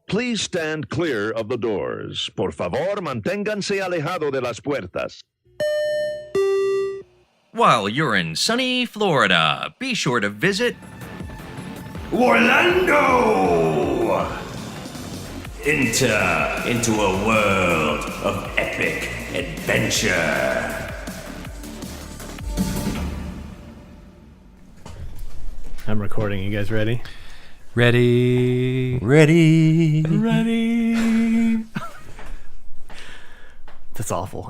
Please stand clear of the doors. Por favor, manténganse alejado de las puertas. While you're in sunny Florida, be sure to visit WARlando! Enter into a world of epic adventure. I'm recording. You guys ready? Ready. That's awful.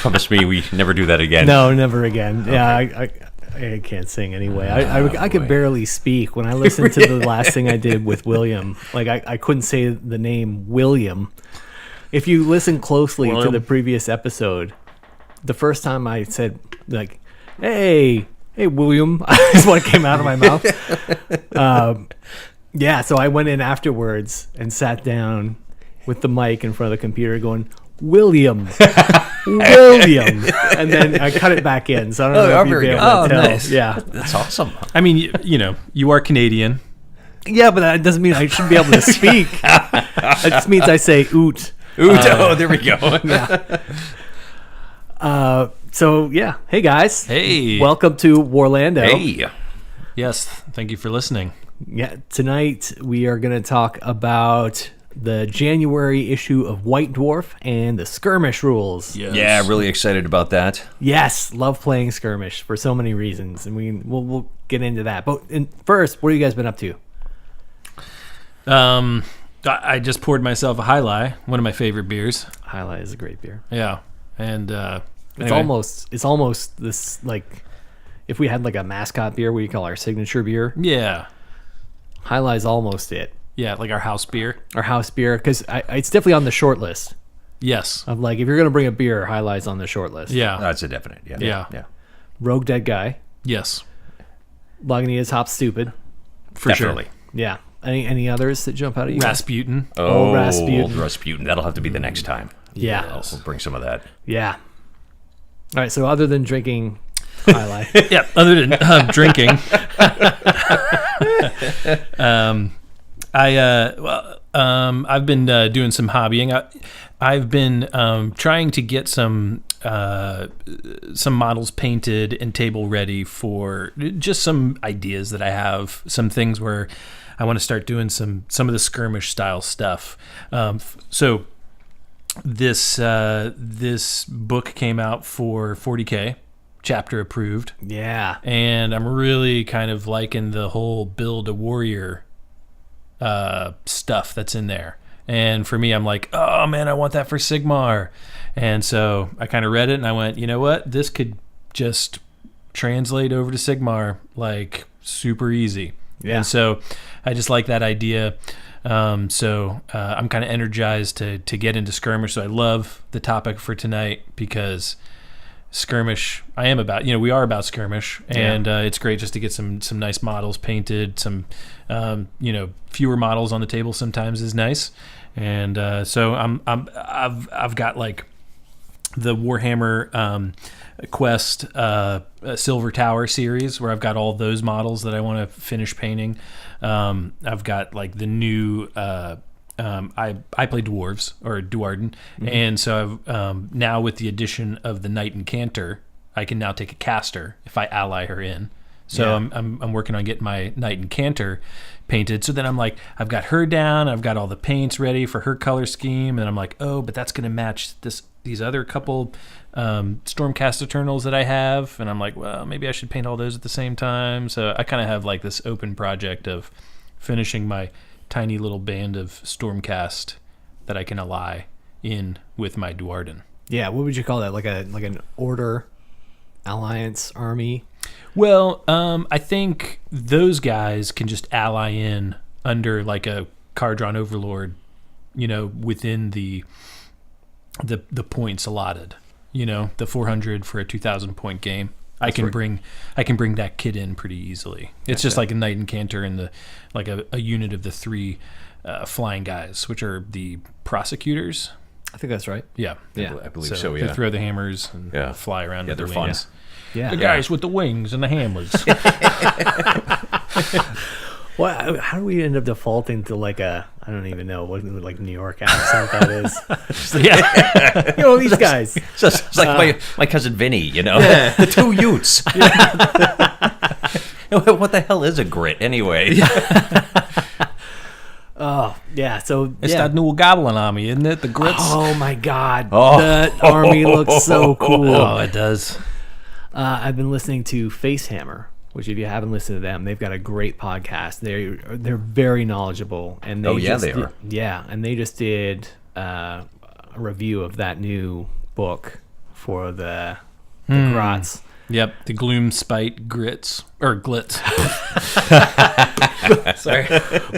Promise me we never do that again. No, never again. Okay. Yeah, I can't sing anyway. I could barely speak. When I listened to the last thing I did with William, like I couldn't say the name William. If you listen closely to the previous episode, the first time I said, like, hey, William, is what came out of my mouth. So I went in afterwards and sat down with the mic in front of the computer going, William. And then I cut it back in. So I don't know if you'd be able to tell. Nice. Yeah. That's awesome. I mean, you are Canadian. Yeah, but that doesn't mean I should be able to speak. It just means I say oot. There we go. Yeah. Hey, guys. Hey. Welcome to WARlando. Hey. Yes, thank you for listening. Yeah, tonight we are going to talk about the January issue of White Dwarf and the Skirmish rules. Yes. Yeah, really excited about that. Yes, love playing Skirmish for so many reasons, and we'll get into that. But first, what have you guys been up to? I just poured myself a High Life, one of my favorite beers. High Life is a great beer. Yeah, and It's almost this, like, if we had like a mascot beer, we call our signature beer. Yeah, High Life is almost it. Yeah, like our house beer. Our house beer, because it's definitely on the short list. Yes. Of like, if you're going to bring a beer, High Life's on the short list. Yeah. That's a definite. Yeah. Rogue Dead Guy. Yes. Lagunitas Hop Stupid. For Definitely. sure. Yeah. Any others that jump out at you? Rasputin. Oh, Rasputin. Rasputin. That'll have to be the next time. Yeah. We'll bring some of that. Yeah. All right. So other than drinking High Life. Yeah. Other than drinking. I've been doing some hobbying. I've been trying to get some models painted and table ready for just some ideas that I have. Some things where I want to start doing some of the skirmish style stuff. So this book came out for 40K. Chapter approved. Yeah. And I'm really kind of liking the whole build a warrior stuff that's in there. And for me, I'm like, oh man, I want that for Sigmar. And so I kind of read it and I went, you know what? This could just translate over to Sigmar like super easy. Yeah. And so I just like that idea. I'm kind of energized to get into skirmish. So I love the topic for tonight because skirmish, we are about skirmish, and it's great just to get some nice models painted. Some fewer models on the table sometimes is nice, and so I've got like the Warhammer Quest Silver Tower series where I've got all those models that I want to finish painting. I've got like the new I play dwarves or Duarden, and so I've, now with the addition of the Knight and Cantor, I can now take a caster if I ally her in. So I'm working on getting my Knight and Cantor painted. So then I'm like, I've got her down, I've got all the paints ready for her color scheme, and I'm like, oh, but that's going to match these other couple Stormcast Eternals that I have, and I'm like, well, maybe I should paint all those at the same time. So I kind of have like this open project of finishing my tiny little band of Stormcast that I can ally in with my Duarden. Yeah, what would you call that? Like an order, alliance, army? Well, I think those guys can just ally in under like a card-drawn overlord, within the points allotted. The 400 for a 2,000 point game. I can bring that kid in pretty easily. It's just like a Knight and Cantor and a unit of the 3 flying guys, which are the prosecutors. I think that's right. Yeah, I believe so. Yeah, they throw the hammers and fly around. Yeah, with they're the wings. Yeah, the guys with the wings and the hammers. Well, how do we end up defaulting to like I don't even know what like New York accent that is. Yeah. You know, these guys. It's like my cousin Vinny, you know, the two Utes. What the hell is a grit anyway? Oh, yeah. So It's that new Goblin army, isn't it? The Grits. Oh my God, Oh. that army looks so cool. Oh, it does. I've been listening to Facehammer, which if you haven't listened to them, they've got a great podcast. They're very knowledgrots, and they they are. Yeah, and they just did a review of that new book for the Grots. Yep, the Gloom Spite Grits or Glitz. Sorry.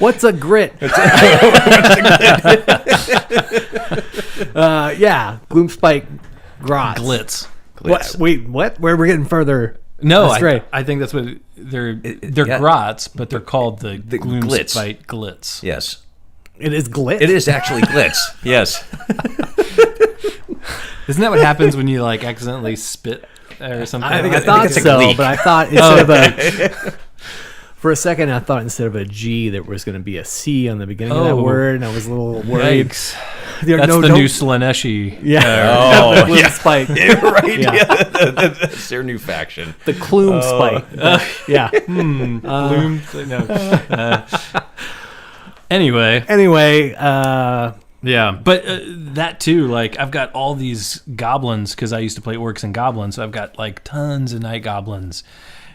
What's a grit? Yeah, Gloomspike Grots. Glitz. What? Wait, what? Where we're getting further? No, astray. I think that's what they're yeah. Grots, but they're called the Gloom Glitz. Spite Glitz. Yes, It is Glitz. it is actually Glitz. Yes. Isn't that what happens when you like accidentally spit or something? I thought it's a so, gleek. but I thought instead of a. For a second, I thought instead of a G, there was going to be a C on the beginning of that word, and I was a little worried. Yikes. There, That's no, the don't- new Slaneshi. Oh, Gloom yeah. Spike. Right. Yeah. Yeah. That's their new faction. The Clume Spike. Yeah. Gloom. No. Anyway. Anyway, Yeah, but that too, like, I've got all these goblins because I used to play orcs and goblins, so I've got, like, tons of night goblins.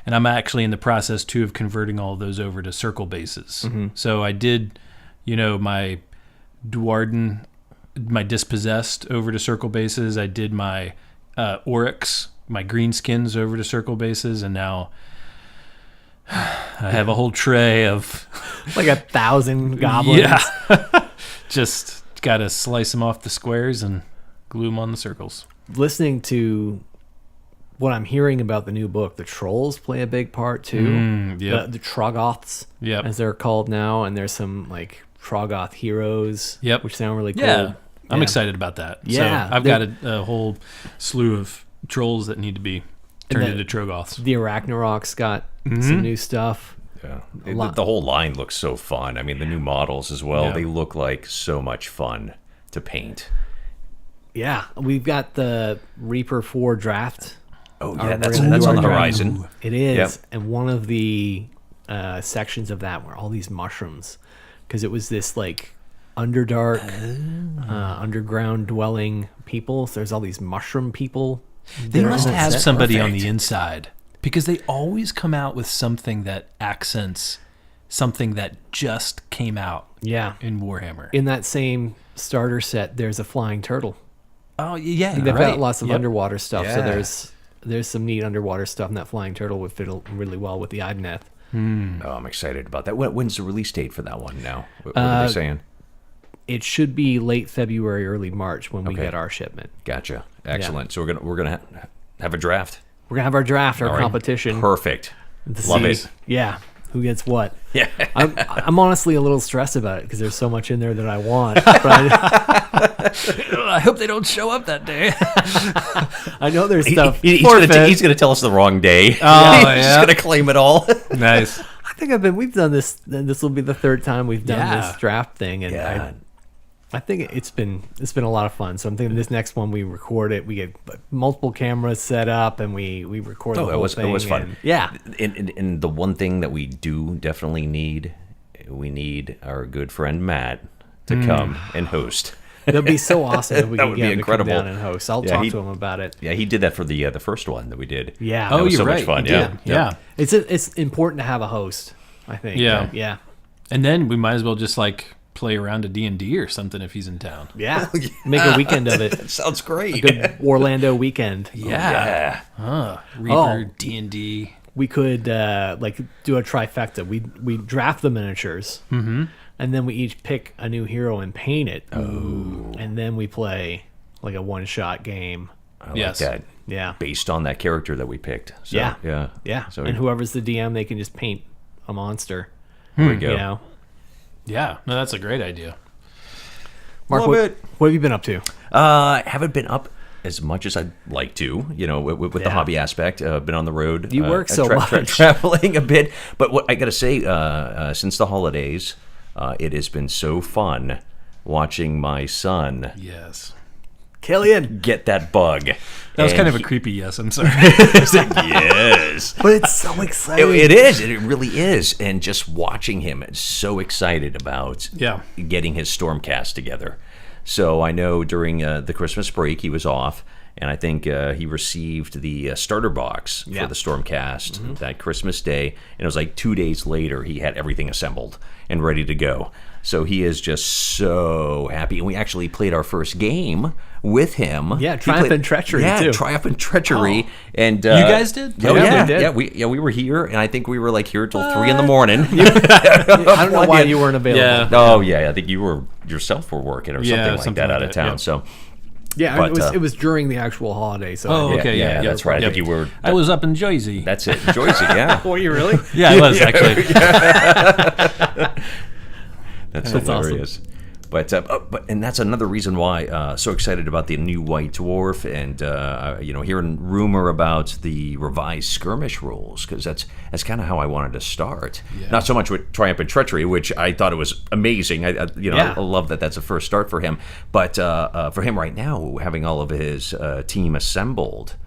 And I'm actually in the process, too, of converting all of those over to circle bases. So I did, my Dwarden, my Dispossessed over to circle bases. I did my Oryx, my Greenskins over to circle bases, and now I have a whole tray of... like 1,000 goblins. Yeah. Just got to slice them off the squares and glue them on the circles. Listening to what I'm hearing about the new book, the trolls play a big part too. Yep. The Troggoths, Yep. as they're called now, and there's some like Troggoth heroes, Yep. which sound really cool. Yeah. I'm Yeah. excited about that. Yeah, So I've got a whole slew of trolls that need to be turned And into Trogoths. The Arachnarok's got some new stuff. Yeah. lot. The whole line looks so fun. I mean, the new models as well. Yeah. They look like so much fun to paint. Yeah, we've got the Reaper 4 draft. Oh, We're yeah, that's gonna do on our the draft. horizon. It is, Yep. and one of the sections of that were all these mushrooms, because it was this like underdark, underground dwelling people. So there's all these mushroom people. They that are must in that have set. somebody on Perfect. the inside because they always come out with something that accents something that just came out Yeah, in Warhammer. in that same starter set, there's a flying turtle. Oh, yeah. They've right. got lots of Yep. underwater stuff. So Yeah. there's some neat underwater stuff, and that flying turtle would fit really well with the Idneth. Oh, I'm excited about that. When's the release date for that one now? What are they saying? It should be late February, early March when we Okay. get our shipment. Gotcha. Excellent. So we're gonna have a draft. We're gonna have our draft, our All right. competition. Perfect. to Love see- it. Yeah, who gets what? Yeah. I'm honestly a little stressed about it because there's so much in there that I want. But I hope they don't show up that day. I know there's stuff. He's gonna tell us the wrong day. Oh, He's yeah. just gonna claim it all. Nice. I think we've done this. This will be the third time we've done Yeah. this draft thing, and Yeah. I think it's been a lot of fun. So I'm thinking this next one we record it. We get multiple cameras set up, and we record the Oh, whole it was thing. fun. and- yeah. And the one thing that we do definitely need, we need our good friend Matt to come and host. It'll be so awesome if we That can would get be him incredible. to come down and host. I'll Yeah, talk he- to him about it. Yeah, he did that for the first one that we did. Yeah. Oh, was you're so much right. fun, You yeah. did. Yeah. It's important to have a host, I think. Yeah. Yeah. And then we might as well just like play around a D&D or something if he's in town. Yeah. Make a weekend of it. That sounds great. Good Warlando weekend. Yeah. Reaper, Oh. D&D. We could like do a trifecta. We draft the miniatures, and then we each pick a new hero and paint it. Oh. And then we play like a one-shot game. I Yes. like that. Yeah. Based on that character that we picked. So, Yeah. Yeah. Yeah. So And whoever's the DM, they can just paint a monster. here we go. You know. Yeah. No, that's a great idea. Mark, Love what, it. what have you been up to? I haven't been up as much as I'd like to, with the hobby aspect. Been on the road. You work so much. Traveling a bit. But what I got to say, since the holidays, it has been so fun watching my son Killian get that bug. That was kind of a creepy yes. I'm sorry. Yes. but it's so exciting. It is. It really is. And just watching him, so excited about getting his Stormcast together. So I know during the Christmas break he was off, and I think he received the starter box for the Stormcast that Christmas Day, and it was like 2 days later he had everything assembled and ready to go. So he is just so happy. And we actually played our first game with him. Yeah, Triumph and Treachery, too. Yeah, Triumph and Treachery. Oh. And you guys did? Oh, yeah. We did. We were here, and I think we were like here till 3 in the morning. I don't know why you weren't available. Yeah. Oh, yeah. I think you were yourself were working or something like that out of town. Yeah. So. Yeah, But, it was during the actual holiday. So Yeah, that's right. I think you were. I was up in Jersey. That's it, Jersey. Yeah. Were you really? Yeah, I was actually. That's Awesome. hilarious. But that's another reason why so excited about the new White Dwarf and hearing rumor about the revised skirmish rules, because that's kind of how I wanted to start. Yeah. Not so much with Triumph and Treachery, which I thought it was amazing. I love that that's a first start for him. But for him right now, having all of his team assembled,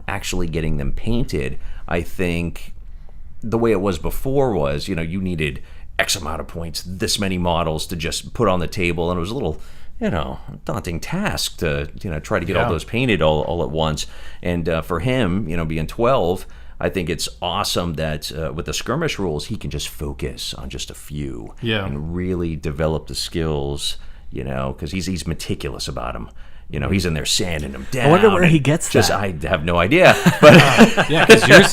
actually getting them painted, I think the way it was before was you needed X amount of points, this many models to just put on the table, and it was a little, daunting task to, try to get all those painted all at once. And for him, being 12, I think it's awesome that with the skirmish rules, he can just focus on just a few and really develop the skills, because he's meticulous about them. He's in there sanding them down. I wonder where he gets that. I have no idea. But because yours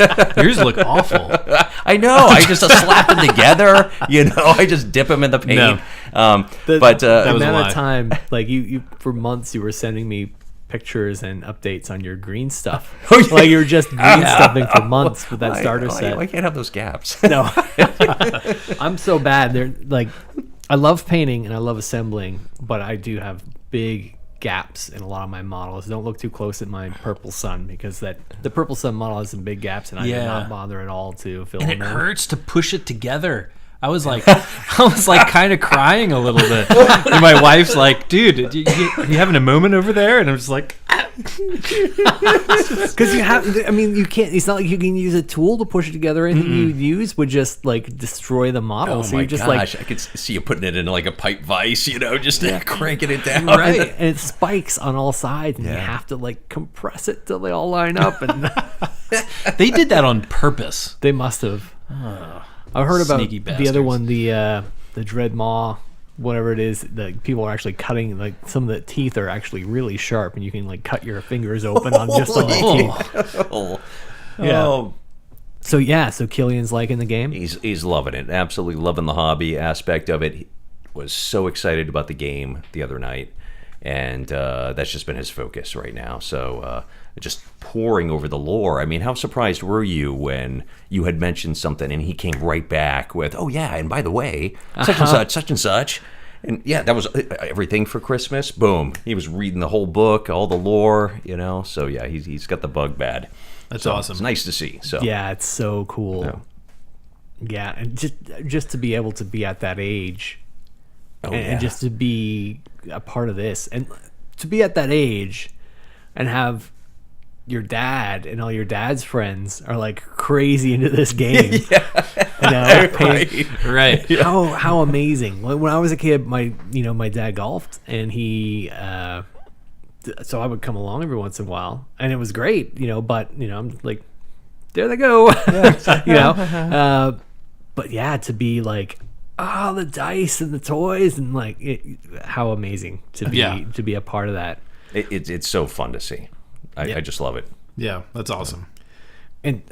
look awful. I know. I just slap them together. I just dip them in the paint. No. The was amount why. of time, like you for months, you were sending me pictures and updates on your green stuff. Like you were just green stuffing for months with that starter set. I can't have those gaps. No, I'm so bad. They're like, I love painting and I love assembling, but I do have big gaps in a lot of my models. Don't look too close at my Purple Sun, because the Purple Sun model has some big gaps, and I did not bother at all to fill And them it in. hurts to push it together. I was like kind of crying a little bit. And my wife's like, dude, you having a moment over there? And I'm just like, Because you have, you can't. It's not like you can use a tool to push it together. Anything you use would just like destroy the model. Oh so my you just gosh! I could see you putting it in like a pipe vise, just cranking it down. right, and it spikes on all sides, and you have to like compress it till they all line up. And they did that on purpose. they must have. I heard about Sneaky the other bastards. one, the Dread Maw, whatever it is. The people are actually cutting, like some of the teeth are actually really sharp, and you can like cut your fingers open on just on the teeth. Yeah. Oh. So Killian's liking the game. He's loving it. Absolutely loving the hobby aspect of it. He was so excited about the game the other night, and that's just been his focus right now. So just pouring over the lore. I mean, how surprised were you when you had mentioned something and he came right back with, "Oh yeah, and by the way, such and such." And yeah, that was everything for Christmas. Boom. He was reading the whole book, all the lore, So yeah, he's got the bug bad. That's So awesome. It's nice to see. So Yeah, it's so cool. Yeah, and just to be able to be at that age, and just to be a part of this, and to be at that age, and have your dad and all your dad's friends are like crazy into this game. Right. How amazing! When I was a kid, my dad golfed, and he. So I would come along every once in a while, and it was great, But I'm like, there they go, But yeah, to be like, the dice and the toys, and like, how amazing to be a part of that. It's so fun to see. I just love it. Yeah, that's awesome. And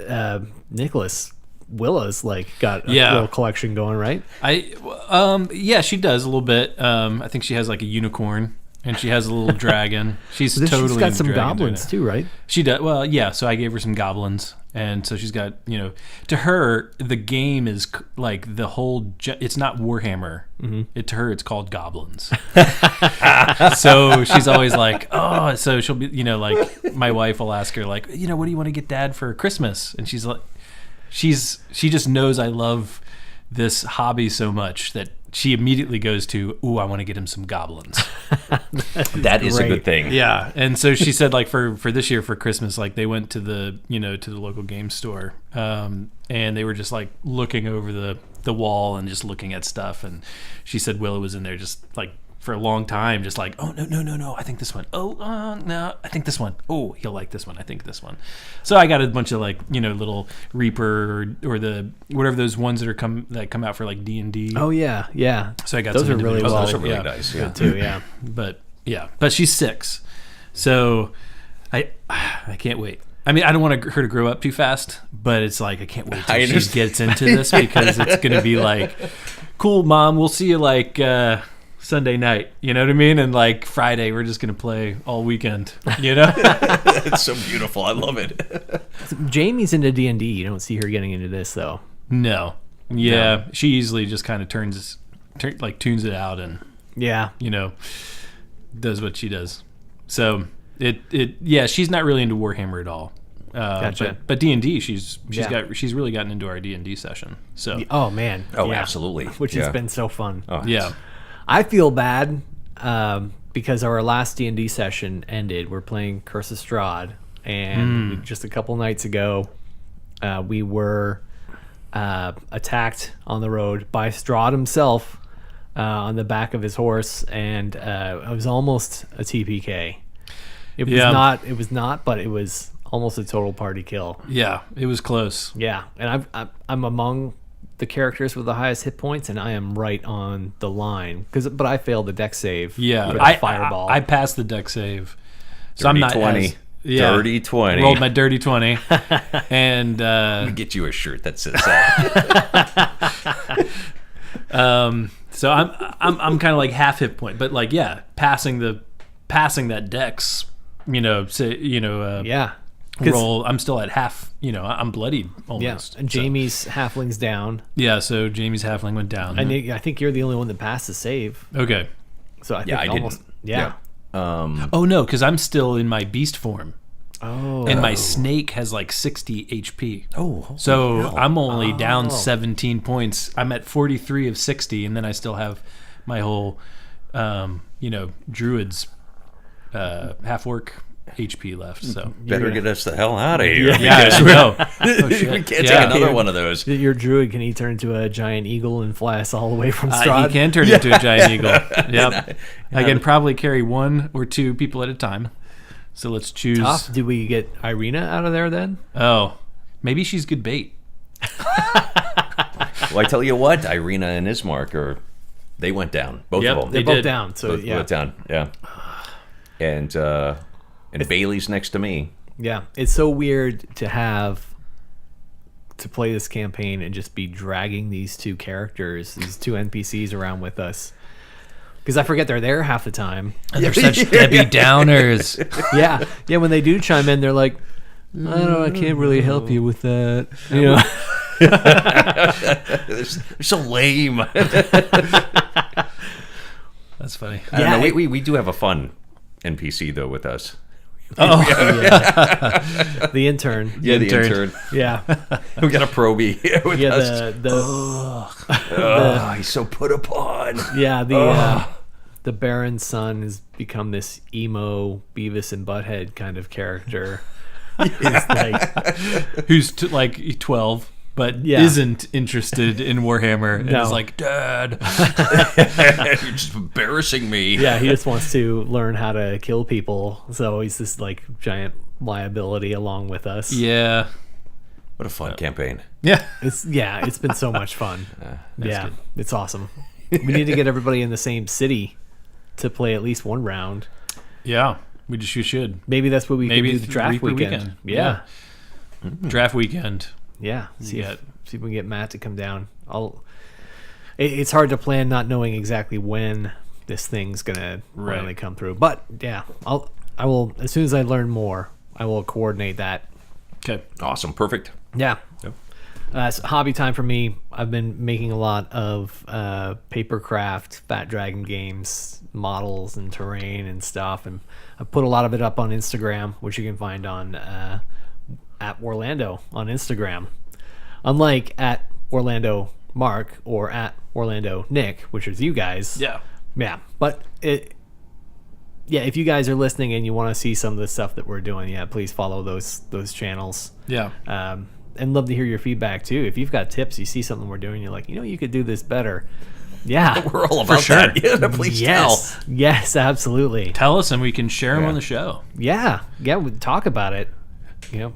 Nicholas Willa's like got a little collection going, right? Yeah, she does a little bit. I think she has like a unicorn. And she has a little dragon. She's totally She's got into some dragon goblins doing it. too, right? She does. Well, yeah. So I gave her some goblins, and so she's got. To her, the game is like the whole. It's not Warhammer. To her, it's called goblins. So she's always like, oh, so she'll be, like my wife will ask her like, what do you want to get Dad for Christmas? And she's like, she just knows I love this hobby so much that she immediately goes to, ooh, I want to get him some goblins. That is a good thing. Yeah. And so she said like for this year for Christmas, like they went to the, to the local game store. And they were just like looking over the wall and just looking at stuff. And she said Willow was in there just like for a long time, just like, oh, no, I think this one. Oh, no, I think this one. Oh, he'll like this one. I think this one. So I got a bunch of like, little Reaper or the whatever those ones that come out for like D&D. Oh yeah. So I got those some are really well. Those are really nice. Yeah. Good too. Yeah. But she's 6, so I can't wait. I mean, I don't want her to grow up too fast, but it's like I can't wait till she gets into this because it's going to be like, cool, Mom, we'll see you like Sunday night, you know what I mean? And like Friday, we're just going to play all weekend, It's so beautiful. I love it. Jamie's into D&D. You don't see her getting into this though. No. Yeah, she easily just kind of tunes it out and does what she does. So she's not really into Warhammer at all. Gotcha. But D&D, she's really gotten into our D&D session. So oh man, Oh, absolutely. which has been so fun. Oh. yeah, I feel bad because our last D&D session ended. We're playing Curse of Strahd, and just a couple nights ago, we were attacked on the road by Strahd himself on the back of his horse, and it was almost a TPK. It was not, but it was almost a total party kill. Yeah, it was close. Yeah, and I'm among the characters with the highest hit points, and I am right on the line but I failed the deck save. Yeah, for the fireball. I passed the deck save, so I'm not 20. Dirty 20. Rolled my dirty 20, and get you a shirt that says that. so I'm kind of like half hit point, but like passing that dex, roll. I'm still at half. I'm bloodied almost. Yeah, and Jamie's halfling's down. Yeah, so Jamie's halfling went down. And I think you're the only one that passed the save. Okay. So I think I almost. didn't. Yeah. Oh no, because I'm still in my beast form. Oh. And my snake has like 60 HP. Oh. So I'm only down 17 points. I'm at 43 of 60, and then I still have my whole, druid's half orc HP left. So Better get us the hell out of here. yeah, I know. Oh, We shit. can't take another one of those. Your druid, can he turn into a giant eagle and fly us all the way from Strahd? He can turn into a giant eagle. Yep. I can probably carry 1 or 2 people at a time. So let's choose. Tough. Do we get Irina out of there then? Oh, maybe she's good bait. Well, I tell you what, Irina and Ismark they went down. Both of them. They're They both did. down. So Both went down. Yeah. And Bailey's next to me. Yeah, it's so weird to play this campaign and just be dragging these two characters, these two NPCs around with us. Because I forget they're there half the time. They're such Debbie Downers. Yeah, when they do chime in, they're like, I don't know, I can't really help you with that. They're so lame. That's funny. I don't know. We do have a fun NPC though with us. Oh, The intern. Yeah, the intern. Yeah, We got a probie here with us. He's so put upon. The Baron's son has become this emo Beavis and Butthead kind of character. It's like, who's like 12, but isn't interested in Warhammer, and is like, Dad, You're just embarrassing me. yeah, he just wants to learn how to kill people. So he's this like giant liability along with us. yeah, What a fun campaign. yeah. It's been so much fun. good. It's awesome. We need to get everybody in the same city to play at least one round. Yeah, we should. Maybe that's what we can do the draft Reaper weekend. Yeah. Draft weekend. Yeah. See if we can get Matt to come down. It's hard to plan not knowing exactly when this thing's gonna finally come through. But yeah, I will as soon as I learn more, I will coordinate that. Okay. Awesome. Perfect. Yeah. Yep. So hobby time for me. I've been making a lot of papercraft, Fat Dragon games, models and terrain and stuff, and I put a lot of it up on Instagram, which you can find on at WARlando on Instagram. Unlike at WARlando Mark or at WARlando Nick, which is you guys. Yeah. But if you guys are listening and you want to see some of the stuff that we're doing, please follow those channels. Yeah. And love to hear your feedback too. If you've got tips, you see something we're doing, you're like, you could do this better. Yeah, We're all about that. Yeah, please yes, absolutely. Tell us, and we can share them on the show. Yeah, we talk about it. Yeah,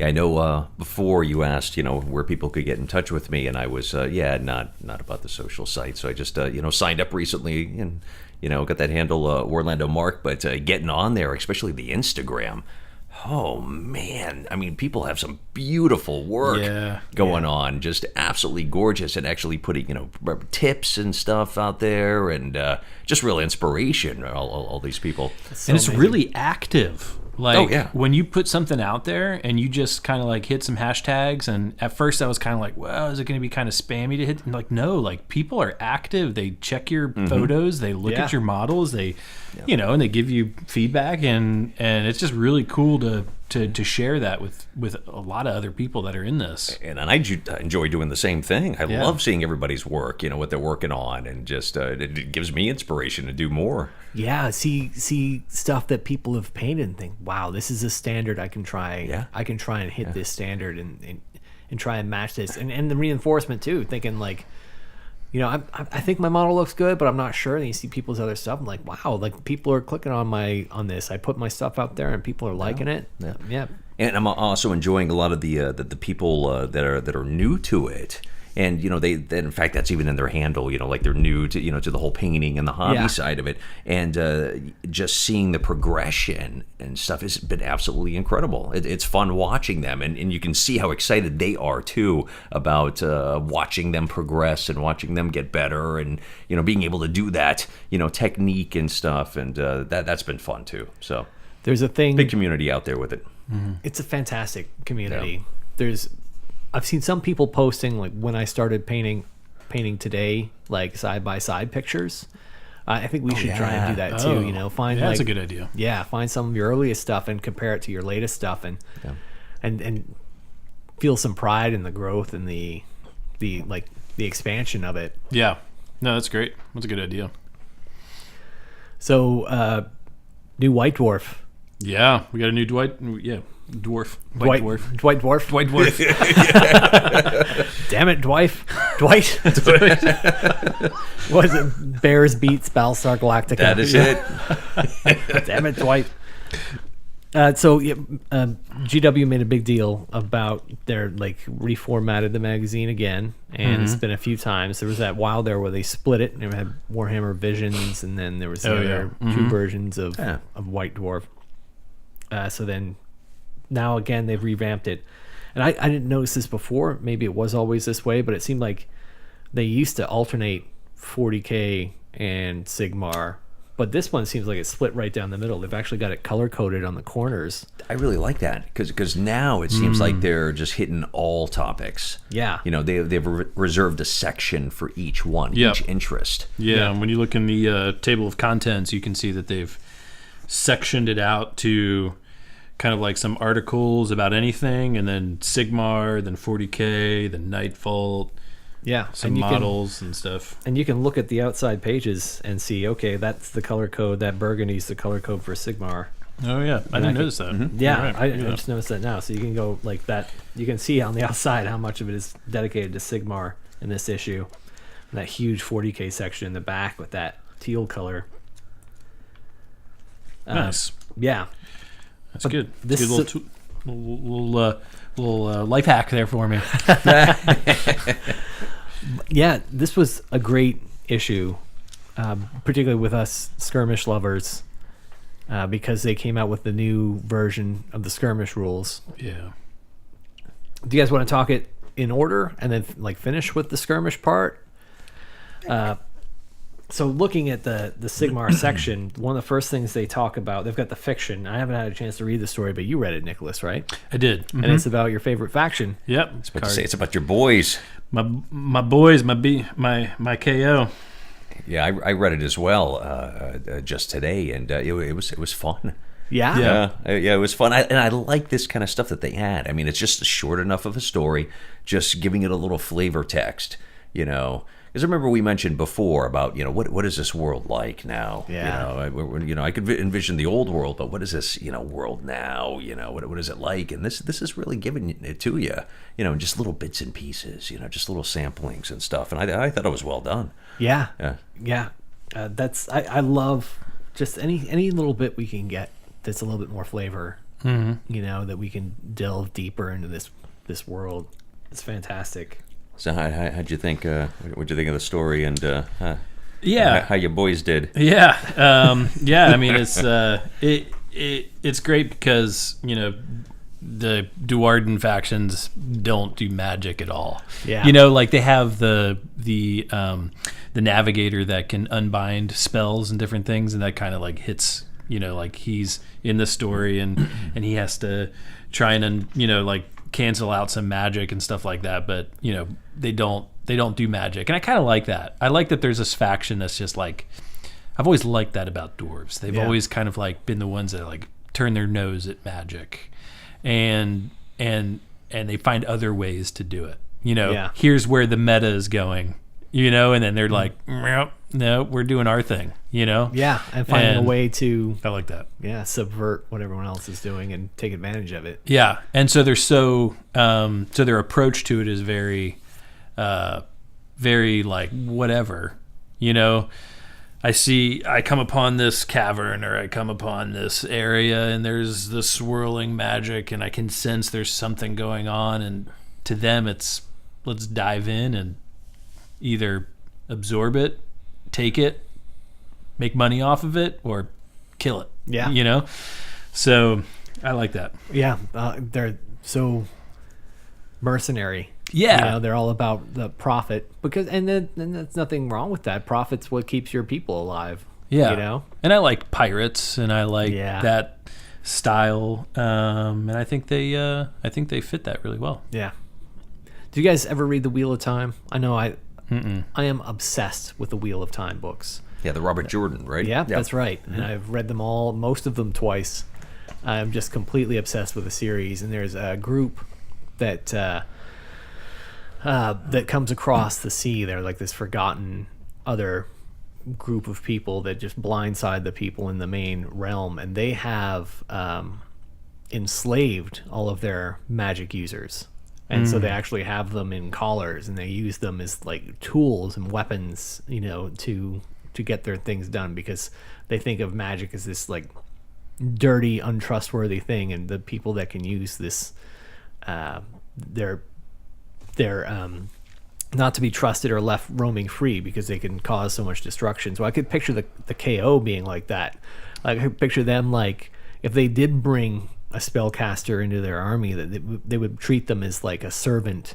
I know before you asked, where people could get in touch with me, and I was, not about the social site. So I just, signed up recently and, got that handle, WARlando Mark, but getting on there, especially the Instagram. Oh, man. I mean, people have some beautiful work going on. Just absolutely gorgeous, and actually putting, tips and stuff out there, and just real inspiration, all these people. And it's really active. Like, when you put something out there and you just kind of like hit some hashtags, and at first I was kind of like, well, is it going to be kind of spammy to hit? And like, no, like people are active. They check your photos, they look at your models, they, and they give you feedback, and it's just really cool to share that with a lot of other people that are in this. And I enjoy doing the same thing. I love seeing everybody's work, what they're working on, and just it gives me inspiration to do more. Yeah, see stuff that people have painted and think, wow, this is a standard I can try. Yeah. I can try and hit this standard and try and match this. And the reinforcement too, thinking like, I think my model looks good, but I'm not sure. And you see people's other stuff. I'm like, wow, like people are clicking on this. I put my stuff out there and people are liking it. Yeah. And I'm also enjoying a lot of the people that are new to it. And they in fact, that's even in their handle. Like they're new to to the whole painting and the hobby side of it, and just seeing the progression and stuff has been absolutely incredible. It's fun watching them, and you can see how excited they are too about watching them progress and watching them get better, and being able to do that technique and stuff, and that's been fun too. So there's a big community out there with it. It's a fantastic community. I've seen some people posting like when I started painting today, like side by side pictures. I think we should try and do that too. Find that's a good idea. Yeah, find some of your earliest stuff and compare it to your latest stuff, and feel some pride in the growth and the expansion of it. Yeah, no, that's great. That's a good idea. So, new White Dwarf. Yeah, we got a new Dwight. Yeah. Dwarf. White Dwarf. Dwight Dwarf. White Dwarf. Damn it, Dwight. Was it Bears beats Battlestar Galactica? That is it. Damn it, Dwight. GW made a big deal about their reformatted the magazine again, and it's been a few times. There was that while there where they split it, and they had Warhammer Visions, and then there was the other two versions of White Dwarf. So then now again they've revamped it, and I didn't notice this before. Maybe it was always this way, but it seemed like they used to alternate 40K and Sigmar, but this one seems like it's split right down the middle. They've actually got it color coded on the corners. I really like that because now it seems like they're just hitting all topics. Yeah, they've reserved a section for each one, each interest. Yeah, and when you look in the table of contents, you can see that they've sectioned it out to kind of like some articles about anything, and then Sigmar, then 40K, then Nightfall, some models and stuff. And you can look at the outside pages and see, okay, that's the color code, that burgundy's the color code for Sigmar. Oh yeah, I didn't notice that. Mm-hmm. Yeah, right. I just noticed that now. So you can go like that. You can see on the outside how much of it is dedicated to Sigmar in this issue. And that huge 40K section in the back with that teal color. Nice. Yeah. That's good. This is a little life hack there for me. Yeah, this was a great issue, particularly with us skirmish lovers, because they came out with the new version of the skirmish rules. Yeah. Do you guys want to talk it in order and then finish with the skirmish part? So looking at the Sigmar section, one of the first things they talk about, they've got the fiction. I haven't had a chance to read the story, but you read it, Nicholas, right? I did. And it's about your favorite faction. Yep. It's about your boys. My boys, my KO. Yeah, I read it as well just today, and it was fun. Yeah. Yeah, it was fun. And I like this kind of stuff that they had. I mean, it's just short enough of a story, just giving it a little flavor text, Because I remember we mentioned before about, what is this world like now? Yeah. I could envision the old world, but what is this, world now? What is it like? And this is really giving it to you, in just little bits and pieces, just little samplings and stuff. And I thought it was well done. Yeah. I love just any little bit we can get that's a little bit more flavor, that we can delve deeper into this world. It's fantastic. So how'd you think? What'd you think of the story and how your boys did? Yeah, I mean, it's great because the Duarden factions don't do magic at all. Yeah, like they have the navigator that can unbind spells and different things, and that kind of like hits. Like he's in the story and he has to try and like cancel out some magic and stuff like that, but they don't do magic, and I kind of like that. I like that there's this faction that's just like, I've always liked that about dwarves. They've always kind of like been the ones that like turn their nose at magic, and they find other ways to do it. Here's where the meta is going. And then they're like, no, we're doing our thing, Yeah, and finding a way to... I like that. Yeah, subvert what everyone else is doing and take advantage of it. Yeah, and so they're so their approach to it is very, very like whatever, I come upon this cavern or I come upon this area and there's the swirling magic and I can sense there's something going on, and to them it's, let's dive in and either absorb it, take it, make money off of it, or kill it. Yeah. So I like that. Yeah. They're so mercenary. Yeah. They're all about the profit and that's nothing wrong with that. Profit's what keeps your people alive. Yeah. And I like pirates and I like that style. And I think they fit that really well. Yeah. Do you guys ever read The Wheel of Time? I know I am obsessed with the Wheel of Time books. Yeah, the Robert Jordan, right? Yeah, that's right. And I've read them all, most of them twice. I'm just completely obsessed with the series. And there's a group that comes across the sea. They're like this forgotten other group of people that just blindside the people in the main realm. And they have enslaved all of their magic users. And so they actually have them in collars, and they use them as like tools and weapons, to get their things done, because they think of magic as this like dirty, untrustworthy thing, and the people that can use this, they're not to be trusted or left roaming free because they can cause so much destruction. So I could picture the KO being like that. Like I could picture them like if they did bring a spellcaster into their army, that they would treat them as like a servant.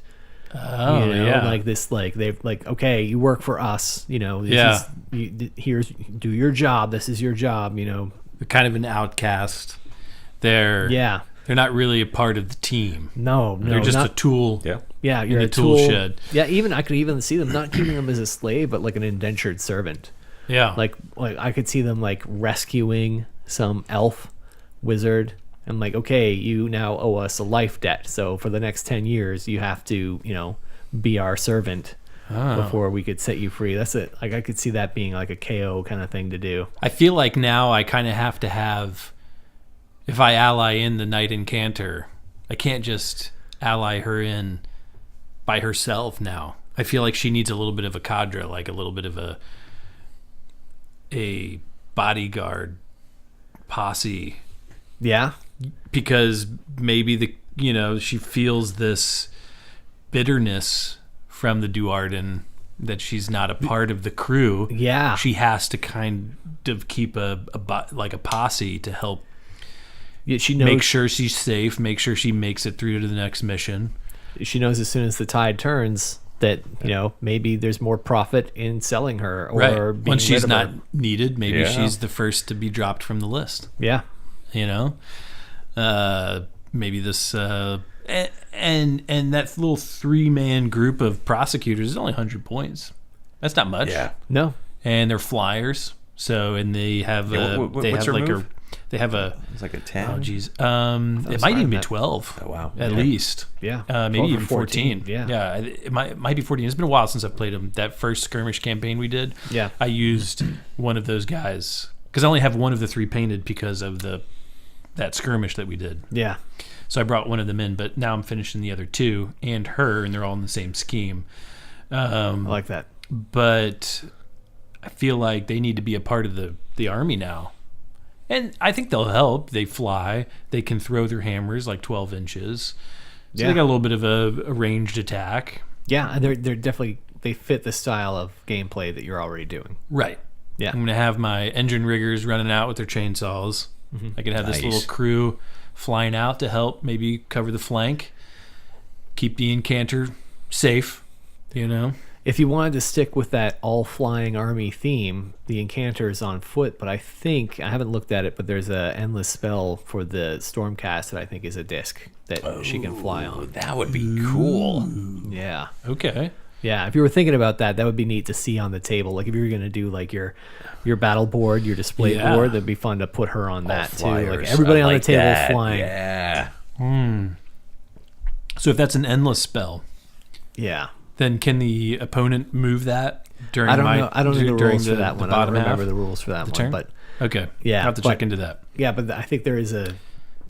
Like this, like they've like, okay, you work for us, here's do your job. This is your job, They're kind of an outcast. They're not really a part of the team. No, they're just a tool. Yeah, you're a tool shed. Yeah, even I could even see them not keeping them as a slave, but like an indentured servant. Yeah, like I could see them like rescuing some elf wizard. And like, okay, you now owe us a life debt. So for the next 10 years, you have to, be our servant before we could set you free. That's it. Like I could see that being like a KO kind of thing to do. I feel like now I kind of have to have, if I ally in the Knight Incanter, I can't just ally her in by herself now. I feel like she needs a little bit of a cadre, like a little bit of a bodyguard posse. Yeah. Because maybe she feels this bitterness from the Duarden that she's not a part of the crew. Yeah, she has to kind of keep a posse to help. Yeah, she knows, make sure she's safe, make sure she makes it through to the next mission. She knows as soon as the tide turns, that maybe there's more profit in selling her, or Right. being When she's rid of not her. needed, maybe Yeah. she's the first to be dropped from the list. Yeah. Maybe this and that little 3-man group of prosecutors is only 100 points. That's not much. Yeah. No. And they're flyers. So, and they have what's her move? they have a It's like a 10. oh geez it might even be 12. Oh, wow. At Okay. least. Yeah. Maybe 12 or even 14. Yeah. It might be 14. It's been a while since I've played them. That first skirmish campaign we did. Yeah. I used one of those guys because I only have one of the 3 painted because of that skirmish that we did. Yeah. So I brought one of them in, but now I'm finishing the other 2 and her, and they're all in the same scheme. I like that. But I feel like they need to be a part of the army now. And I think they'll help. They fly. They can throw their hammers like 12 inches. So they got a little bit of a ranged attack. Yeah, and they're definitely, they fit the style of gameplay that you're already doing. Right. Yeah. I'm going to have my engine riggers running out with their chainsaws. I can have this little crew flying out to help maybe cover the flank, keep the incanter safe, If you wanted to stick with that all-flying army theme, the Incanter is on foot, but I think, I haven't looked at it, but there's a endless spell for the Stormcast that I think is a disc that she can fly on. That would be cool. Yeah. Okay. Yeah, if you were thinking about that, that would be neat to see on the table. Like if you were going to do like your battle board, your display Yeah. board, that'd be fun to put her on that too. Like Flyers. everybody I on like the table that. flying. Yeah. So if that's an endless spell, Yeah. then can the opponent move that during I don't know. I don't know the during rules for that one. I don't bottom remember half? the rules for that one. turn? But Okay. Yeah, I'll have to but- check into that. yeah, but I think there is a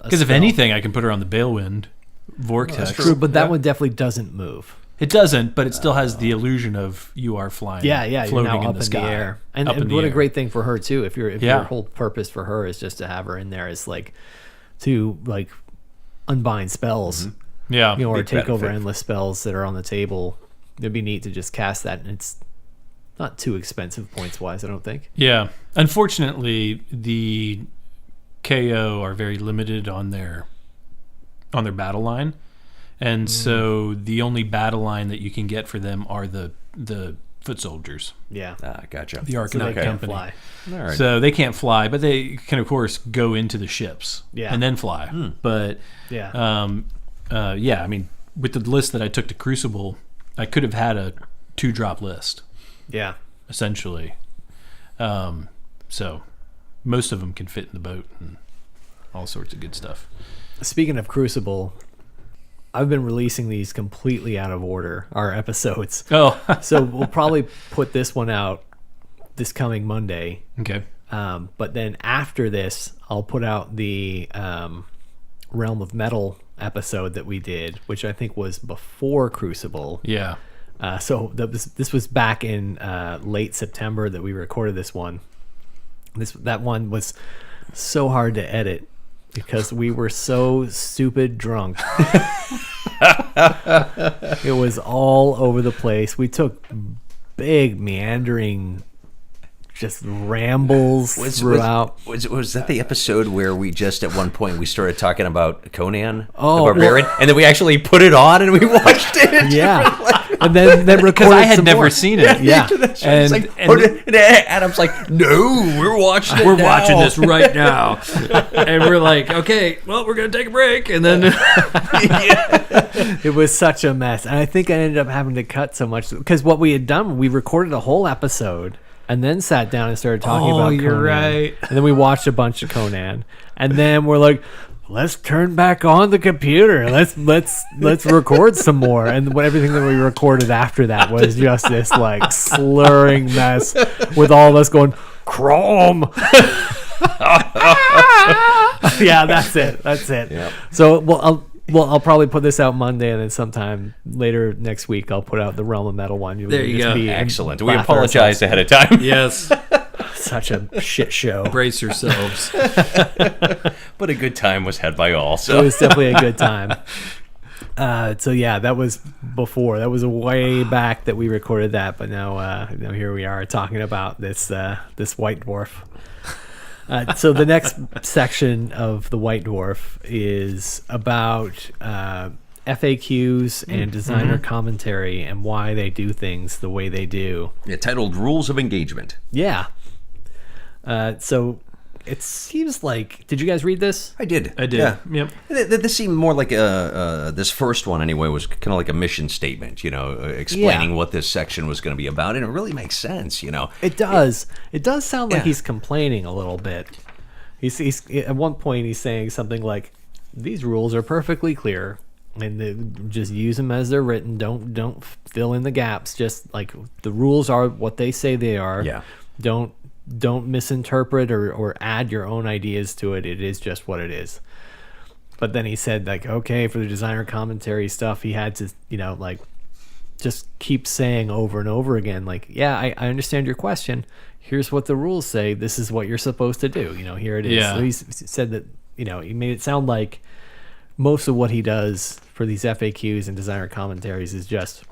Because if spell. anything, I can put her on the Balewind Vortex. True, but that one definitely doesn't move. It doesn't, but it still has the illusion of you are flying. Yeah, you're floating now in up the in sky. the air, and, Up in the what a air. great thing for her too. If your Yeah. whole purpose for her is just to have her in there is like to like unbind spells, Yeah. or Big take over benefit. endless spells that are on the table. It'd be neat to just cast that, and it's not too expensive points wise, I don't think. Yeah. Unfortunately, the KO are very limited on their battle line. And so the only battle line that you can get for them are the foot soldiers, Yeah, Gotcha. the so Arcanine they can't Company. fly. All right. So they can't fly, but they can, of course, go into the ships Yeah. and then fly. But Yeah, yeah, I mean, with the list that I took to Crucible, I could have had a 2-drop list, yeah. essentially. So most of them can fit in the boat and all sorts of good stuff. Speaking of Crucible, I've been releasing these completely out of order, our episodes. Oh, So we'll probably put this one out this coming Monday. okay. But then after this, I'll put out the Realm of Metal episode that we did, which I think was before Crucible. Yeah. So this was back in late September that we recorded this one. That one was so hard to edit because we were so stupid drunk. It was all over the place. We took big meandering just rambles throughout. Was that the episode where we just at one point we started talking about Conan Oh, the Barbarian, and then we actually put it on and we watched it? Yeah. And then Because recorded I had some never more. seen it. Yeah. It's like, and Adam's like, no, we're watching it We're now." watching this right now. And we're like, okay, well, we're going to take a break. And then, It was such a mess. And I think I ended up having to cut so much because what we had done, we recorded a whole episode and then sat down and started talking about Conan. you're right. And then we watched a bunch of Conan. And then we're like, let's turn back on the computer. Let's record some more. And everything that we recorded after that was just this like slurring mess with all of us going, Chrome. Yeah, that's it. Yep. So I'll probably put this out Monday, and then sometime later next week I'll put out the Realm of Metal one. There you go. Excellent. We laugh at apologize ahead of time. yes, Such a shit show. brace yourselves. But a good time was had by all. It So was definitely a good time. So yeah, that was before. That was way back that we recorded that, but now here we are talking about this White Dwarf. So the next section of the White Dwarf is about FAQs and designer commentary and why they do things the way they do. Yeah, titled Rules of Engagement. Yeah. So it seems like... Did you guys read this? I did. Yeah. Yep. This seemed more like this first one anyway was kind of like a mission statement, explaining what this section was going to be about, and it really makes sense, It does. It does sound like Yeah. he's complaining a little bit. He's at one point he's saying something like, "These rules are perfectly clear, and just use them as they're written. Don't fill in the gaps. Just like the rules are what they say they are. Yeah. Don't misinterpret or add your own ideas to it. It is just what it is." But then he said, like, okay, for the designer commentary stuff, he had to, just keep saying over and over again, like, yeah, I understand your question. Here's what the rules say. This is what you're supposed to do. Here it is. Yeah. So he said that, he made it sound like most of what he does for these FAQs and designer commentaries is just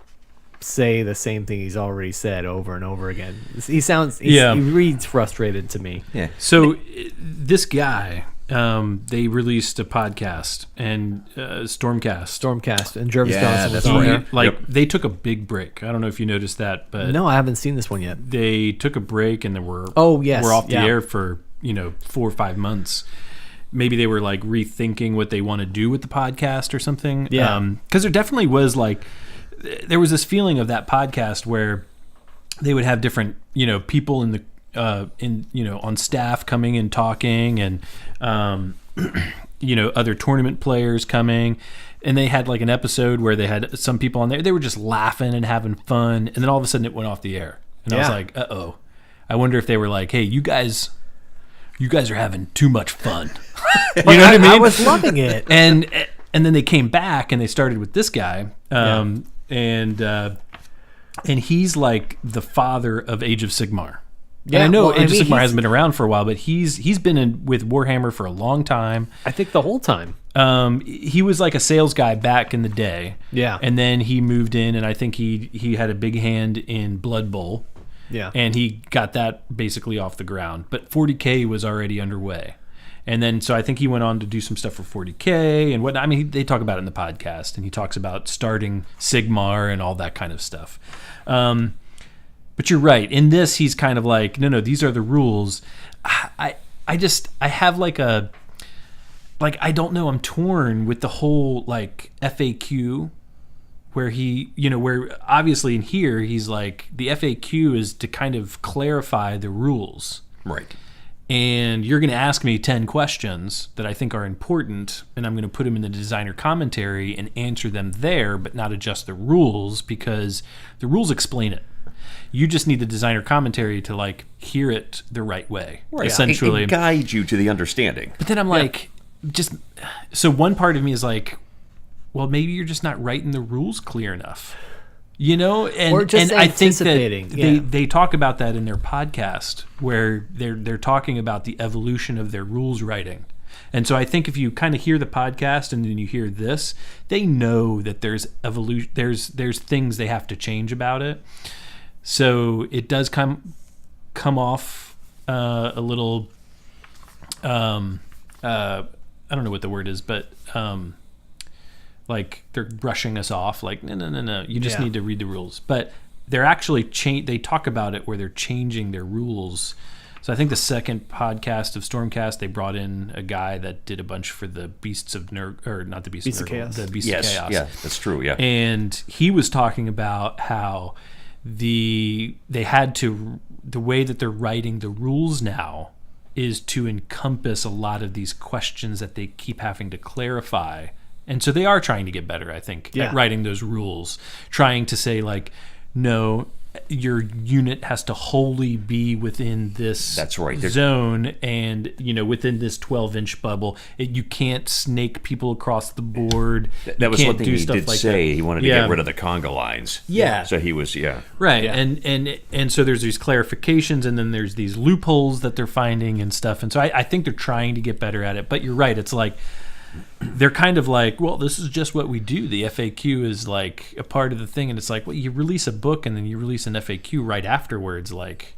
say the same thing he's already said over and over again. He reads frustrated to me. Yeah. So this guy, they released a podcast and Stormcast, And Jervis Yeah, Johnson was that's on right. there. Yep. They took a big break. I don't know if you noticed that, but No, I haven't seen this one yet. they took a break and we're off the yeah. air for 4 or 5 months. Maybe they were like rethinking what they want to do with the podcast or something. Yeah. Because there definitely was there was this feeling of that podcast where they would have different people in the on staff coming and talking, and other tournament players coming, and they had like an episode where they had some people on there. They were just laughing and having fun, and then all of a sudden it went off the air, and I was like, uh-oh. I wonder if they were like, hey, you guys are having too much fun. You know what I mean? I was loving it. And then they came back and they started with this guy, and he's like the father of Age of Sigmar. Yeah, and I know well, Age of Sigmar hasn't been around for a while, but he's been with Warhammer for a long time. I think the whole time. He was like a sales guy back in the day. Yeah. And then he moved in, and I think he had a big hand in Blood Bowl. Yeah. And he got that basically off the ground. But 40K was already underway. And then, so I think he went on to do some stuff for 40K and whatnot. I mean, they talk about it in the podcast, and he talks about starting Sigmar and all that kind of stuff. But you're right. In this, he's kind of like, no, these are the rules. I have I don't know. I'm torn with the whole like FAQ where where obviously in here, he's like, the FAQ is to kind of clarify the rules. Right. And you're going to ask me 10 questions that I think are important, and I'm going to put them in the designer commentary and answer them there, but not adjust the rules, because the rules explain it. You just need the designer commentary to like hear it the right way, essentially. It guides you to the understanding. But then I'm like, so one part of me is like, well, maybe you're just not writing the rules clear enough. And, Or just and I think that anticipating, they talk about that in their podcast, where they're talking about the evolution of their rules writing. And so I think if you kind of hear the podcast and then you hear this, they know that there's evolution, there's things they have to change about it. So it does come off a little, I don't know what the word is, but like they're brushing us off, like no, you just need to read the rules. But they're actually they talk about it where they're changing their rules. So I think the second podcast of Stormcast, they brought in a guy that did a bunch for the Beasts of Nurgle, or not the Beasts of Chaos, the Beasts of Chaos. Yeah, that's true. Yeah, and he was talking about how the way that they're writing the rules now is to encompass a lot of these questions that they keep having to clarify. And so they are trying to get better, I think, at writing those rules, trying to say like, no, your unit has to wholly be within this zone, and within this 12-inch bubble. You can't snake people across the board. That was one thing he did say. He wanted to get rid of the conga lines. Yeah. So he was right. Yeah. And so there's these clarifications, and then there's these loopholes that they're finding and stuff. And so I think they're trying to get better at it. But you're right. It's like, they're kind of like, well, this is just what we do. The FAQ is like a part of the thing, and it's like, well, you release a book and then you release an FAQ right afterwards. Like,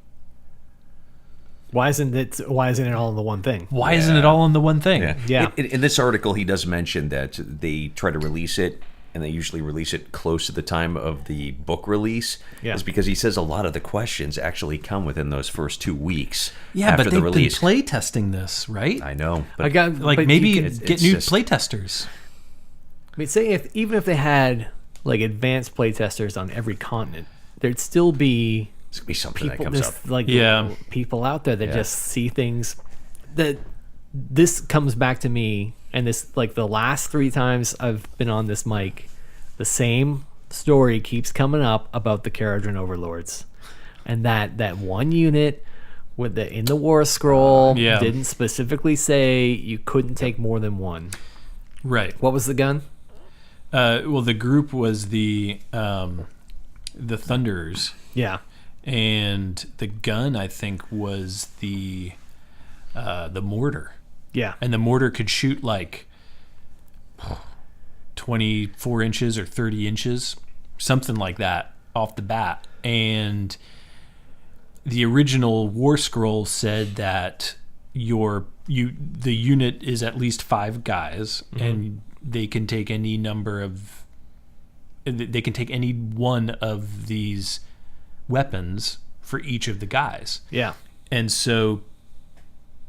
why isn't it all in the one thing? Isn't it all in the one thing? Yeah. In this article, he does mention that they try to release it and they usually release it close to the time of the book release, is because he says a lot of the questions actually come within those first 2 weeks after but the they've release. been play testing this, right? I know. But I got Like maybe it's get new just- play testers. I mean, say even if they had like advanced playtesters on every continent, there'd still be it's going to be something that people comes up. just like Yeah. people out there that just see things that this comes back to me, and this like the last 3 times I've been on this mic, the same story keeps coming up about the Caradhran overlords, and that one unit with the in the war scroll didn't specifically say you couldn't take more than one. Right. What was the gun? Well, the group was the Thunderers, Yeah. and the gun I think was the mortar, Yeah. and the mortar could shoot like 24 inches or 30 inches, something like that off the bat. And the original war scroll said that the unit is at least 5 guys, and they can take any one of these weapons for each of the guys. Yeah. And so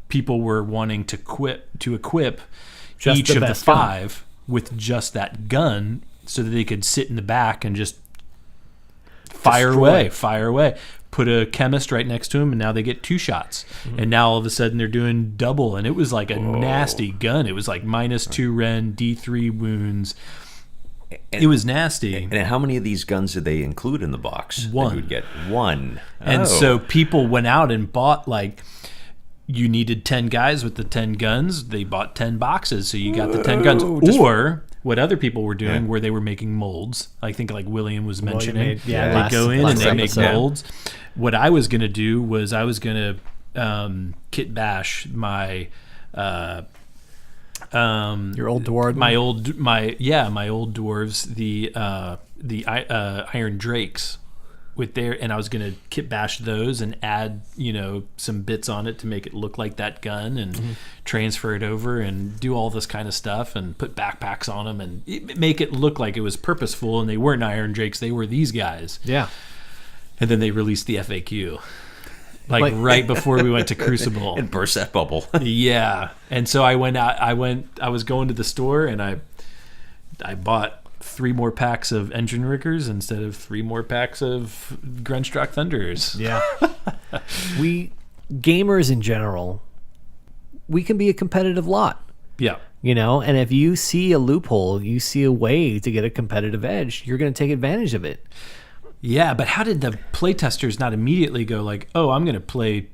people were wanting to equip Just each the of the best gun. 5 with just that gun, so that they could sit in the back and just fire away. Put a chemist right next to him, and now they get 2 shots. And now all of a sudden they're doing double, and it was like a nasty gun. It was like -2 Ren, D3 wounds. It was nasty. And how many of these guns did they include in the box? that One. you would get 1. And so people went out and bought, like, you needed 10 guys with the 10 guns. They bought 10 boxes, so you got the 10 guns. Or what other people were doing, where they were making molds. I think like William was mentioning. They go in and they make molds. What I was going to do was I was going to kit bash my Your old dwarf. my old dwarves, the Iron Drakes with and I was gonna kit bash those and add some bits on it to make it look like that gun, and transfer it over and do all this kind of stuff and put backpacks on them and make it look like it was purposeful, and they weren't Iron Drakes, they were these guys. Yeah. And then they released the FAQ like right before we went to Crucible. And burst that bubble. Yeah. And so I was going to the store, and I bought 3 more packs of engine riggers instead of 3 more packs of Grunstruck Thunderers. Yeah. We gamers in general, we can be a competitive lot, Yeah. and if you see a loophole, you see a way to get a competitive edge, you're going to take advantage of it. Yeah, but how did the playtesters not immediately go like, oh, I'm going to play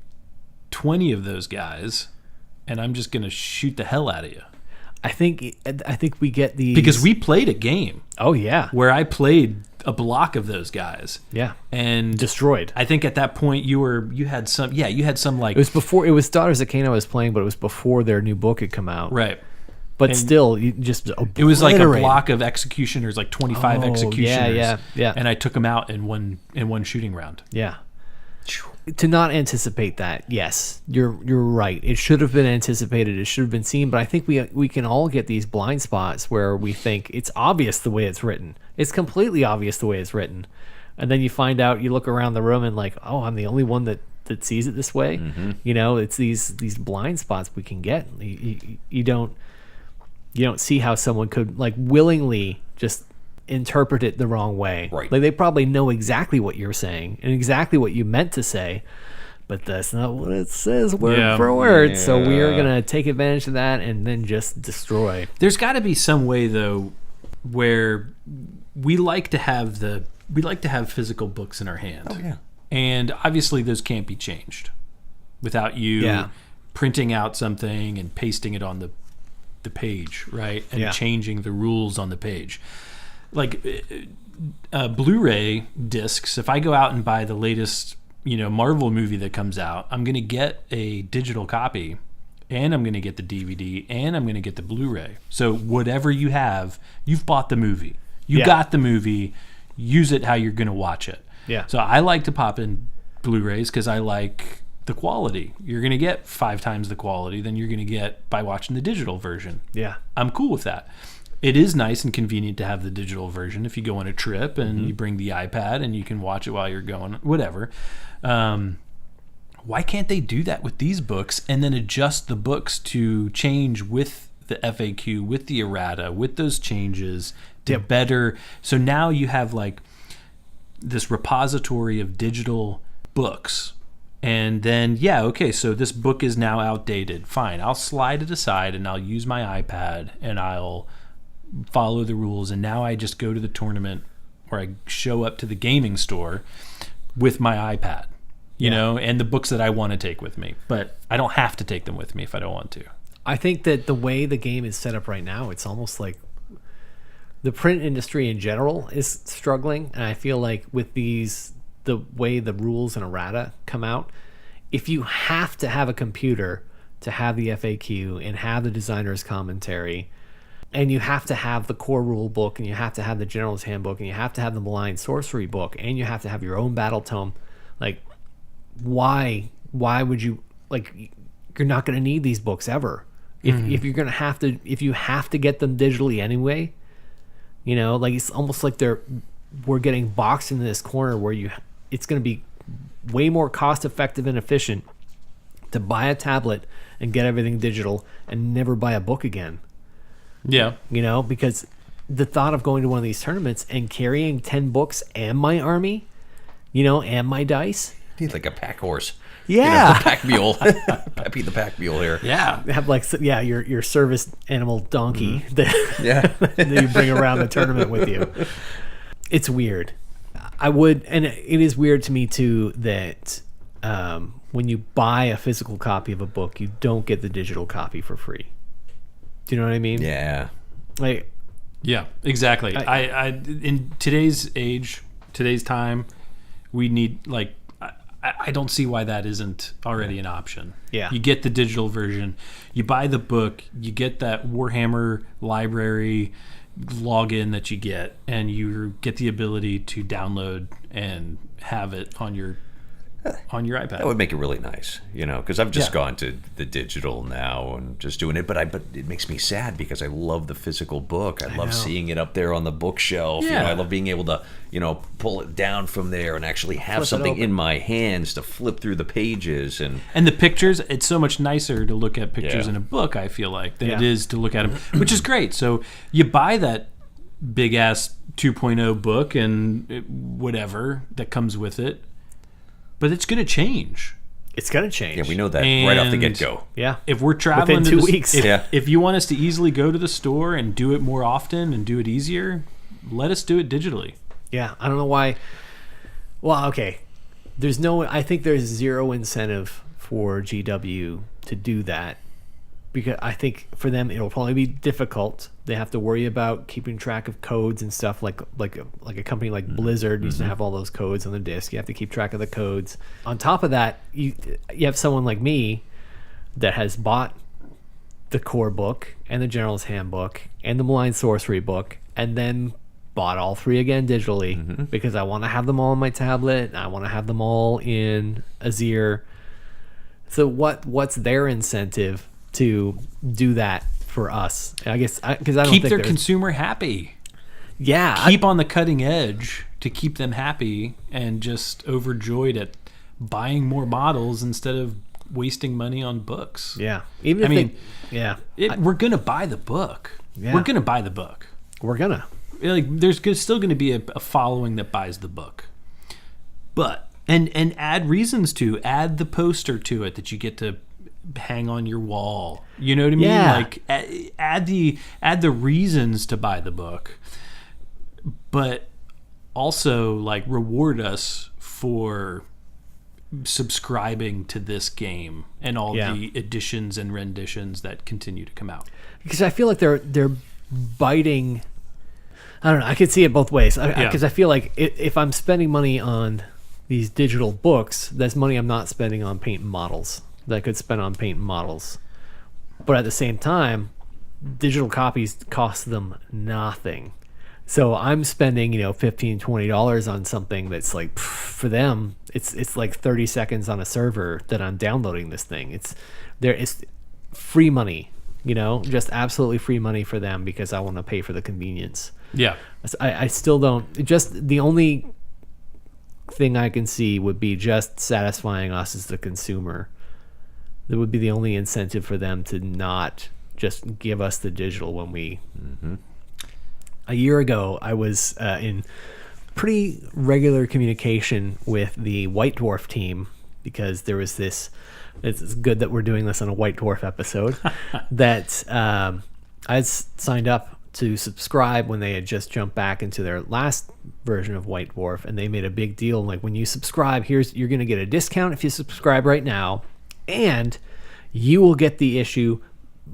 20 of those guys, and I'm just going to shoot the hell out of you? I think we get these Because we played a game Oh yeah. where I played a block of those guys. Yeah. And Destroyed. I think at that point you had some like It was Daughters of Cain I was playing, but it was before their new book had come out. right. But still, you just It was like a obliterate. block of executioners, like 25 Oh, executioners. yeah. And I took them out in one shooting round. Yeah. To not anticipate that, yes, you're right. It should have been anticipated. It should have been seen. But I think we can all get these blind spots where we think it's obvious the way it's written. It's completely obvious the way it's written, and then you find out. You look around the room and like, oh, I'm the only one that sees it this way. It's these blind spots we can get. You don't see how someone could like willingly just interpret it the wrong way. Right. Like they probably know exactly what you're saying and exactly what you meant to say, but that's not what it says word for word. So we are gonna take advantage of that and then just destroy. There's got to be some way though where we like to have physical books in our hand. Oh, yeah. And obviously those can't be changed without you printing out something and pasting it on the page, right? And changing the rules on the page. Like Blu-ray discs, if I go out and buy the latest, Marvel movie that comes out, I'm going to get a digital copy, and I'm going to get the DVD, and I'm going to get the Blu-ray. So whatever you have, you've bought the movie. You got the movie. Use it how you're going to watch it. Yeah. So I like to pop in Blu-rays because I like the quality. You're going to get 5 times the quality than you're going to get by watching the digital version. Yeah. I'm cool with that. it is nice and convenient to have the digital version if you go on a trip and you bring the iPad and you can watch it while you're going, whatever. Why can't they do that with these books and then adjust the books to change with the FAQ, with the errata, with those changes to better? So now you have like this repository of digital books. And then, so this book is now outdated. Fine, I'll slide it aside and I'll use my iPad and I'll follow the rules. And now I just go to the tournament or I show up to the gaming store with my iPad, you know, and the books that I want to take with me. But I don't have to take them with me if I don't want to. I think that the way the game is set up right now, it's almost like the print industry in general is struggling. And I feel like with the way the rules and errata come out, if you have to have a computer to have the FAQ and have the designer's commentary, and you have to have the core rule book, and you have to have the general's handbook, and you have to have the malign sorcery book, and you have to have your own battle tome, like why would you, like, you're not going to need these books ever if you're going to have to, if you have to get them digitally anyway, you know, like it's almost like we're getting boxed into this corner where it's going to be way more cost effective and efficient to buy a tablet and get everything digital and never buy a book again. Yeah. You know, because the thought of going to one of these tournaments and carrying 10 books and my army, you know, and my dice. Need like a pack horse. Yeah. You know, pack mule. Peppy the pack mule here. Yeah. Have like, your service animal donkey Mm-hmm. that you bring around the tournament with you. It's weird. And it is weird to me too that when you buy a physical copy of a book, you don't get the digital copy for free. Do you know what I mean? Yeah. Like, yeah, exactly. I in today's age, today's time, we need, like, I don't see why that isn't already an option. Yeah. You get the digital version, you buy the book, you get that Warhammer library login that you get, and you get the ability to download and have it on your iPad. That would make it really nice, you know, because I've just gone to the digital now and just doing it. But it makes me sad because I love the physical book. I love seeing it up there on the bookshelf. Yeah. You know, I love being able to, you know, pull it down from there and actually have something in my hands to flip through the pages. And the pictures, it's so much nicer to look at pictures in a book, I feel like, than it is to look at them, which is great. So you buy that big-ass 2.0 book and whatever that comes with it, but it's going to change. it's going to change. Yeah, we know that right off the get-go. Yeah. If we're traveling within 2 weeks. if you want us to easily go to the store and do it more often and do it easier, let us do it digitally. Yeah, I don't know why. Well, okay. I think there's zero incentive for GW to do that, because I think for them it'll probably be difficult. They have to worry about keeping track of codes and stuff, like a company like Blizzard used to have all those codes on the disc. You have to keep track of the codes. On top of that, you have someone like me that has bought the core book and the General's Handbook and the Malign Sorcery book, and then bought all three again digitally because I want to have them all on my tablet. I want to have them all in Azir. So what's their incentive to do that for us? I guess because I don't keep think their consumer happy. Yeah, keep on the cutting edge to keep them happy and just overjoyed at buying more models instead of wasting money on books. Yeah, even if we're gonna buy the book. Yeah. We're gonna buy the book. We're gonna. Like, there's still going to be a following that buys the book, but and add reasons to add the poster to it that you get to hang on your wall. You know what I mean? Yeah. Like add the reasons to buy the book, but also like reward us for subscribing to this game and all the editions and renditions that continue to come out. Because I feel like they're biting. I don't know. I could see it both ways. Because I feel like if I'm spending money on these digital books, that's money I'm not spending on paint and models that I could spend on paint and models. But at the same time, digital copies cost them nothing. So I'm spending, $15, $20 on something that's like, for them, it's like 30 seconds on a server that I'm downloading this thing. It's free money, just absolutely free money for them because I want to pay for the convenience. Yeah. I still don't. Just the only thing I can see would be just satisfying us as the consumer. That would be the only incentive for them to not just give us the digital when we. Mm-hmm. A year ago, I was in pretty regular communication with the White Dwarf team because there was this. It's good that we're doing this on a White Dwarf episode. That I signed up to subscribe when they had just jumped back into their last version of White Dwarf, and they made a big deal. Like, when you subscribe, you're going to get a discount if you subscribe right now, and you will get the issue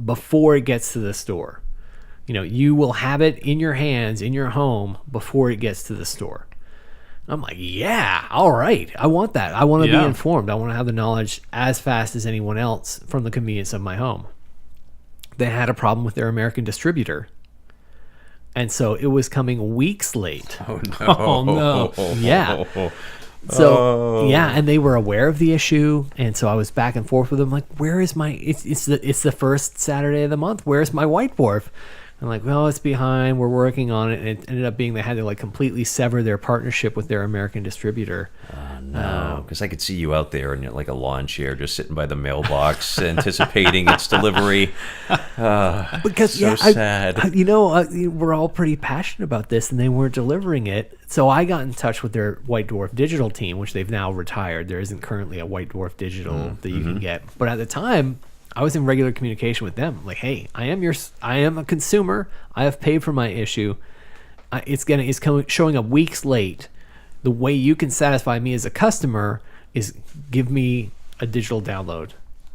before it gets to the store. You will have it in your hands, in your home, before it gets to the store. I'm like, yeah, all right. I want that. I want to be informed. I want to have the knowledge as fast as anyone else from the convenience of my home. They had a problem with their American distributor. And so it was coming weeks late. Oh, no. Oh, no. Yeah. So, and they were aware of the issue. And so I was back and forth with them, like, where is my, it's the first Saturday of the month. Where's my White Dwarf? I'm like, well, it's behind. We're working on it. And it ended up being they had to like completely sever their partnership with their American distributer. No, because I could see you out there in like a lawn chair, just sitting by the mailbox, anticipating its delivery. Because so sad. We're all pretty passionate about this, and they weren't delivering it. So I got in touch with their White Dwarf digital team, which they've now retired. There isn't currently a White Dwarf digital that you can get, but at the time, I was in regular communication with them. Like, hey, I am a consumer. I have paid for my issue. It's showing up weeks late. The way you can satisfy me as a customer is give me a digital download.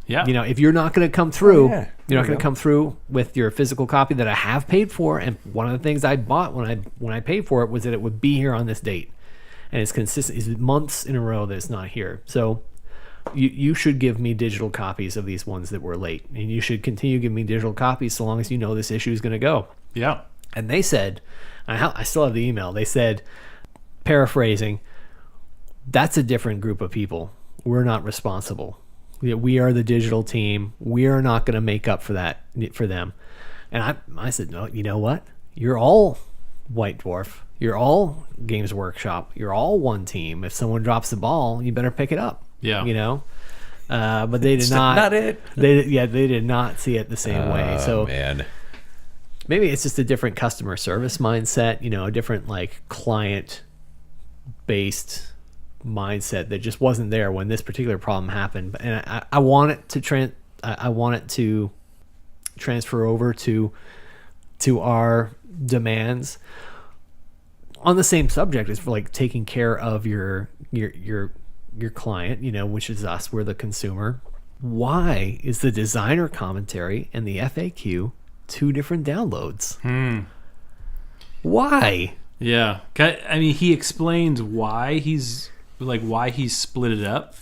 Yeah. If you're not going to come through, yeah. you're not going to come through with your physical copy that I have paid for. And one of the things I bought when I paid for it was that it would be here on this date, and it's consistent. It's months in a row that it's not here. So you should give me digital copies of these ones that were late, and you should continue giving me digital copies so long as you know this issue is going to go. Yeah. And they said, I still have the email. They said, paraphrasing, that's a different group of people. We're not responsible. We are the digital team. We are not going to make up for that for them. And I said, no, you know what? You're all White Dwarf. You're all Games Workshop. You're all one team. If someone drops the ball, you better pick it up. Yeah. But they did not it. They did not see it the same way. So man. Maybe it's just a different customer service mindset, a different like client based mindset that just wasn't there when this particular problem happened. And I want it to I want it to transfer over to our demands on the same subject as for like taking care of your client, which is us. We're the consumer. Why is the designer commentary and the FAQ two different downloads? Why? Yeah. I mean, he explains why he's split it up.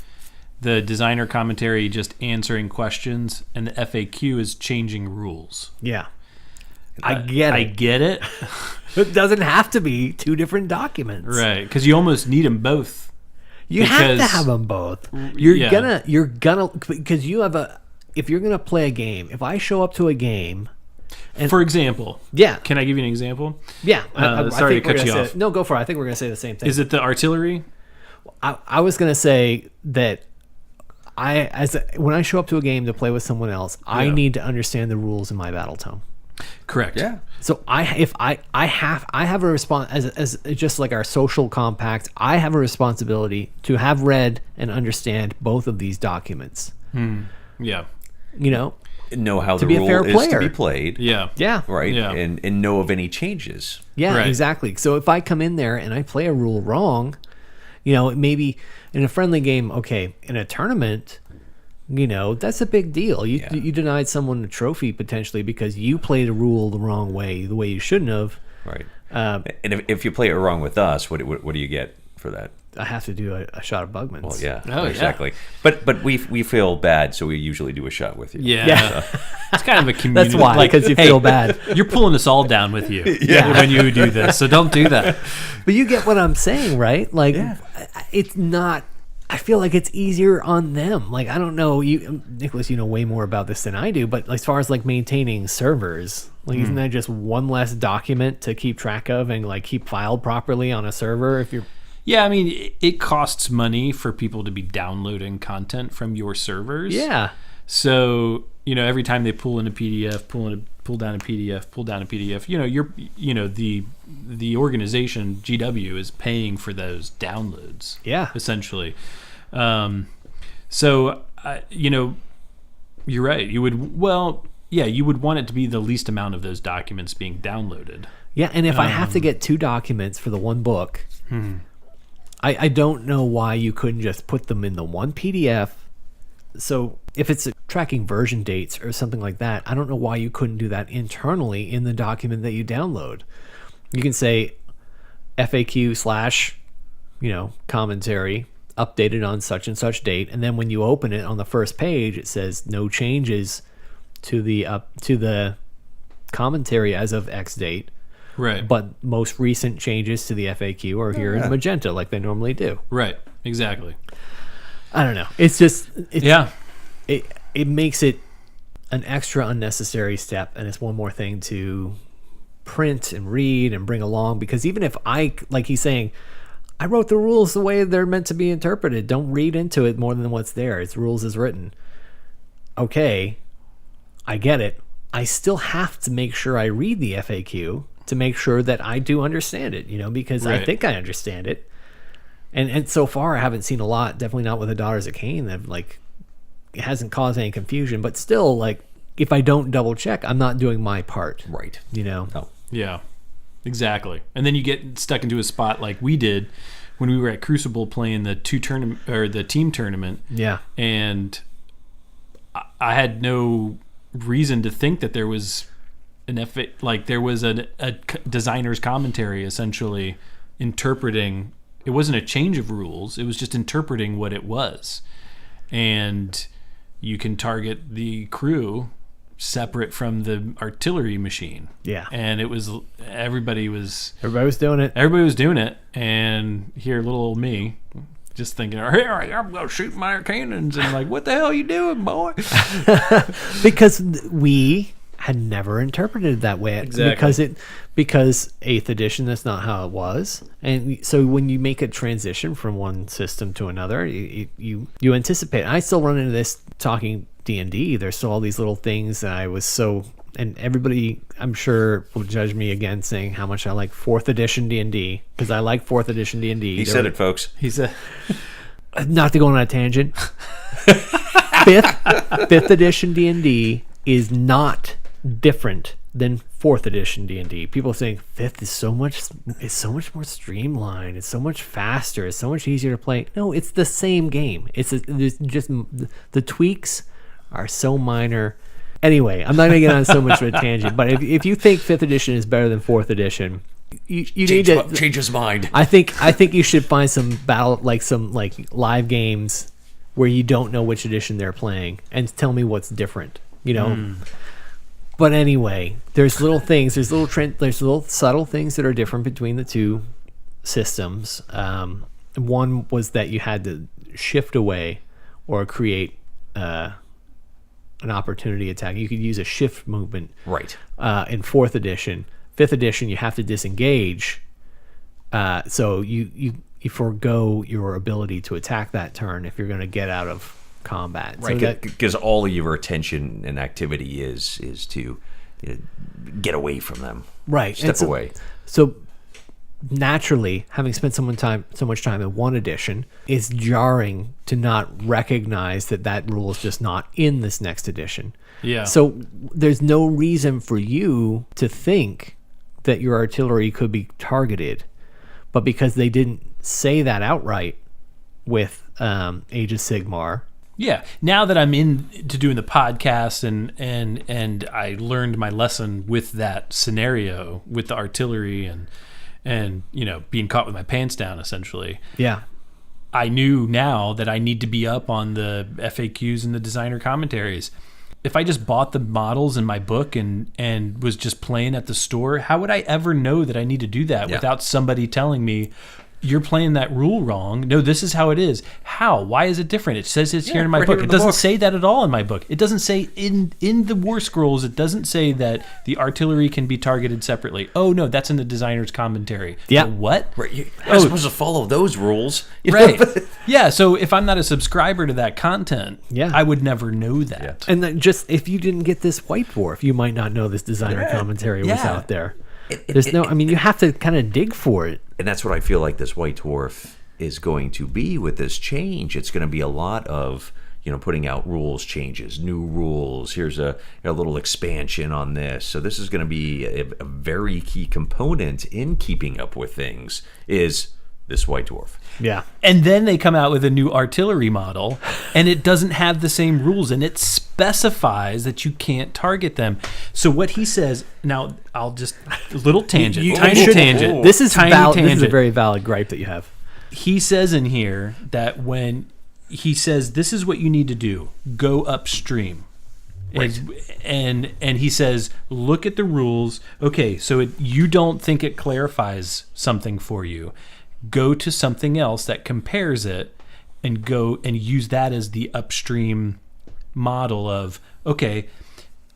The designer commentary just answering questions, and the FAQ is changing rules. Yeah. I get it. It doesn't have to be two different documents. Right. Because you almost need them both. You have to have them both. You're gonna because you have if you're gonna play a game. If I show up to a game, for example, can I give you an example? Yeah, sorry to cut you off. No, go for it. I think we're gonna say the same thing. Is it the artillery? I was gonna say that when I show up to a game to play with someone else, I need to understand the rules in my battle tome. Correct. Yeah. So I have a response as just like our social compact. I have a responsibility to have read and understand both of these documents. Yeah. Know how to the be a rule fair is player. to be played. Yeah. Yeah. Right. Yeah. And know of any changes. Yeah. Right. Exactly. So if I come in there and I play a rule wrong, maybe in a friendly game, okay, in a tournament, that's a big deal. You denied someone a trophy potentially because you played a rule the wrong way, the way you shouldn't have. Right. And if you play it wrong with us, what do you get for that? I have to do a shot of Bugman's. Well, yeah, Oh, exactly. Yeah. But we feel bad, so we usually do a shot with you. Yeah. It's kind of a community. That's why, because you feel bad. You're pulling us all down with you when you do this, so don't do that. But you get what I'm saying, right? Like, it's not I feel like it's easier on them. Like, I don't know, Nicholas, you know way more about this than I do, but as far as like maintaining servers, like isn't that just one less document to keep track of and like keep filed properly on a server if you're... Yeah, I mean, it costs money for people to be downloading content from your servers. Yeah. So, you know, every time they pull in a PDF, pull down a PDF, you know, the organization GW is paying for those downloads. Yeah. Essentially. So, you know, you're right. You would want it to be the least amount of those documents being downloaded. Yeah, and if I have to get 2 documents for the one book, I don't know why you couldn't just put them in the one PDF. So if it's tracking version dates or something like that, I don't know why you couldn't do that internally in the document that you download. You can say FAQ / commentary updated on such and such date, and then when you open it on the first page, it says no changes to the commentary as of X date. Right. But most recent changes to the FAQ are here in magenta, like they normally do. Right. Exactly. I don't know. It makes it an extra unnecessary step, and it's one more thing to print and read and bring along. Because even if like he's saying, I wrote the rules the way they're meant to be interpreted. Don't read into it more than what's there. It's rules as written. Okay, I get it. I still have to make sure I read the FAQ to make sure that I do understand it, because Right. I think I understand it. And so far, I haven't seen a lot, definitely not with the Daughters of Cain, that it hasn't caused any confusion. But still, if I don't double check, I'm not doing my part. Right. Oh. Yeah, exactly. And then you get stuck into a spot like we did when we were at Crucible playing the the team tournament. Yeah. And I had no reason to think that there was there was a designer's commentary essentially interpreting. It wasn't a change of rules. It was just interpreting what it was. And you can target the crew separate from the artillery machine. Yeah. And everybody was doing it. Everybody was doing it. And here, little old me, just thinking, here I'm going to shoot my cannons. And what the hell are you doing, boy? Because we had never interpreted it that way. Exactly. Because 8th edition, that's not how it was. And so when you make a transition from one system to another, you anticipate. I still run into this talking D&D. There's still all these little things that I was so... And everybody, I'm sure, will judge me again saying how much I like 4th edition D&D. Because I like 4th edition D&D. He said it, folks. He said... Not to go on a tangent. 5th edition D&D is not different than 4th edition D&D. People are saying 5th is so much more streamlined. It's so much faster. It's so much easier to play. No, it's the same game. It's just the tweaks are so minor. Anyway, I'm not going to get on so much of a tangent. But if you think 5th edition is better than 4th edition, you need to change his mind. I think you should find some live games where you don't know which edition they're playing and tell me what's different. But anyway, there's little things, there's little subtle things that are different between the two systems. One was that you had to shift away or create an opportunity attack. You could use a shift movement. Right. In 4th edition. 5th edition, you have to disengage. So you forego your ability to attack that turn if you're going to get out of combat. Right, because all of your attention and activity is to get away from them. Right. Step away. So naturally, having spent so much time in 1 edition, it's jarring to not recognize that rule is just not in this next edition. Yeah. So there's no reason for you to think that your artillery could be targeted, but because they didn't say that outright with Age of Sigmar. Yeah. Now that I'm into doing the podcast and I learned my lesson with that scenario with the artillery and being caught with my pants down essentially. Yeah. I knew now that I need to be up on the FAQs and the designer commentaries. If I just bought the models in my book and was just playing at the store, how would I ever know that I need to do that without somebody telling me, you're playing that rule wrong. No, this is how it is. How? Why is it different? It says it's here in my book. It doesn't say that at all in my book. It doesn't say in the War Scrolls, it doesn't say that the artillery can be targeted separately. Oh, no, that's in the designer's commentary. Yeah. What? Right, you're supposed to follow those rules. Right. Yeah, so if I'm not a subscriber to that content, I would never know that. Yeah. And then just if you didn't get this White Dwarf, you might not know this designer commentary was out there. There's no, I mean, you have to kind of dig for it. And that's what I feel like this White Dwarf is going to be with this change. It's going to be a lot of, putting out rules changes, new rules. Here's a little expansion on this. So this is going to be a very key component in keeping up with things is this White Dwarf. Yeah. And then they come out with a new artillery model, and it doesn't have the same rules, and it specifies that you can't target them. So what he says, now I'll just, a little tangent, tiny tangent. This is tiny valid. tangent. This is a very valid gripe that you have. He says in here that when he says, this is what you need to do, go upstream. Right. And he says, look at the rules. Okay, so you don't think it clarifies something for you. Go to something else that compares it and go and use that as the upstream model of, okay,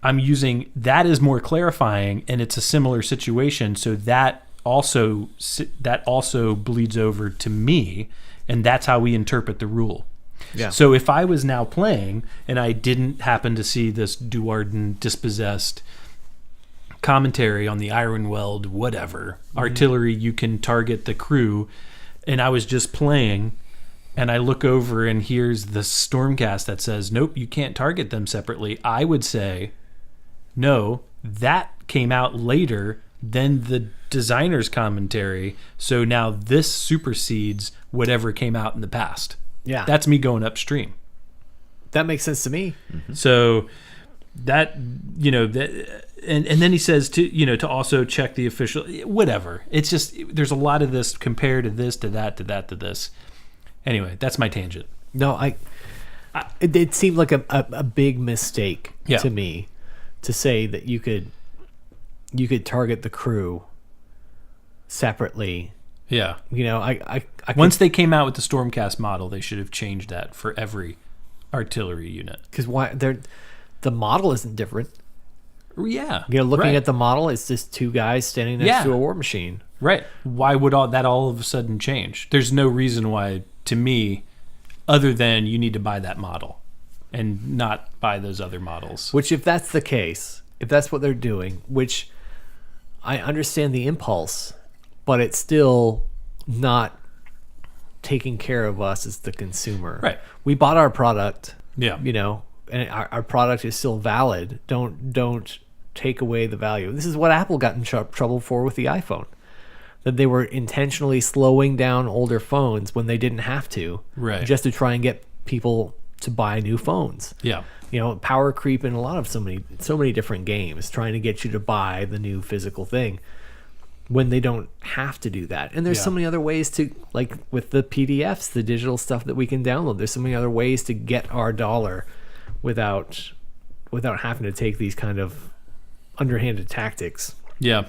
I'm using that is more clarifying and it's a similar situation. So that also bleeds over to me, and that's how we interpret the rule. Yeah. So if I was now playing and I didn't happen to see this Duarden dispossessed commentary on the Ironweld, whatever, artillery, you can target the crew, and I was just playing, and I look over and here's the Stormcast that says, nope, you can't target them separately, I would say, no, that came out later than the designer's commentary, so now this supersedes whatever came out in the past. Yeah. That's me going upstream. That makes sense to me. Mm-hmm. So that, and then he says to also check the official, whatever. It's just, there's a lot of this compare to this, to that, to that, to this. Anyway, that's my tangent. No, it seemed like a big mistake to me to say that you could target the crew separately. Yeah. I once they came out with the Stormcast model, they should have changed that for every artillery unit. Because the model isn't different. Yeah. Looking at the model, it's just two guys standing next to a war machine. Right. Why would that all of a sudden change? There's no reason why, to me, other than you need to buy that model and not buy those other models. Which, if that's the case, if that's what they're doing, which I understand the impulse, but it's still not taking care of us as the consumer. Right. We bought our product. Yeah. And our product is still valid. Don't take away the value. This is what Apple got in trouble for with the iPhone. That they were intentionally slowing down older phones when they didn't have to. Right. Just to try and get people to buy new phones. Yeah. Power creep in a lot of so many different games, trying to get you to buy the new physical thing when they don't have to do that. And there's so many other ways to, like with the PDFs, the digital stuff that we can download, there's so many other ways to get our dollar without having to take these kind of underhanded tactics. Yeah.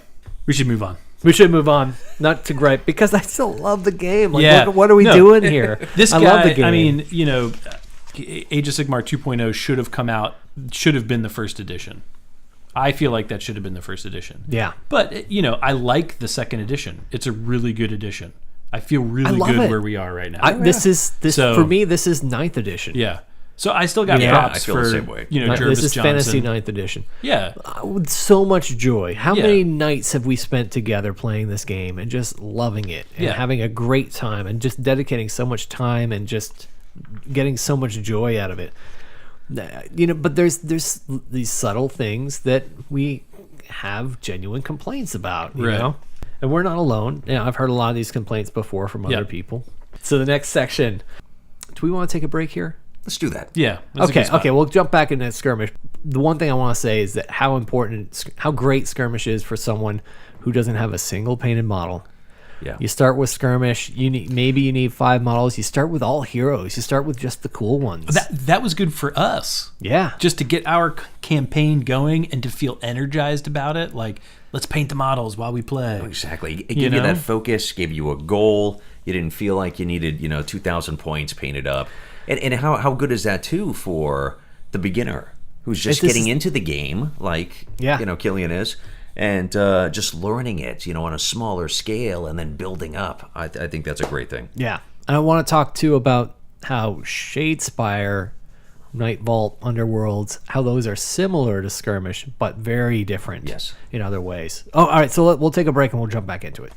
We should move on. We should move on, not to gripe, because I still love the game. Like, what are we doing here? This I guy, love the game. I mean, Age of Sigmar 2.0 should have been the first edition. I feel like that should have been the first edition. Yeah. But, I like the second edition. It's a really good edition. I feel really good where we are right now. For me, this is 9th edition. Yeah. So I still got props I feel for, the same way. Jervis This is Johnson. Fantasy 9th edition. Yeah. With so much joy. How many nights have we spent together playing this game and just loving it and having a great time and just dedicating so much time and just getting so much joy out of it. But there's these subtle things that we have genuine complaints about, you know? And we're not alone. I've heard a lot of these complaints before from other people. So the next section, do we want to take a break here? Let's do that. Yeah. Okay, we'll jump back into Skirmish. The one thing I want to say is that how great Skirmish is for someone who doesn't have a single painted model. Yeah. You start with Skirmish. You need 5 models. You start with all heroes. You start with just the cool ones. That was good for us. Yeah. Just to get our campaign going and to feel energized about it. Like, let's paint the models while we play. Exactly. It gave you that focus, gave you a goal. You didn't feel like you needed, 2,000 points painted up. And how good is that, too, for the beginner who's just getting into the game, like, Killian is, and just learning it, on a smaller scale and then building up. I think that's a great thing. Yeah. And I want to talk, too, about how Shadespire, Night Vault, Underworlds, how those are similar to Skirmish, but very different in other ways. Oh, all right. So we'll take a break and we'll jump back into it.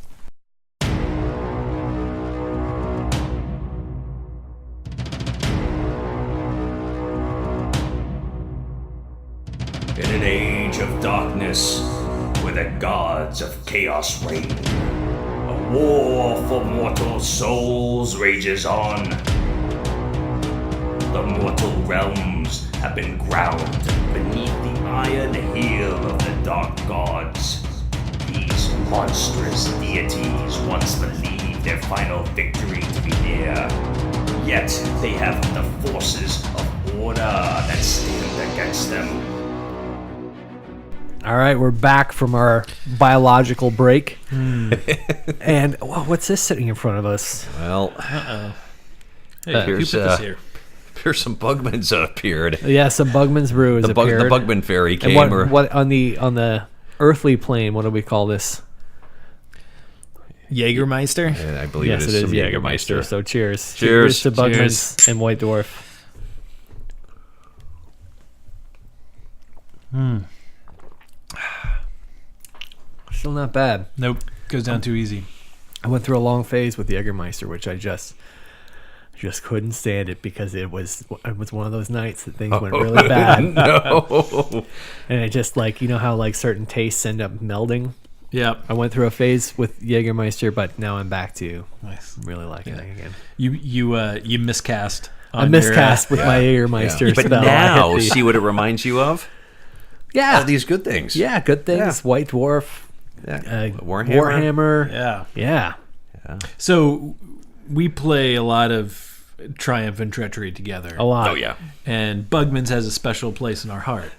In an age of darkness, where the gods of chaos reign, a war for mortal souls rages on. The mortal realms have been ground beneath the iron heel of the dark gods. These monstrous deities once believed their final victory to be near, yet they have the forces of order that stand against them. All right, we're back from our biological break. And what's this sitting in front of us? Well, Hey, who put this here? Here's some Bugmans appeared. Yeah, some Bugman's brew has appeared. The Bugman fairy came. And what on the earthly plane? What do we call this? Jägermeister? And I believe Yes, it is some Jägermeister. So cheers. Cheers to Bugman's and White Dwarf. Still not bad. Nope. Goes down too easy. I went through a long phase with Jägermeister, which I just couldn't stand it because it was one of those nights that things went really bad. No. And it just how certain tastes end up melding. Yeah. I went through a phase with Jägermeister, but now I'm back to Nice. really liking it again. You miscast. I miscast with my Jägermeister But spell. now, see what it reminds you of? Yeah. All these good things. Yeah, good things. Yeah. White Dwarf. Warhammer. Warhammer. Yeah. So we play a lot of Triumph and Treachery together. A lot. Oh, yeah. And Bugman's has a special place in our heart.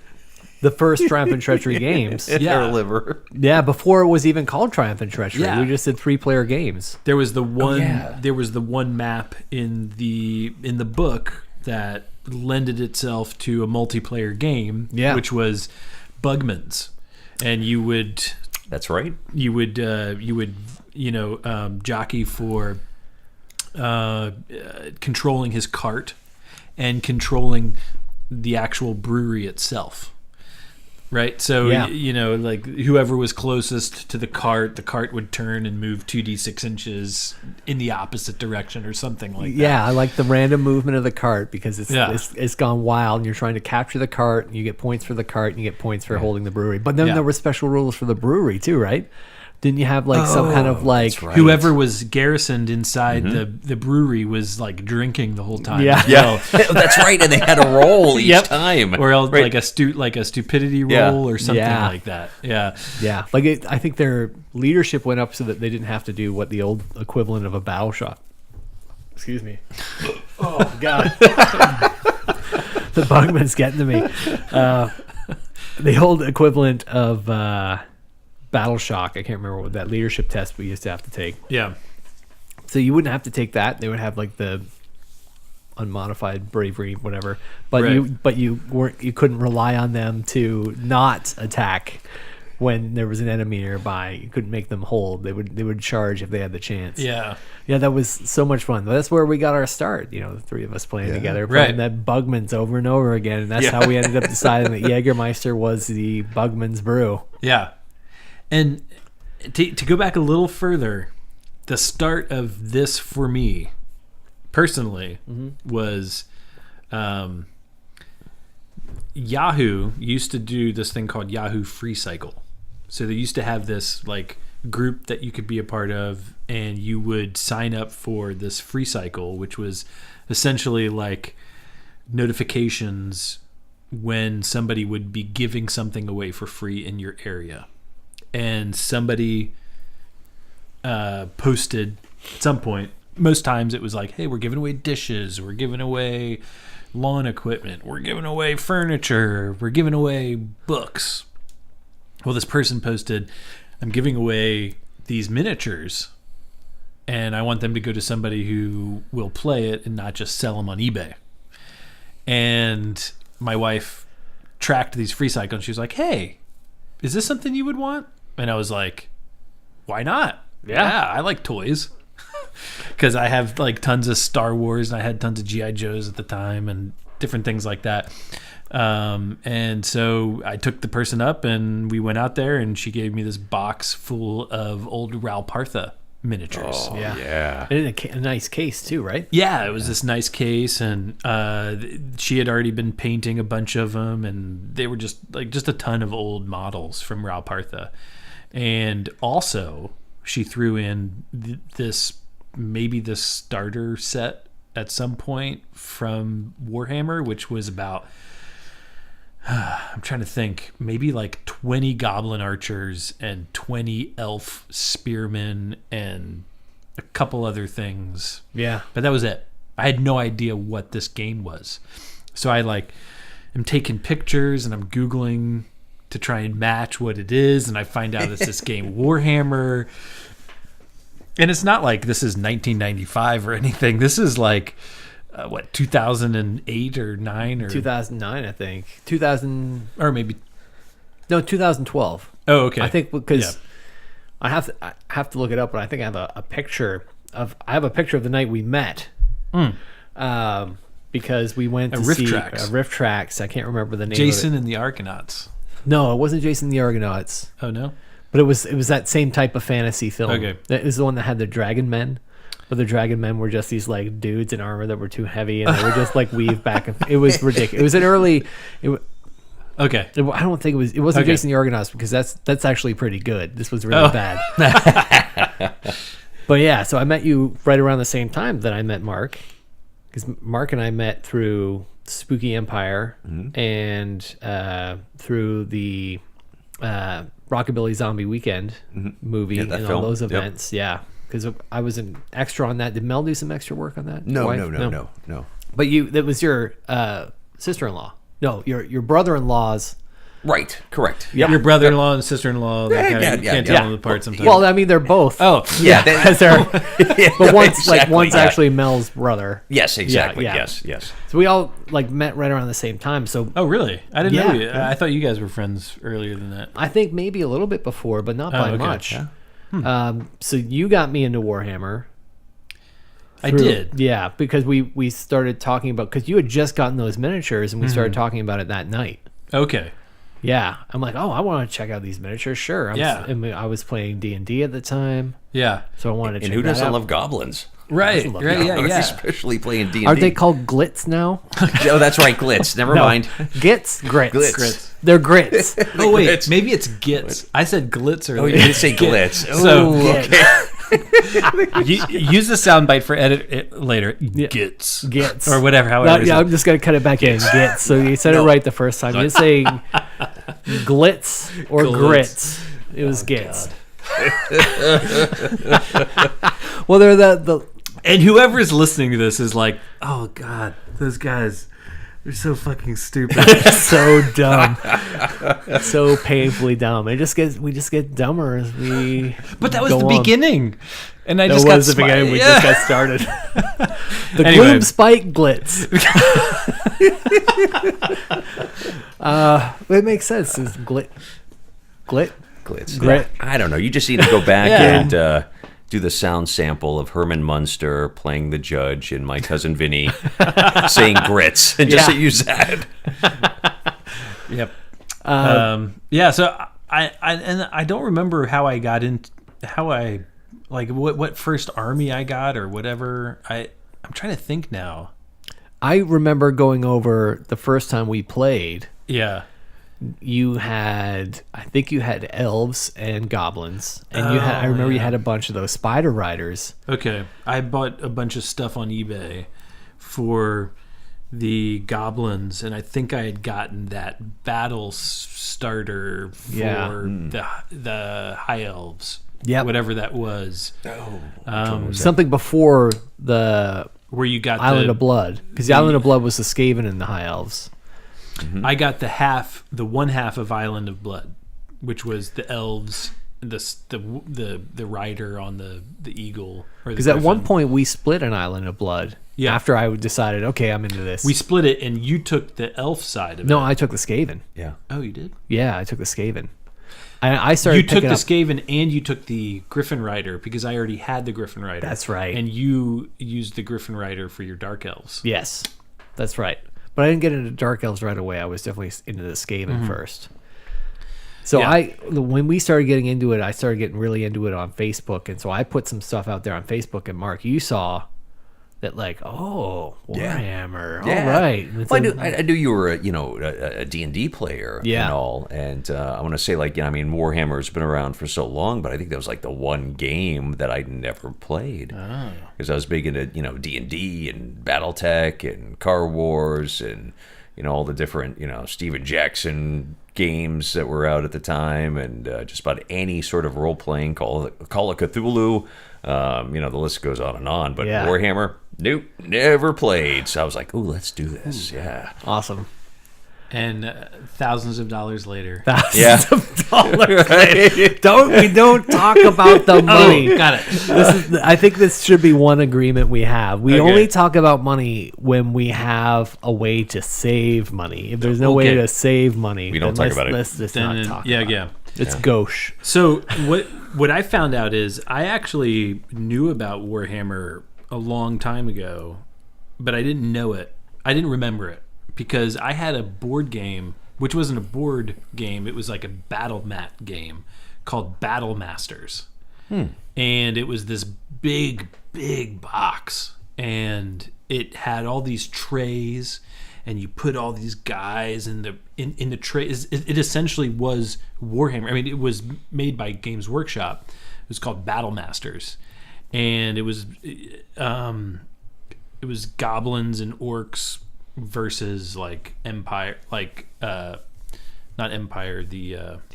The first Triumph and Treachery games. Their liver. Yeah, before it was even called Triumph and Treachery. Yeah. We just did 3-player games. There was the one map in the book that lended itself to a multiplayer game, which was Bugman's. And you would That's right. You would jockey for controlling his cart and controlling the actual brewery itself. Right? So, whoever was closest to the cart would turn and move 2d6 inches in the opposite direction or something like that. Yeah, I like the random movement of the cart because it's gone wild and you're trying to capture the cart and you get points for the cart and you get points for holding the brewery. But then there were special rules for the brewery too, right? Didn't you have some kind of whoever was garrisoned inside the brewery was drinking the whole time? Yeah, That's right. And they had a roll each time, or else like a stupidity roll or something like that. Yeah. I think their leadership went up so that they didn't have to do what the old equivalent of a battle shot. Excuse me. Oh God, the Bugman's getting to me. The old equivalent of. Battle Shock. I can't remember what that leadership test we used to have to take. Yeah. So you wouldn't have to take that. They would have the unmodified bravery, whatever. But you couldn't rely on them to not attack when there was an enemy nearby. You couldn't make them hold. They would charge if they had the chance. Yeah. Yeah, that was so much fun. That's where we got our start. The three of us playing together, playing that Bugman's over and over again, and that's how we ended up deciding that Jägermeister was the Bugman's brew. Yeah. And to go back a little further, the start of this for me, personally, was Yahoo used to do this thing called Yahoo Free Cycle. So they used to have this group that you could be a part of, and you would sign up for this free cycle, which was essentially notifications when somebody would be giving something away for free in your area. And somebody posted at some point, most times it was hey, we're giving away dishes, we're giving away lawn equipment, we're giving away furniture, we're giving away books. Well, this person posted, I'm giving away these miniatures, and I want them to go to somebody who will play it and not just sell them on eBay. And my wife tracked these free cycles, and she was like, hey, is this something you would want? And I was like, why not? Yeah, I like toys. Because I have like tons of Star Wars, and I had tons of G.I. Joes at the time and different things like that. And so I took the person up, and we went out there, and she gave me this box full of old WARlando miniatures. Oh, yeah. And a nice case too, right? Yeah, it was this nice case, and she had already been painting a bunch of them, and they were just a ton of old models from WARlando. And also, she threw in maybe the starter set at some point from Warhammer, which was about, I'm trying to think, maybe like 20 goblin archers and 20 elf spearmen and a couple other things. Yeah. But that was it. I had no idea what this game was. So I am taking pictures, and I'm Googling to try and match what it is, and I find out it's this game Warhammer. And it's not like this is 1995 or anything. This is like 2008 or 9 or 2009, I think. 2000 or maybe 2012. Oh, okay. I think because I have to look it up, but I think I have a picture of the night we met. Because we went to Rift see Tracks. Rift Tracks. I can't remember the name. Jason of it. and the Argonauts. No, it wasn't Jason and the Argonauts. Oh no. But it was that same type of fantasy film. Okay. It was the one that had the dragon men. But the dragon men were just these like dudes in armor that were too heavy, and they would just like weave back. It was ridiculous. It was an early. Okay. I don't think it was. It wasn't Okay. Jason the Argonauts, because that's actually pretty good. This was really bad. But yeah, so I met you right around the same time that I met Mark, because Mark and I met through Spooky Empire and through the Rockabilly Zombie Weekend movie and all film. those Yep. events. Yeah, because I was an extra on that. Did Mel do some extra work on that? No. But that was your sister-in-law. No, your brother-in-law's. Right, correct. Yeah. Your brother-in-law and sister-in-law. Yeah, You can't tell them apart sometimes. Well, I mean, they're both. Oh, Yeah, because they're. But one's exactly, yeah. actually Mel's brother. Yes, exactly. Yeah. Yes. So we all met right around the same time. So Oh, really? I didn't know you. Yeah. I thought you guys were friends earlier than that. I think maybe a little bit before, but not by okay. much. Yeah. So you got me into Warhammer. I did. Yeah, because we started talking about, because you had just gotten those miniatures, and we started talking about it that night. Okay. Yeah, I'm like, oh, I want to check out these miniatures. Sure. I was playing D&D at the time, Yeah. so I wanted to check And who that doesn't out. love goblins? Right. love Right. that. Yeah. Especially playing D&D. Are they called glitz now? Oh, that's right, glitz. Never No. mind. Gitz? Grits. Glitz. They're grits. Oh wait, Glitz. maybe it's Gitz. I said glitz earlier. Oh, you did say glitz. So okay. use the soundbite for edit later. Gitz. Gitz. Or whatever. However. Yeah, I'm just going to cut it back in. Gitz. So you said it right the first time. You didn't say glitz or Glitz. grits. It was Gitz. Well, they're the And whoever's listening to this is like, oh god, those guys, they're so fucking stupid. so dumb, so painfully dumb. We just get dumber as we. But that was go the on. beginning, and I That just was got the beginning. We just got started. The Anyway. gloom spike glitz. It makes sense. It's glit. Glitz. Grit. I don't know. You just need to go back Yeah. and do the sound sample of Herman Munster playing the judge and my cousin Vinny saying grits, and just Yeah. use that. Yep. Yeah. So I don't remember how I got in, what first army I got or whatever. I'm trying to think now. I remember going over the first time we played. Yeah. I think you had elves and goblins, and I remember you had a bunch of those spider riders. Okay. I bought a bunch of stuff on eBay for the goblins, and I think I had gotten that battle starter for the high elves. Yep. Whatever that was. Something before the Where you got Island of Blood, because the Island of Blood was the Skaven and the high elves. I got the one half of Island of Blood. which was the elves, the rider on the eagle. Because at one point we split an Island of Blood. Yeah. After I decided, okay, I'm into this. We split it, and you took the elf side of it. No, I took the Skaven. Yeah. Oh, you did? Yeah, I took the Skaven. I started. You took the up, Skaven and you took the Griffin Rider because I already had the Griffin Rider. That's right. And you used the Griffin Rider for your Dark Elves. Yes, that's right. But I didn't get into Dark Elves right away. I was definitely into the Skaven first. So when we started getting into it, I started getting really into it on Facebook, and so I put some stuff out there on Facebook. And Mark, you saw that, like, Warhammer, all right. Well, I knew you were a D&D player and all, and I want to say, like, Warhammer's been around for so long, but I think that was like the one game that I never played because I was big into D&D and BattleTech and Car Wars and all the different Steven Jackson games that were out at the time, and just about any sort of role playing, Call of Cthulhu. The list goes on and on, but Warhammer, nope, never played. So I was like, "Ooh, let's do this!" Yeah, awesome. And thousands of dollars later, thousands of dollars. Right? We don't talk about the money. Got it. I think this should be one agreement we have. We only talk about money when we have a way to save money. If there's no way to save money, we don't talk about it. Let's just not talk. Yeah, about yeah. it. It's gauche. So what I found out is I actually knew about Warhammer a long time ago, but I didn't know it. I didn't remember it because I had a board game, which wasn't a board game. It was like a battle mat game called Battle Masters. And it was this big, big box, and it had all these trays, and you put all these guys in the trays. It essentially was Warhammer. I mean, it was made by Games Workshop. It was called Battle Masters, and it was goblins and orcs versus like Empire, like not Empire.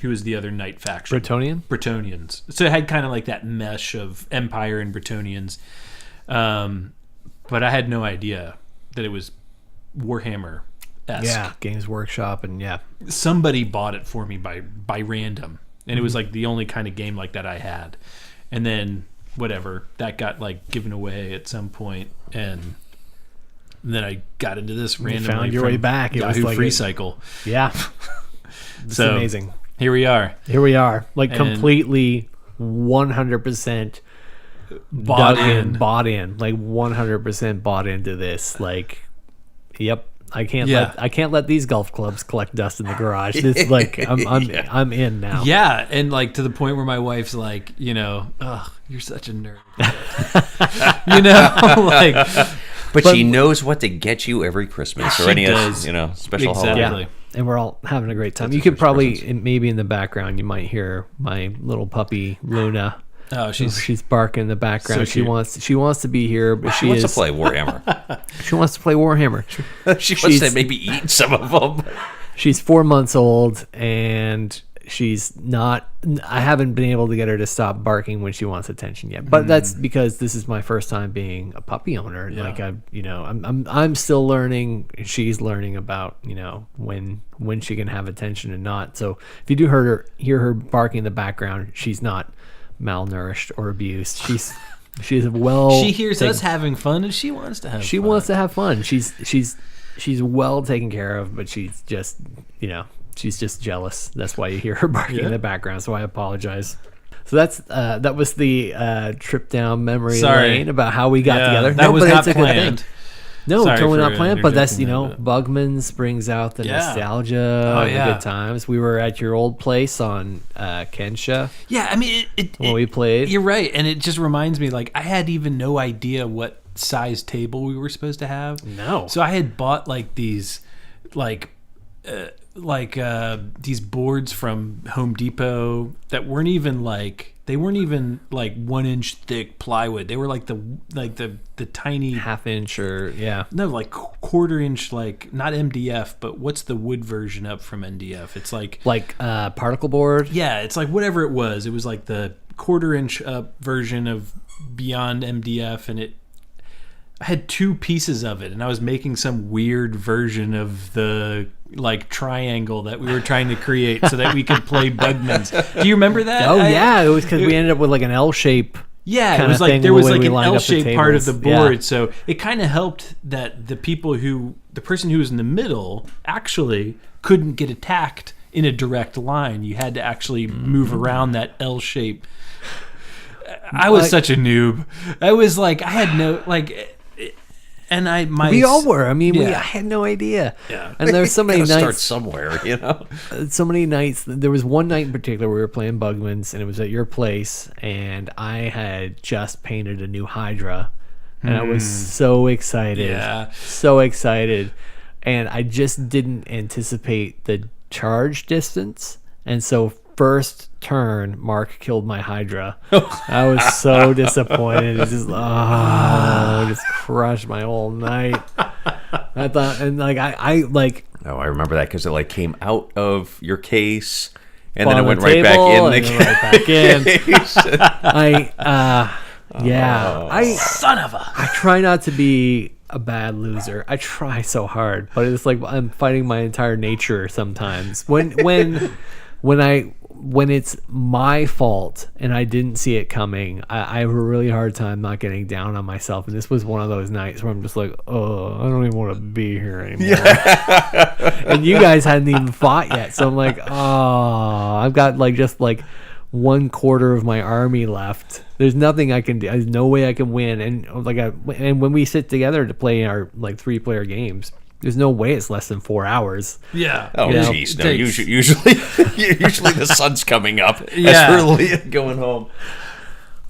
Who was the other knight faction? Bretonnians. So it had kind of like that mesh of Empire and Bretonnians. But I had no idea that it was Warhammer-esque. Yeah, Games Workshop, and somebody bought it for me by random, and it was like the only kind of game like that I had. And then whatever, that got like given away at some point, and then I got into this randomly. You found your way back. It was like Free Cycle. Yeah. It's amazing. Here we are. Like, completely 100% bought in. Like 100% bought into this. Like, yep. I can't let these golf clubs collect dust in the garage. It's like I'm in now. Yeah, and like to the point where my wife's like, ugh, you're such a nerd. Like, but she knows what to get you every Christmas or any special holiday. Yeah. And we're all having a great time. You could probably maybe in the background you might hear my little puppy Luna. Oh, she's barking in the background. So she wants to be here, but she wants to play Warhammer. She wants to play Warhammer. She wants to maybe eat some of them. She's 4 months old, and she's not. I haven't been able to get her to stop barking when she wants attention yet. But that's because this is my first time being a puppy owner. Yeah. Like I'm still learning. She's learning about when she can have attention and not. So if you do hear her barking in the background, she's not malnourished or abused. She's she hears us having fun, and she wants to have. She wants to have fun. She's well taken care of, but she's just she's just jealous. That's why you hear her barking in the background. So I apologize. So that was the trip down memory lane about how we got together. That was not planned. No, totally not planned. But that's Bugman's brings out the nostalgia, the good times. We were at your old place on Kensha. Yeah, I mean, when we played. You're right, and it just reminds me, like, I had even no idea what size table we were supposed to have. No, so I had bought like these, these boards from Home Depot that weren't even like 1 inch thick plywood. They were like the tiny half-inch or like quarter-inch, like not MDF, but what's the wood version up from MDF? It's like particle board. Yeah, it's like whatever it was. It was like the quarter-inch up version of beyond MDF, and I had 2 pieces of it, and I was making some weird version of the like triangle that we were trying to create so that we could play Bugmans. Do you remember that? Oh yeah, it was because we ended up with like an L shape. Yeah, it was like there was like an L-shaped part of the board, so it kind of helped that the person who was in the middle actually couldn't get attacked in a direct line. You had to actually move around that L shape. I was such a noob. I was like, I had no like. And we all were. I mean, I had no idea. Yeah. And there were so many nights. Start somewhere, you know. So many nights. There was one night in particular we were playing Bugmans, and it was at your place, and I had just painted a new Hydra, and I was so excited. Yeah. So excited, and I just didn't anticipate the charge distance, and so first turn, Mark killed my Hydra. I was so disappointed. It just just crushed my whole night. I thought, and like I like. Oh, I remember that because it like came out of your case, and then it went right back in the case. Son of a. I try not to be a bad loser. I try so hard, but it's like I'm fighting my entire nature sometimes. When it's my fault and I didn't see it coming, I have a really hard time not getting down on myself. And this was one of those nights where I'm just like, oh, I don't even want to be here anymore. Yeah. And you guys hadn't even fought yet. So I'm like, oh, I've got like just like 1/4 of my army left. There's nothing I can do. There's no way I can win. And and when we sit together to play our like 3-player games, there's no way it's less than 4 hours. Yeah. Oh, jeez. No, usually the sun's coming up. Yeah. As early as going home.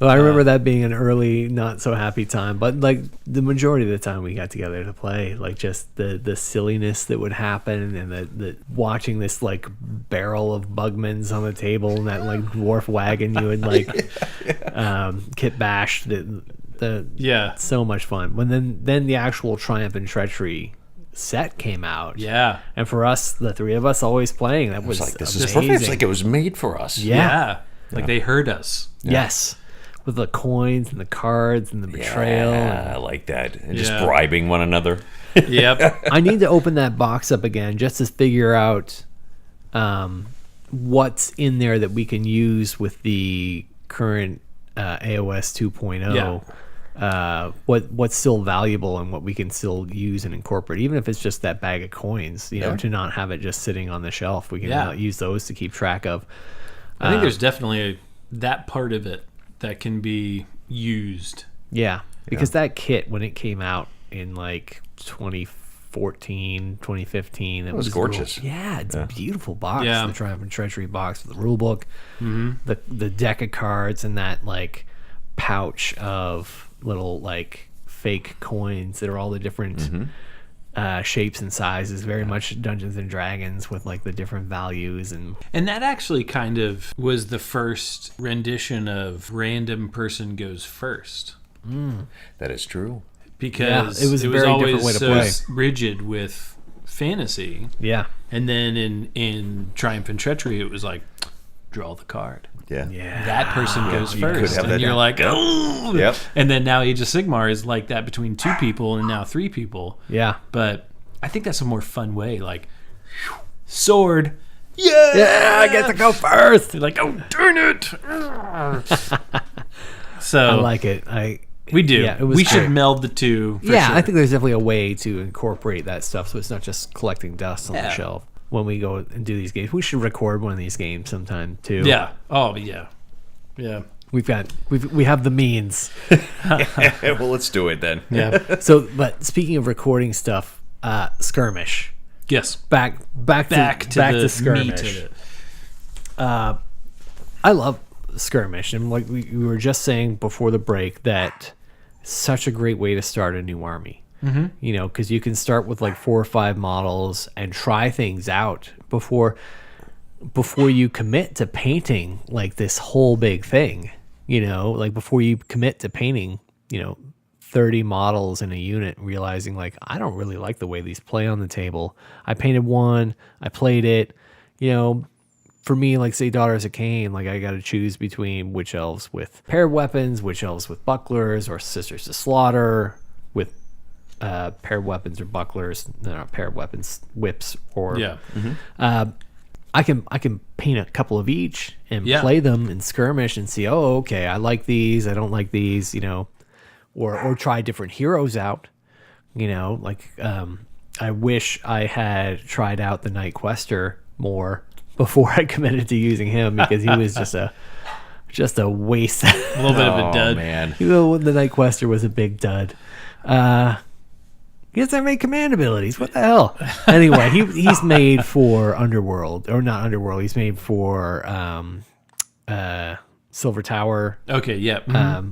Well, I remember that being an early, not so happy time. But like the majority of the time we got together to play, like just the silliness that would happen, and the watching this like barrel of Bugmans on the table, and that like dwarf wagon you would like kit bash. So much fun. When then the actual Triumph and Treachery set came out, and for us, the 3 of us always playing, that was like, this amazing. is perfect. It's like it was made for us. Like they heard us. Yes, with the coins and the cards and the betrayal. I like that. And just bribing one another. Yep. I need to open that box up again just to figure out what's in there that we can use with the current AOS 2.0. What's still valuable and what we can still use and incorporate, even if it's just that bag of coins, you know, to not have it just sitting on the shelf. We can use those to keep track of. I think there's definitely that part of it that can be used. Yeah, because that kit, when it came out in like 2014, 2015, it was gorgeous. It's a beautiful box. Yeah. The Triumph and Treachery box with the rule book, the deck of cards, and that like pouch of little like fake coins that are all the different shapes and sizes, very much Dungeons and Dragons with like the different values. And that actually kind of was the first rendition of random person goes first. That is true. Because it was a very different way to play. Rigid with fantasy. Yeah. And then in Triumph and Treachery, it was like, draw the card. Yeah. That person goes you could first. have And that you're down. like, oh. Yep. And then now Age of Sigmar is like that between 2 people and now 3 people. Yeah. But I think that's a more fun way. Like, sword. Yeah, I get to go first. You're like, oh, darn it. So I like it. We do. Yeah, it was we should great. meld the two. For Yeah, sure. I think there's definitely a way to incorporate that stuff so it's not just collecting dust on the shelf when we go and do these games. We should record one of these games sometime too. Yeah. Oh, yeah. Yeah. We have the means. Well, let's do it then. Yeah. So, but speaking of recording stuff, Skirmish. Yes. Back to the Skirmish. meat of it. I love Skirmish, and like we were just saying before the break, that such a great way to start a new army. You know, because you can start with like 4 or 5 models and try things out before you commit to painting like this whole big thing. You know, like before you commit to painting, 30 models in a unit, realizing like, I don't really like the way these play on the table. I painted one, I played it, for me, like say Daughters of Cain, like I got to choose between witch elves with paired weapons, witch elves with bucklers, or sisters to slaughter with paired weapons or bucklers, no, not paired weapons, whips, or Yeah. I can paint a couple of each and Yeah. play them in skirmish and see, oh, okay, I like these, I don't like these, or try different heroes out, like I wish I had tried out the Night Quester more before I committed to using him, because he was just a waste. A little bit of a dud. Man. The Night Quester was a big dud. He doesn't have any command abilities. What the hell? Anyway, he's made for Underworld, or not Underworld. He's made for Silver Tower. Okay, yeah.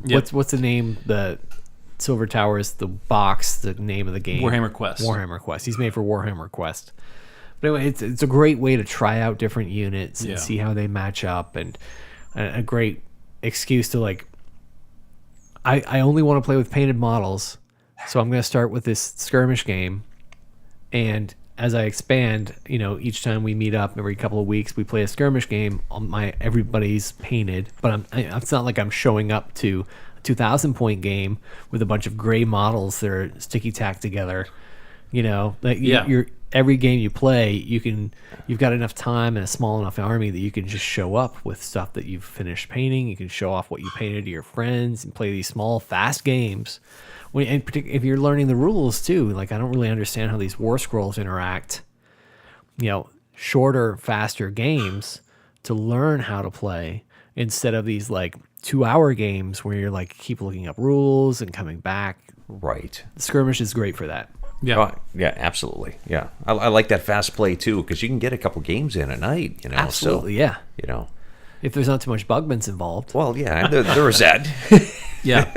Yep. What's the name? The Silver Tower is the box. The name of the game. Warhammer Quest. Warhammer Quest. He's made for Warhammer Quest. But anyway, it's a great way to try out different units and see how they match up, and a great excuse to like. I only want to play with painted models. So I'm going to start with this skirmish game, and as I expand, each time we meet up every couple of weeks, we play a skirmish game. Everybody's painted, but it's not like I'm showing up to a 2,000 point game with a bunch of gray models that are sticky tacked together. You're every game you play, you've got enough time and a small enough army that you can just show up with stuff that you've finished painting. You can show off what you painted to your friends and play these small, fast games. And if you're learning the rules too, like I don't really understand how these war scrolls interact. Shorter, faster games to learn how to play instead of these like 2-hour games where you're like keep looking up rules and coming back. Right. The skirmish is great for that. Yeah. Oh, yeah, absolutely. Yeah, I like that fast play too, because you can get a couple games in at night. Absolutely, yeah. If there's not too much bugments involved. Well, yeah, there is that. Yeah.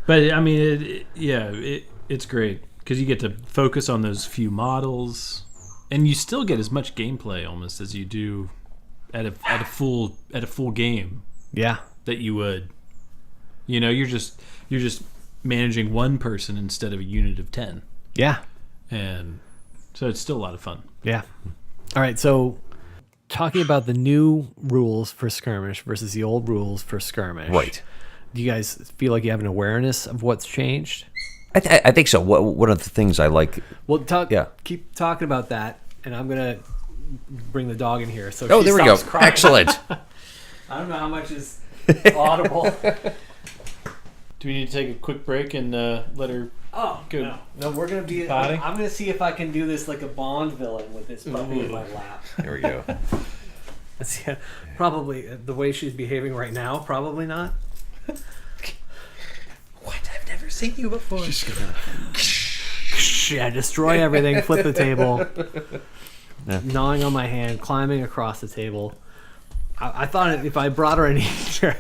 But I mean, it's great because you get to focus on those few models, and you still get as much gameplay almost as you do at a full game. Yeah, that you would. You're just managing one person instead of a unit of 10. Yeah, and so it's still a lot of fun. Yeah. All right, so talking about the new rules for skirmish versus the old rules for skirmish. Right. Do you guys feel like you have an awareness of what's changed? I think so. One of the things I like. Well, keep talking about that, and I'm gonna bring the dog in here. So there we go. Crying. Excellent. I don't know how much is audible. Do we need to take a quick break and let her? Oh, go? No, we're gonna be. Potty? I'm gonna see if I can do this like a Bond villain with this puppy in my lap. There we go. Yeah, probably the way she's behaving right now. Probably not. What? I've never seen you before. She's gonna. Yeah, destroy everything. Flip the table. Gnawing on my hand, climbing across the table. I thought if I brought her in here,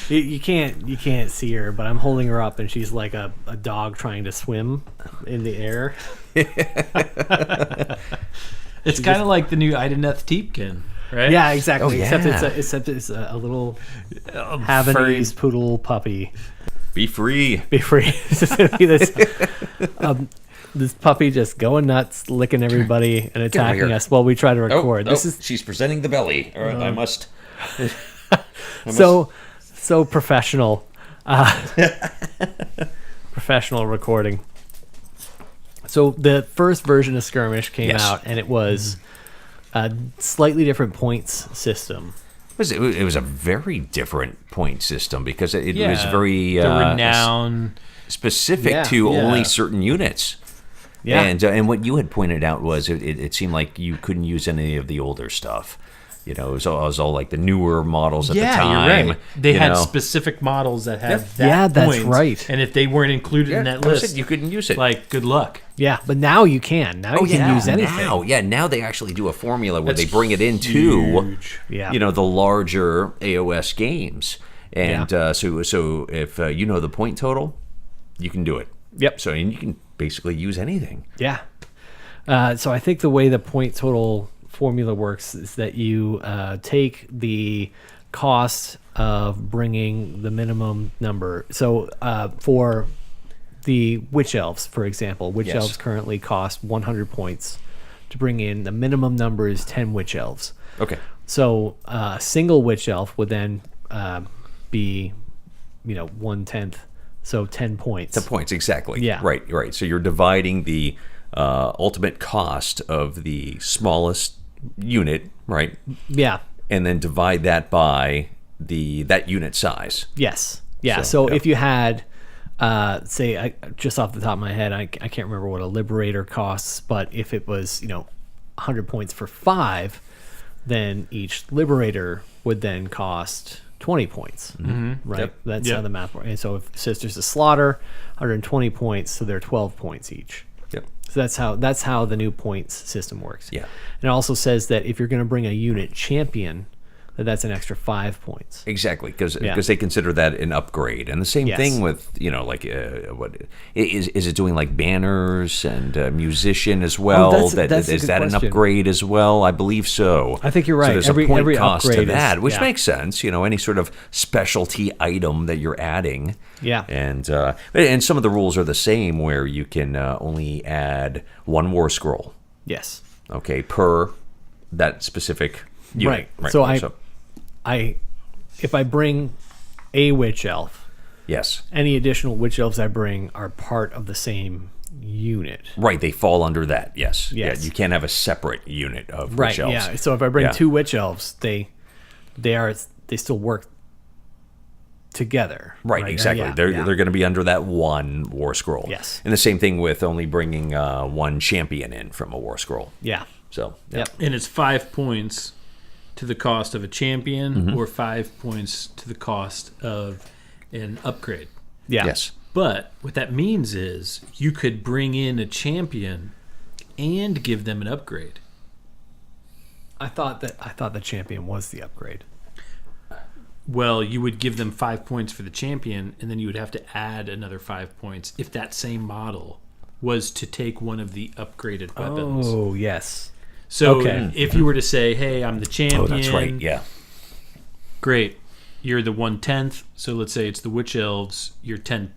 you can't see her, but I'm holding her up, and she's like a dog trying to swim in the air. It's kind of like the new Ideneth Teepkin, right? Yeah, exactly. Oh, yeah. Except it's a little Havanese poodle puppy. Be free. Be free. This puppy just going nuts, licking everybody and attacking us while we try to record. She's presenting the belly. All right, I must. So professional. Professional recording. So the first version of Skirmish came out, and it was a slightly different points system. It was a very different point system because it was very the renown specific to only certain units. Yeah. And what you had pointed out was it seemed like you couldn't use any of the older stuff. It was all like the newer models at the time. Yeah, you're right. They had specific models that had that Yeah, that's point, right. And if they weren't included in that list, you couldn't use it. Like, good luck. Yeah, but now you can. Now you can use anything. Now they actually do a formula where they bring it into the larger AOS games. And so if you know the point total, you can do it. Yep. So and you can basically use anything. Yeah. So I think the way the point total formula works is that you take the cost of bringing the minimum number. So for the Witch Elves, for example, Witch Elves currently cost 100 points to bring in. The minimum number is 10 Witch Elves. Okay. So a single Witch Elf would then be, 1/10 So 10 points. 10 points, exactly. Yeah. Right. So you're dividing the ultimate cost of the smallest unit, right? Yeah. And then divide that by that unit size. Yes. Yeah. So, So if you had, say, just off the top of my head, I can't remember what a Liberator costs, but if it was, 100 points for 5, then each Liberator would then cost 20 points. Mm-hmm. Right? Yep. That's how the math works. And so if Sisters of Slaughter, 120 points, so they're 12 points each. Yep. So that's how the new points system works. Yeah. And it also says that if you're going to bring a unit champion, that's an extra 5 points. Exactly, because they consider that an upgrade, and the same thing with what is it doing, like banners and musician as well? That's a is good that an question. upgrade as well? I believe so. I think you're right. So there's a point Every cost to upgrade that, is- which yeah. makes sense. Any sort of specialty item that you're adding. Yeah. And some of the rules are the same, where you can only add 1 war scroll. Yes. Okay, per that specific unit. Right. So if I bring a witch elf, yes. any additional witch elves I bring are part of the same unit. Right, they fall under that. Yes. Yes. Yeah, you can't have a separate unit of Right. witch elves. Yeah. So if I bring Yeah. 2 witch elves, they still work together. Right, exactly. Yeah, They're yeah. going to be under that 1 war scroll. Yes. And the same thing with only bringing 1 champion in from a war scroll. Yeah. So, yeah. Yep. And it's 5 points to the cost of a champion, or 5 points to the cost of an upgrade. Yeah. Yes. But what that means is you could bring in a champion and give them an upgrade. I thought the champion was the upgrade. Well, you would give them 5 points for the champion, and then you would have to add another 5 points if that same model was to take one of the upgraded weapons. Oh, yes. So okay. if you were to say, hey, I'm the champion. Oh, that's right. Yeah. Great. You're the 1/10th. So let's say it's the Witch Elves. You're 10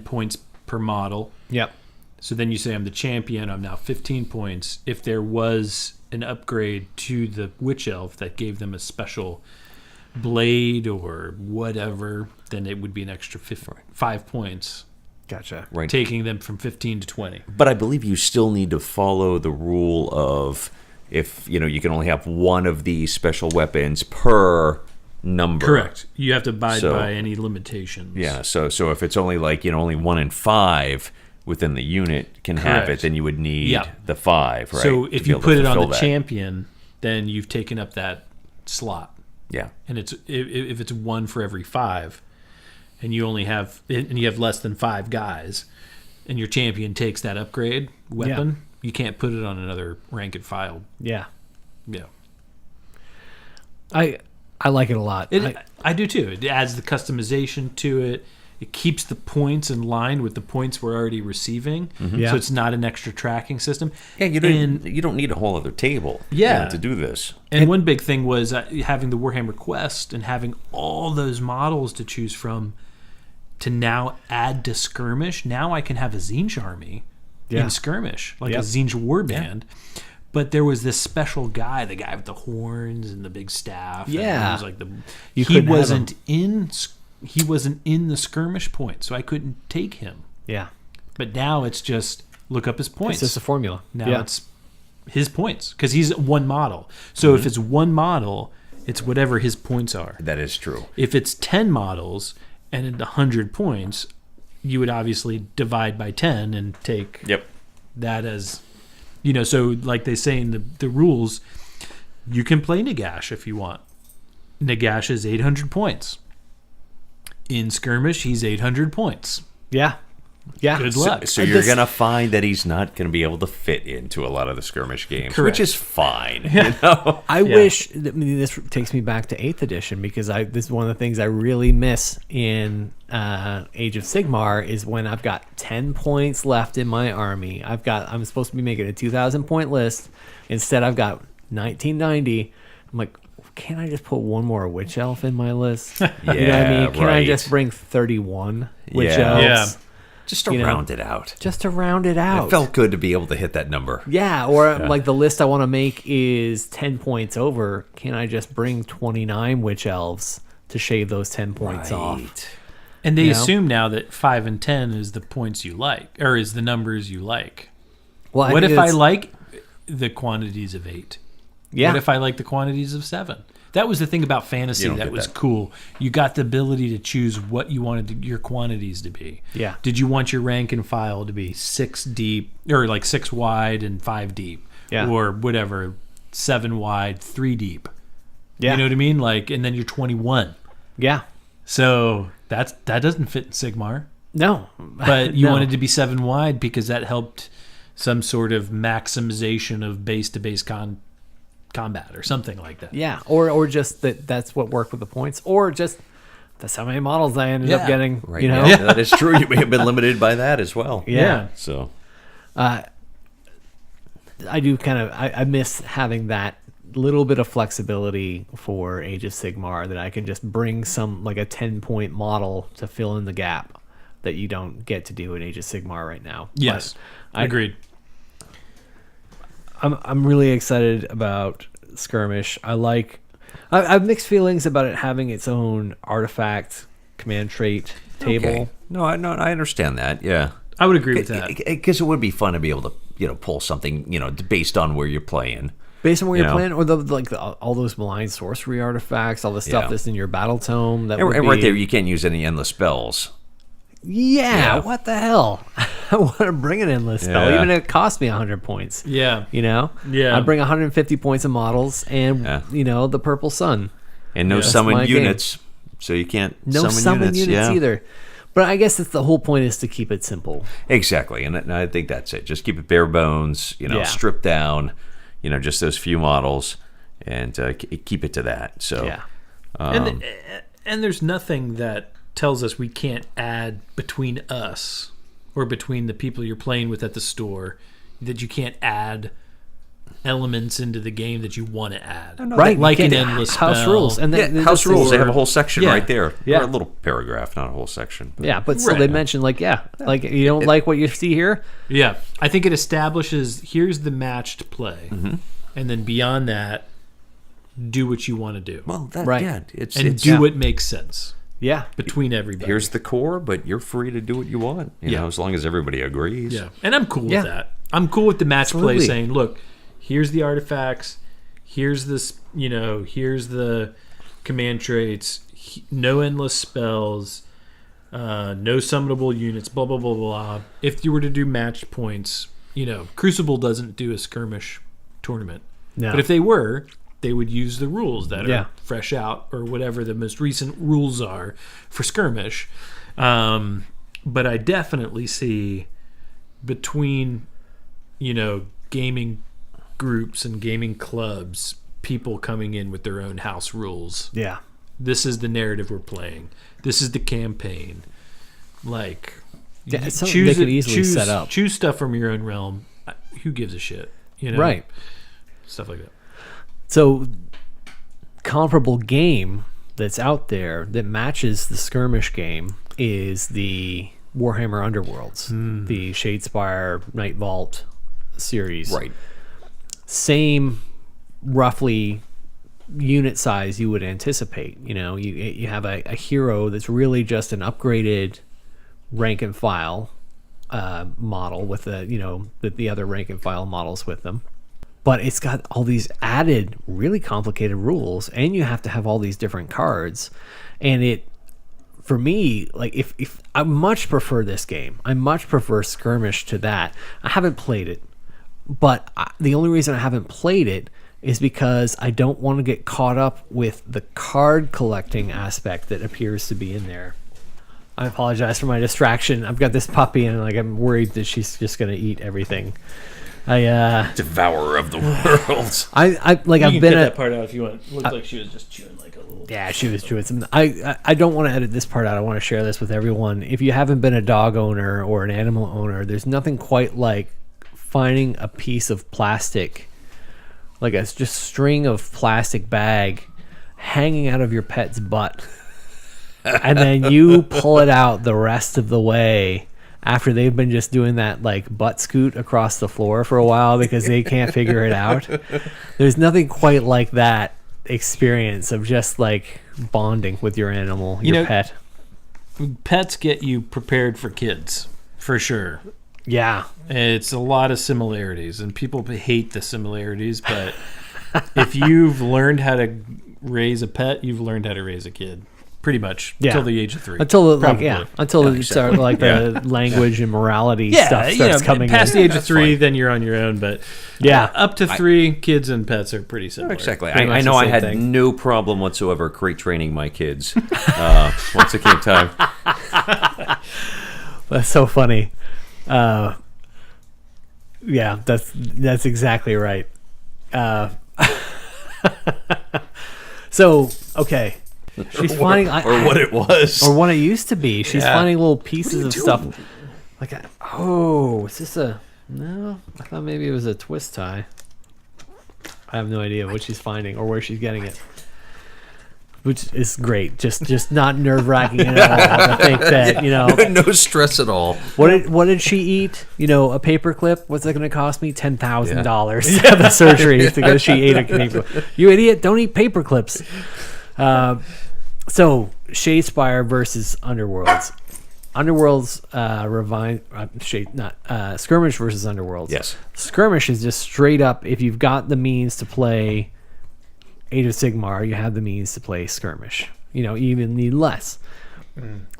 points per model. Yep. So then you say I'm the champion. I'm now 15 points. If there was an upgrade to the Witch Elf that gave them a special blade or whatever, then it would be an extra 5 points, Gotcha. Right. taking them from 15 to 20. But I believe you still need to follow the rule of if, you can only have 1 of these special weapons per number. Correct. You have to abide So- by any limitations. Yeah, so if it's only only 1 in 5 within the unit can have it, Correct. then you would need Yeah. the 5, right? So to if be you able to put it on fulfill the that. champion, then you've taken up that slot. Yeah. And it's if it's 1 for every 5, and you have less than 5 guys, and your champion takes that upgrade weapon, you can't put it on another rank and file. Yeah. Yeah, I like it a lot. I do too. It adds the customization to it. It keeps the points in line with the points we're already receiving, Yeah. so it's not an extra tracking system. Yeah, you don't need a whole other table to do this. And one big thing was having the Warhammer Quest and having all those models to choose from to now add to Skirmish. Now I can have a Zinj army in Skirmish, like a Zinj warband. But there was this special guy, the guy with the horns and the big staff. Yeah. And he was like You he couldn't have wasn't in the Skirmish point, so I couldn't take him. Yeah. But now it's just look up his points. It's just a formula. Now it's his points because he's 1 model. So if it's 1 model, it's whatever his points are. That is true. If it's 10 models and at 100 points, you would obviously divide by 10 and take that as, so like they say in the rules, you can play Nagash if you want. Nagash is 800 points. In Skirmish, he's 800 points. Yeah. Yeah. Good luck. So you're going to find that he's not going to be able to fit into a lot of the Skirmish games, Correct. which is fine. I wish. This takes me back to 8th edition because this is one of the things I really miss in Age of Sigmar is when I've got 10 points left in my army. I'm supposed to be making a 2,000 point list. Instead, I've got 1990. I'm like, can't I just put 1 more witch elf in my list? You know what I mean? Can I just bring 31 witch elves? Yeah. Just to round it out. Just to round it out. It felt good to be able to hit that number. Yeah, or like the list I want to make is 10 points over. Can I just bring 29 witch elves to shave those 10 points off? And they you know? assume now that 5 and 10 is the points you like, or is the numbers you like. Well, What think if I it's- like the quantities of 8? Yeah. What if I like the quantities of 7? That was the thing about fantasy You don't that get was that. cool. You got the ability to choose what you wanted your quantities to be. Yeah. Did you want your rank and file to be 6 deep, or like 6 wide and 5 deep? Yeah. Or whatever, 7 wide, 3 deep. Yeah. You know what I mean? Like, and then you're 21. Yeah. So that doesn't fit in Sigmar. No. But you No. wanted to be 7 wide because that helped some sort of maximization of base-to-base combat or something like that. Yeah, or just that's what worked with the points, or just that's how many models I ended up getting. Right. You know, Yeah, that is true. You may have been limited by that as well. Yeah. So I do kind of I miss having that little bit of flexibility for Age of Sigmar, that I can just bring some like a 10-point model to fill in the gap that you don't get to do in Age of Sigmar right now. Yes, But agreed. I'm really excited about Skirmish. I've mixed feelings about it having its own artifact command trait table. okay. No, I understand that. Yeah. I would agree with that. Because it would be fun to be able to, pull something, based on where you're playing. Based on where you're You know. playing, or all those malign sorcery artifacts, all the stuff Yeah. that's in your battle tome. That And, would and right be- there, you can't use any endless spells. Yeah, Yeah. what the hell? I want to bring an endless spell, Yeah. even if it cost me 100 points. Yeah. You know? Yeah. I bring 150 points of models and, Yeah. the purple sun. And no That's summon my game. units, so you can't No summon units yeah. either. But I guess that's the whole point, is to keep it simple. Exactly, and I think that's it. Just keep it bare bones, Yeah. stripped down, just those few models, and keep it to that. So Yeah. And there's nothing that tells us we can't add between us or between the people you're playing with at the store, that you can't add elements into the game that you want to add. Right. Like you an can't- endless house spell. rules. And then house this rules. is- They have a whole section Yeah. right there, Yeah. or a little paragraph, not a whole section. But Yeah, but still Right. they mention like you don't like what you see here. Yeah, I think it establishes here's the matched play, and then beyond that, do what you want to do, Well, that, Right. yeah, it's do yeah. what makes sense Yeah. between everybody. here's the core, but you're free to do what you want. Yeah. As long as everybody agrees. Yeah, and I'm cool Yeah. with that. I'm cool with the match play Absolutely. saying, look, here's the artifacts, here's this, here's the command traits, no endless spells, no summonable units, blah blah blah blah. If you were to do match points, Crucible doesn't do a skirmish tournament, No. but if they were, they would use the rules that Yeah. are fresh out, or whatever the most recent rules are for skirmish. But I definitely see between, gaming groups and gaming clubs, people coming in with their own house rules. Yeah. This is the narrative we're playing. This is the campaign. Like, Yeah, it's something they could easily set up. Choose stuff from your own realm. Who gives a shit? Right. Stuff like that. So, comparable game that's out there that matches the skirmish game is the Warhammer Underworlds, the Shadespire Night Vault series. Right. Same, roughly unit size you would anticipate. You have a hero that's really just an upgraded rank and file model with the other rank and file models with them. But it's got all these added, really complicated rules, and you have to have all these different cards. And it, for me, like if I much prefer this game, I much prefer Skirmish to that. I haven't played it, but the only reason I haven't played it is because I don't want to get caught up with the card collecting aspect that appears to be in there. I apologize for my distraction. I've got this puppy, and I'm worried that she's just going to eat everything. Devourer of the worlds. I've You can been cut a that part out if you want. It looks like she was just chewing like a little. Yeah, she was doing something. I don't want to edit this part out. I want to share this with everyone. If you haven't been a dog owner or an animal owner, there's nothing quite like finding a piece of plastic, like a just string of plastic bag hanging out of your pet's butt. And then you pull it out the rest of the way after they've been just doing that like butt scoot across the floor for a while because they can't figure it out. There's nothing quite like that experience of just like bonding with your animal, your pet. pets get you prepared for kids, for sure. Yeah. It's a lot of similarities, and people hate the similarities, but if you've learned how to raise a pet, you've learned how to raise a kid. Pretty much until the age of 3. Until you start the language and morality stuff starts coming past in. the age of 3, then you're on your own. But up to 3, kids and pets are pretty similar. Exactly. I know I had no problem whatsoever crate training my kids once it came time. That's so funny. Yeah, that's exactly right. So okay. She's finding, or what it was, or what it used to be. She's finding little pieces of stuff. Like, is this a? No, I thought maybe it was a twist tie. I have no idea what she's finding or where she's getting it, which is great. Just not nerve wracking at all. I think that no stress at all. What did she eat? A paperclip. What's that going to cost me? $10,000 at the surgery because she ate a paperclip. You idiot! Don't eat paperclips. So, Shadespire versus Underworlds. Underworlds Skirmish versus Underworlds. Yes. Skirmish is just straight up, if you've got the means to play Age of Sigmar, you have the means to play Skirmish. You even need less.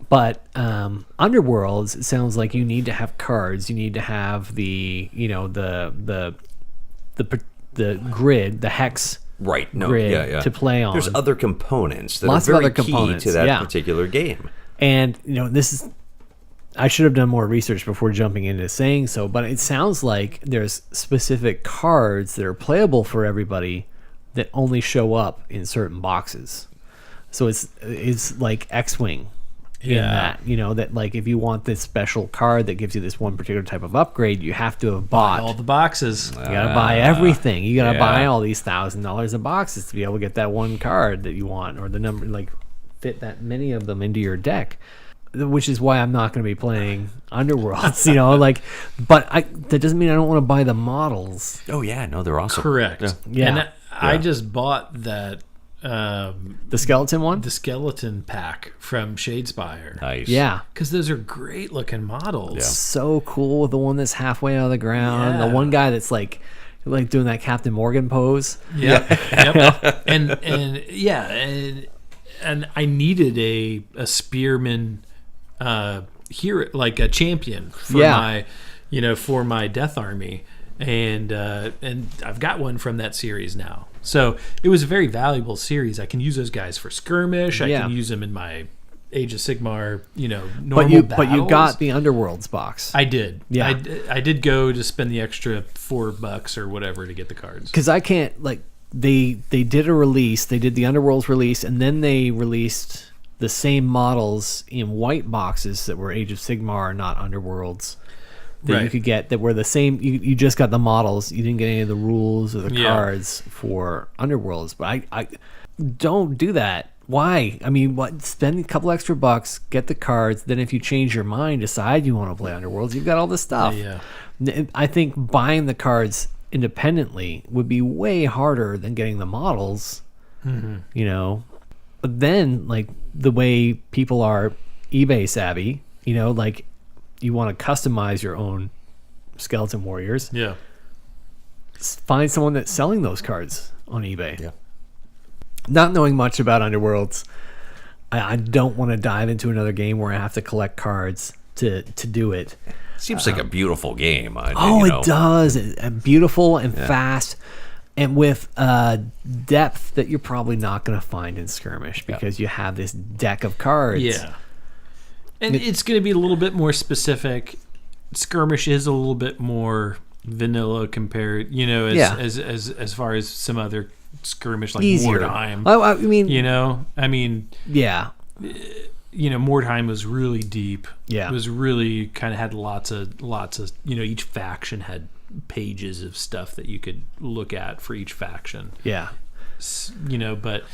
But Underworlds, it sounds like you need to have cards. You need to have the grid, the hex. Right, grid to play on. There's other components that Lots are of very other components, key to that particular game. And this is, I should have done more research before jumping into saying so, but it sounds like there's specific cards that are playable for everybody that only show up in certain boxes. So it's like X-Wing. In that, that like if you want this special card that gives you this one particular type of upgrade, you have to have bought all the boxes. You gotta buy everything. You gotta buy all these $1,000 of boxes to be able to get that one card that you want, or the number, like fit that many of them into your deck. Which is why I'm not going to be playing Underworlds, but that doesn't mean I don't want to buy the models. Oh yeah, no, they're awesome. Correct. Yeah. And I just bought that. The skeleton one? The skeleton pack from Shadespire. Nice. Yeah. Because those are great looking models. Yeah. So cool. The one that's halfway out of the ground. The one guy that's like doing that Captain Morgan pose. Yep. And I needed a spearman here, like a champion for for my Death Army. And I've got one from that series now. So it was a very valuable series. I can use those guys for skirmish. I can use them in my Age of Sigmar, normal battles. But you got the Underworlds box. I did. Yeah. I did go to spend the extra $4 or whatever to get the cards. Because I can't, they did a release. They did the Underworlds release, and then they released the same models in white boxes that were Age of Sigmar, not Underworlds. That you could get that were the same. You just got the models. You didn't get any of the rules or the cards for Underworlds. But I don't do that. Why? I mean, spend a couple extra bucks, get the cards. Then if you change your mind, decide you want to play Underworlds, you've got all this stuff. Yeah. I think buying the cards independently would be way harder than getting the models. Mm-hmm. But then the way people are eBay savvy, you want to customize your own skeleton warriors. Yeah. Find someone that's selling those cards on eBay. Yeah. Not knowing much about Underworlds, I don't want to dive into another game where I have to collect cards to do it. Seems like a beautiful game. It does. Beautiful and fast, and with depth that you're probably not going to find in Skirmish because you have this deck of cards. Yeah. And it's going to be a little bit more specific. Skirmish is a little bit more vanilla compared, as far as some other skirmish like easier. Mordheim. Mordheim was really deep. Yeah. It was really kind of had lots of, each faction had pages of stuff that you could look at for each faction. Yeah. But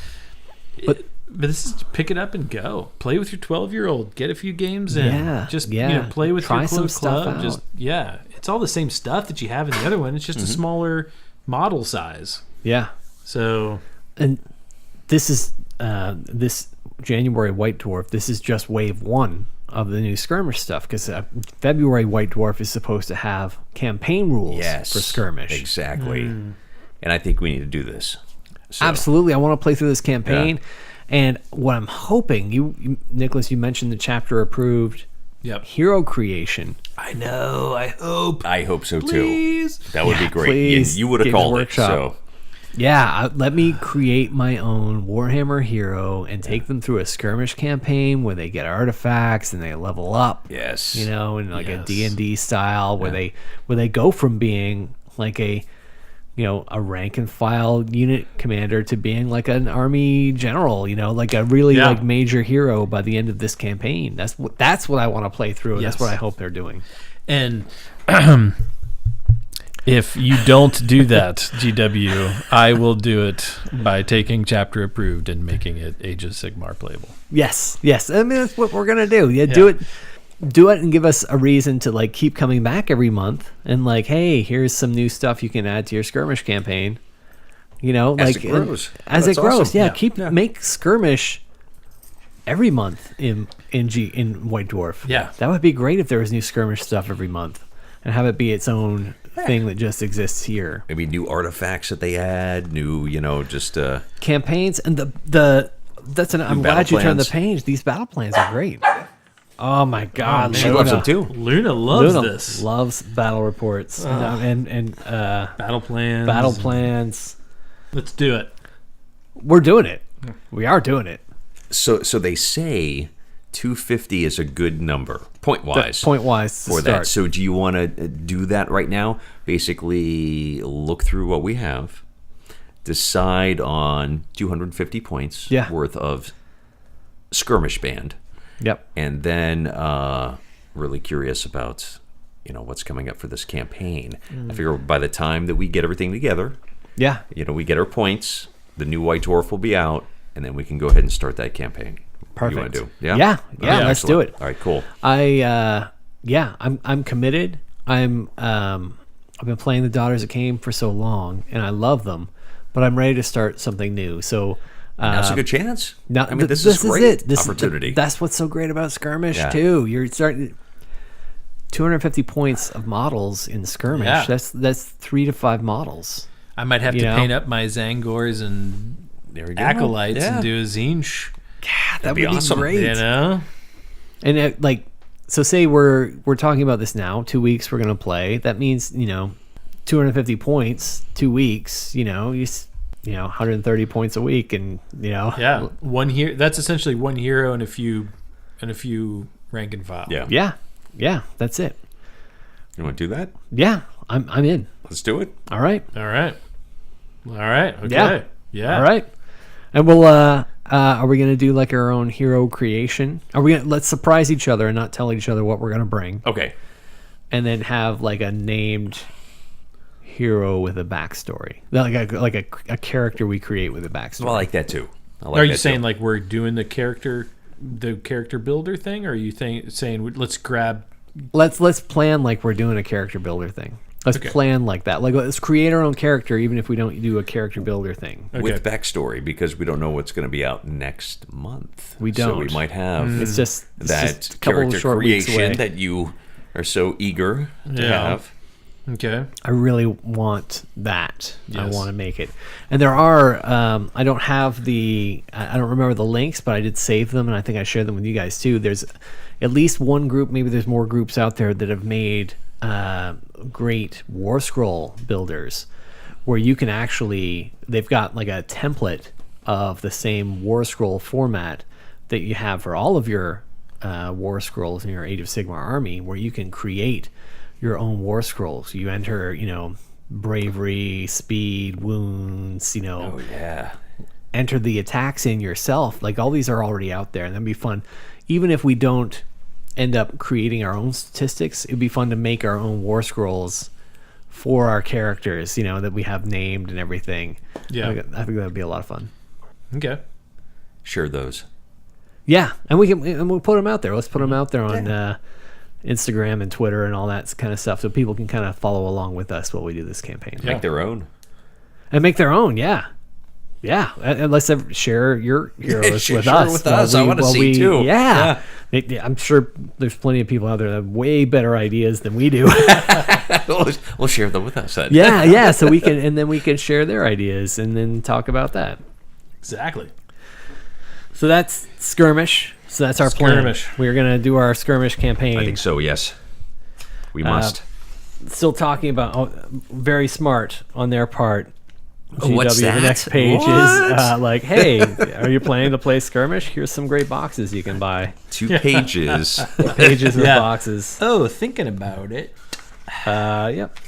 this is pick it up and go. Play with your 12-year-old. Get a few games in. Play with Try your close club. Out. It's all the same stuff that you have in the other one. It's just a smaller model size. Yeah. So, and this is this January White Dwarf, this is just wave 1 of the new skirmish stuff, because February White Dwarf is supposed to have campaign rules for skirmish. Exactly. And I think we need to do this. So. Absolutely. I want to play through this campaign. And what I'm hoping, you Nicholas, you mentioned the chapter approved hero creation. I know. I hope so please. Too. That would be great. Please, you would have called it. So. Yeah, let me create my own Warhammer hero and take them through a skirmish campaign where they get artifacts and they level up. Yes. You know, in like a D&D style where they go from being like a rank and file unit commander to being like an army general, like a really like major hero by the end of this campaign. That's what I want to play through. And that's what I hope they're doing. And if you don't do that, GW, I will do it by taking chapter approved and making it Age of Sigmar playable. Yes. I mean, that's what we're gonna do. Do it and give us a reason to like keep coming back every month and like, hey, here's some new stuff you can add to your skirmish campaign. As it grows. Awesome. Make skirmish every month in White Dwarf. Yeah, that would be great if there was new skirmish stuff every month, and have it be its own thing that just exists here. Maybe new artifacts that they add, new, just campaigns, and I'm glad you turned the page. These battle plans are great. Oh my God, she loves them too. Luna loves this. Loves battle reports and battle plans. Battle plans. Let's do it. We're doing it. We are doing it. So they say 250 is a good number, point-wise for that. So do you want to do that right now? Basically, look through what we have, decide on 250 points worth of skirmish band. Yep. And then really curious about what's coming up for this campaign. I figure by the time that we get everything together, we get our points, the new White Dwarf will be out, and then we can go ahead and start that campaign. Perfect. You want to do? Yeah, let's do it. All right, cool. I'm committed. I've been playing the Daughters of Cain for so long, and I love them, but I'm ready to start something new. So that's a good chance. Now, this is great. This opportunity. That's what's so great about skirmish too. You're starting 250 points of models in skirmish. Yeah. That's 3 to 5 models. I might have to paint up my Zangors and acolytes and do a Zinch. Yeah, that would be awesome. Great. And so say we're talking about this now. 2 weeks we're gonna play. That means 250 points. 2 weeks. 130 points a week, and one here. That's essentially one hero and a few rank and file. Yeah. That's it. You want to do that? Yeah, I'm in. Let's do it. All right. Okay. Yeah. All right. And we'll are we gonna do like our own hero creation? Let's surprise each other and not tell each other what we're gonna bring. Okay. And then have like a named hero with a backstory, like a character we create with a backstory. Well, I like that too. Are you saying like we're doing the character builder thing, or are you saying let's plan like we're doing a character builder thing? Let's plan like that. Like, let's create our own character, even if we don't do a character builder thing. With backstory, because we don't know what's going to be out next month. We don't. So we might have it's just that a couple character of short creation weeks away. that you are so eager to have. Okay. I really want that. Yes. I want to make it. And there are, I don't remember the links, but I did save them, and I think I shared them with you guys too. There's at least one group, maybe there's more groups out there that have made great War Scroll builders where you can they've got like a template of the same War Scroll format that you have for all of your War Scrolls in your Age of Sigmar army, where you can create your own War Scrolls. You enter, bravery, speed, wounds, enter the attacks in yourself. Like, all these are already out there, and that'd be fun. Even if we don't end up creating our own statistics, it'd be fun to make our own War Scrolls for our characters, that we have named and everything. Yeah. I think that would be a lot of fun. Okay. Share those. Yeah, and we'll put them out there. Let's put them out there on Instagram and Twitter and all that kind of stuff, so people can kind of follow along with us while we do this campaign. Make their own. And make their own, yeah. Yeah, and let's share your heroes Share with us. with us. I wanna see, too. Yeah. I'm sure there's plenty of people out there that have way better ideas than we do. We'll share them with us then. Yeah. So we can share their ideas and then talk about that. Exactly. So that's skirmish. So that's our Skirmish. plan. We're gonna do our skirmish campaign. I think so, yes. We must. Still talking about very smart on their part. What's that? The next page is like, hey, are you planning to play skirmish? Here's some great boxes you can buy. 2 pages. Pages of boxes. Oh, thinking about it. Yep.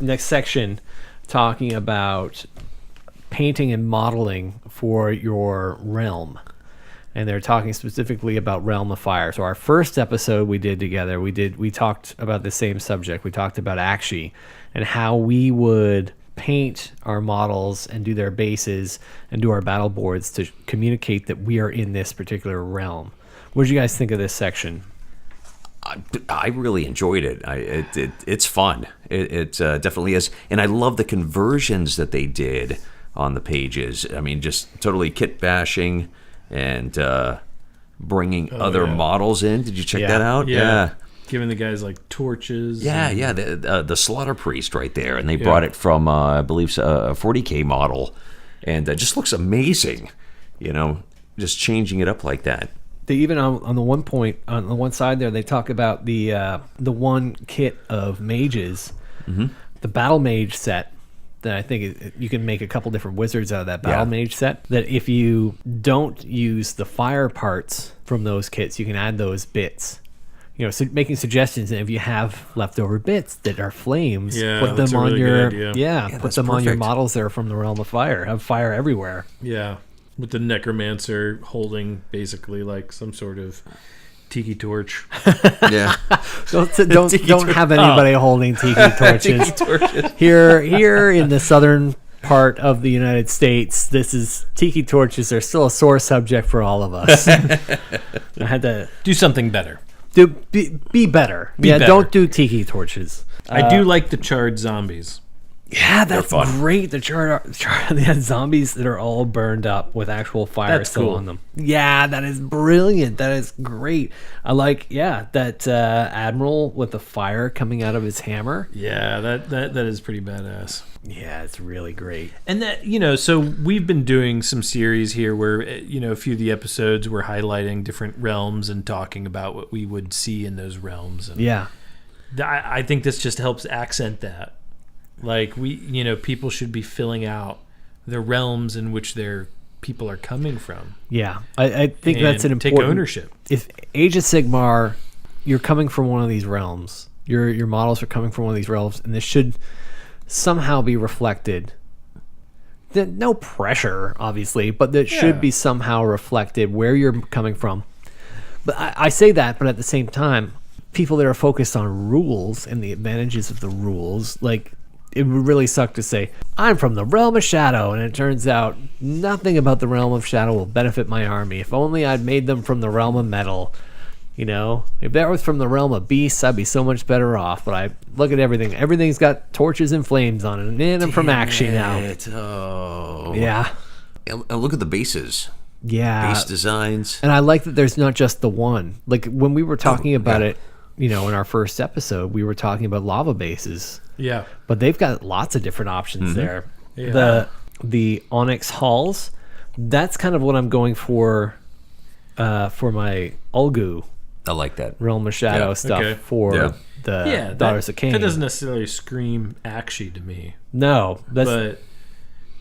Next section, talking about painting and modeling for your realm. And they're talking specifically about Realm of Fire. So our first episode we did together, we talked about the same subject. We talked about Akshi and how we would paint our models and do their bases and do our battle boards to communicate that we are in this particular realm. What did you guys think of this section? I really enjoyed it. It's fun. It definitely is. And I love the conversions that they did on the pages. I mean, just totally kit bashing and bringing other models in. Did you check that out? Yeah. Giving the guys like torches. Yeah. The Slaughter Priest right there. And they brought it from, I believe, a 40K model. And it just looks amazing, just changing it up like that. They even on the one point, on the one side there, they talk about the one kit of mages, the Battle Mage set. That I think you can make a couple different wizards out of that Battle Mage set. That if you don't use the fire parts from those kits, you can add those bits. So making suggestions, and if you have leftover bits that are flames, put them on your put them on your models that are from the Realm of Fire. Have fire everywhere. Yeah, with the necromancer holding basically like some sort of tiki torch. Yeah. Don't have anybody holding tiki torches. Tiki torches. Here in the southern part of the United States, tiki torches are still a sore subject for all of us. I had to do something better. Be better. Better. Don't do tiki torches. I do like the charred zombies. Yeah, that's great. The charred zombies that are all burned up with actual fire still on them. Yeah, that is brilliant. That is great. I like, that admiral with the fire coming out of his hammer. Yeah, that is pretty badass. Yeah, it's really great. And that, so we've been doing some series here where, a few of the episodes we're highlighting different realms and talking about what we would see in those realms. And I think this just helps accent that. Like people should be filling out the realms in which their people are coming from. Yeah, I think that's an important. Take ownership. If Age of Sigmar, you're coming from one of these realms. Your models are coming from one of these realms, and this should somehow be reflected. No pressure, obviously, but that should be somehow reflected where you're coming from. But I say that, but at the same time, people that are focused on rules and the advantages of the rules, like. It would really suck to say, I'm from the Realm of Shadow, and it turns out nothing about the Realm of Shadow will benefit my army. If only I'd made them from the Realm of Metal. If that was from the Realm of Beasts, I'd be so much better off. But I look at everything. Everything's got torches and flames on it. And I'm from Akshi now. Oh. Yeah. And look at the bases. Yeah. Base designs. And I like that there's not just the one. Like when we were talking about it, in our first episode, we were talking about lava bases. Yeah. But they've got lots of different options there. Yeah. The Onyx Halls, that's kind of what I'm going for my Ulgu. I like that. Realm of Shadow stuff for the Daughters of Cain. That doesn't necessarily scream Akshi to me. No. But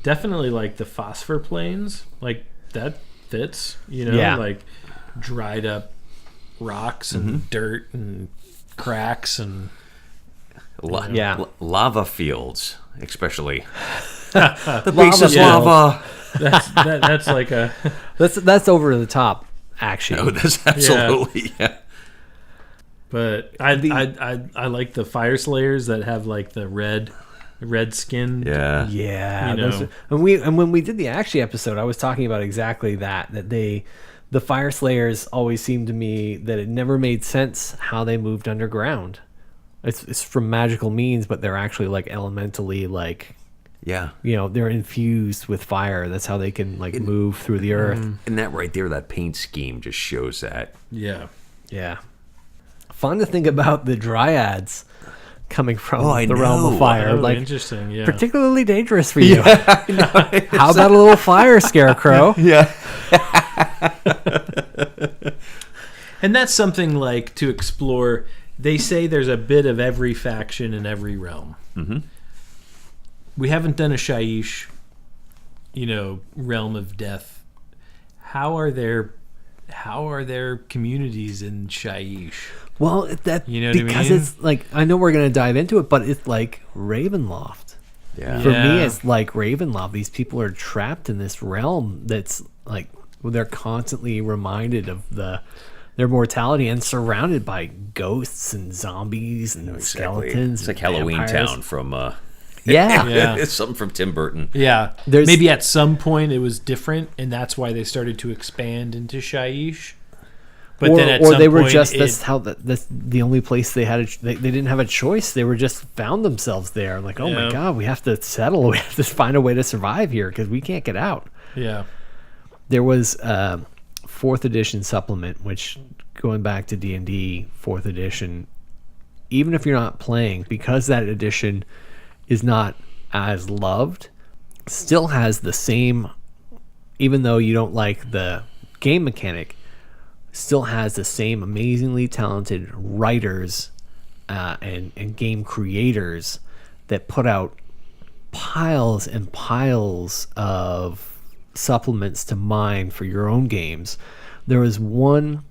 definitely like the phosphor plains, like that fits, like dried up rocks and dirt and cracks and lava fields, especially. The base is lava. That's like a that's over the top, actually. No, that's absolutely But I like the fire slayers that have like the red skin. Yeah. And when we did the Akshi episode, I was talking about exactly that the fire slayers always seemed to me that it never made sense how they moved underground. It's from magical means, but they're actually like elementally like Yeah. They're infused with fire. That's how they can move through the earth. And that right there, that paint scheme just shows that. Yeah. Yeah. Fun to think about the dryads coming from I the realm of fire. Oh, interesting. Yeah. Particularly dangerous for you. How about a little fire scarecrow? Yeah. And that's something to explore. They say there's a bit of every faction in every realm. Mm-hmm. We haven't done a Shaiish, realm of death. How are their communities in Shaiish? Well, that because it's I know we're gonna dive into it, but it's like Ravenloft. Yeah. For me, it's like Ravenloft. These people are trapped in this realm that's they're constantly reminded of their mortality and surrounded by ghosts and zombies and skeletons. It's like and Halloween vampires. Town from Yeah. it's something from Tim Burton. Yeah. Maybe at some point it was different, and that's why they started to expand into Shaiish. But then at some they were point just that's the only place they had. They didn't have a choice. They were just found themselves there. Oh my god, we have to settle. We have to find a way to survive here because we can't get out. Yeah. There was a 4th edition supplement, which going back to D&D 4th edition, even if you're not playing, because that edition is not as loved, still has the same, even though you don't like the game mechanic, still has the same amazingly talented writers and game creators that put out piles and piles of supplements to mine for your own games. There was one,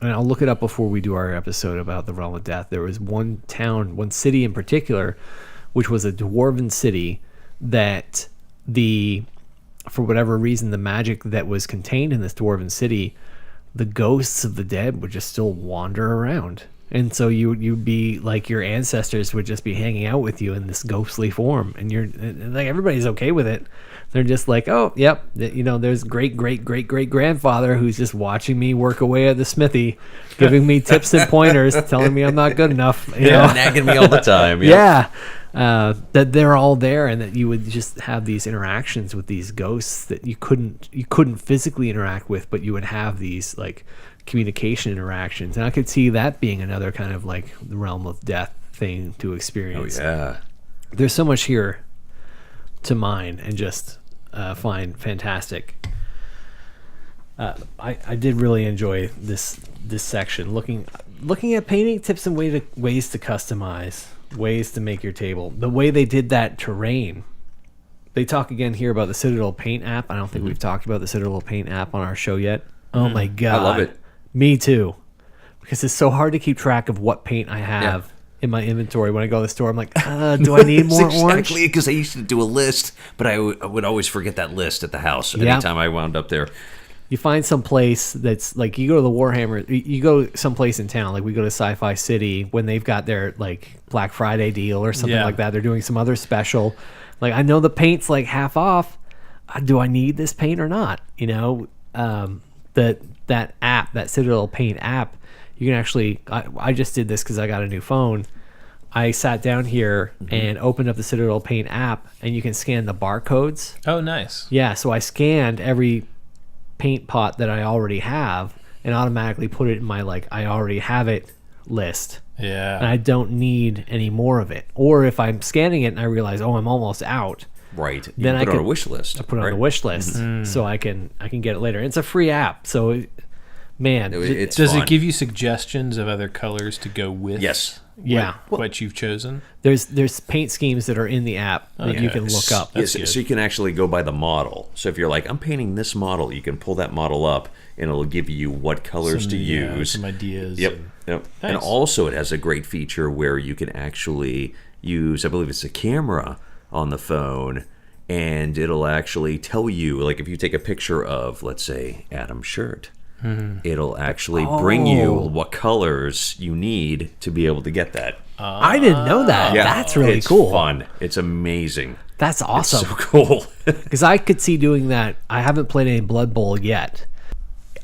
and I'll look it up before we do our episode about the Realm of Death. There was one town, one city in particular, which was a dwarven city that for whatever reason, the magic that was contained in this dwarven city, the ghosts of the dead would just still wander around. And so you'd be your ancestors would just be hanging out with you in this ghostly form, and you're everybody's okay with it. They're just oh, yep, there's great grandfather who's just watching me work away at the smithy, giving me tips and pointers, telling me I'm not good enough. Nagging me all the time. Yeah. That they're all there, and that you would just have these interactions with these ghosts that you couldn't physically interact with, but you would have these communication interactions. And I could see that being another kind of the Realm of Death thing to experience. Oh yeah. There's so much here to mine and just find fantastic. I did really enjoy this section, looking at painting tips and ways to customize, ways to make your table. The way they did that terrain. They talk again here about the Citadel Paint app. I don't think we've talked about the Citadel Paint app on our show yet. Oh my god, I love it. Me too, because it's so hard to keep track of what paint I have in my inventory. When I go to the store, I'm like, do I need more orange? Exactly, because I used to do a list, but I would always forget that list at the house anytime I wound up there. You find some place that's you go to the Warhammer, you go someplace in town, we go to Sci-Fi City when they've got their Black Friday deal or something like that. They're doing some other special. I know the paint's half off. Do I need this paint or not? That app, that Citadel Paint app, you can actually, I just did this because I got a new phone. I sat down here and opened up the Citadel Paint app, and you can scan the barcodes. Oh, nice. Yeah, so I scanned every paint pot that I already have and automatically put it in my I already have it list. Yeah. And I don't need any more of it. Or if I'm scanning it and I realize, I'm almost out. Right. Then I put it on a wish list. I put it on the wish list so I can get it later. It's a free app, so man, does it give you suggestions of other colors to go with? Yes. Yeah. What you've chosen? There's paint schemes that are in the app that you can look up. Yes, so you can actually go by the model. So if you're I'm painting this model, you can pull that model up, and it'll give you what colors to use. Some ideas. Yep. Nice. And also it has a great feature where you can actually use, I believe it's a camera on the phone, and it'll actually tell you, if you take a picture of, let's say, Adam's shirt, it'll actually bring you what colors you need to be able to get that. I didn't know that. Yeah, That's really it's cool. Fun. It's amazing. That's awesome. It's so cool. Because I could see doing that. I haven't played any Blood Bowl yet.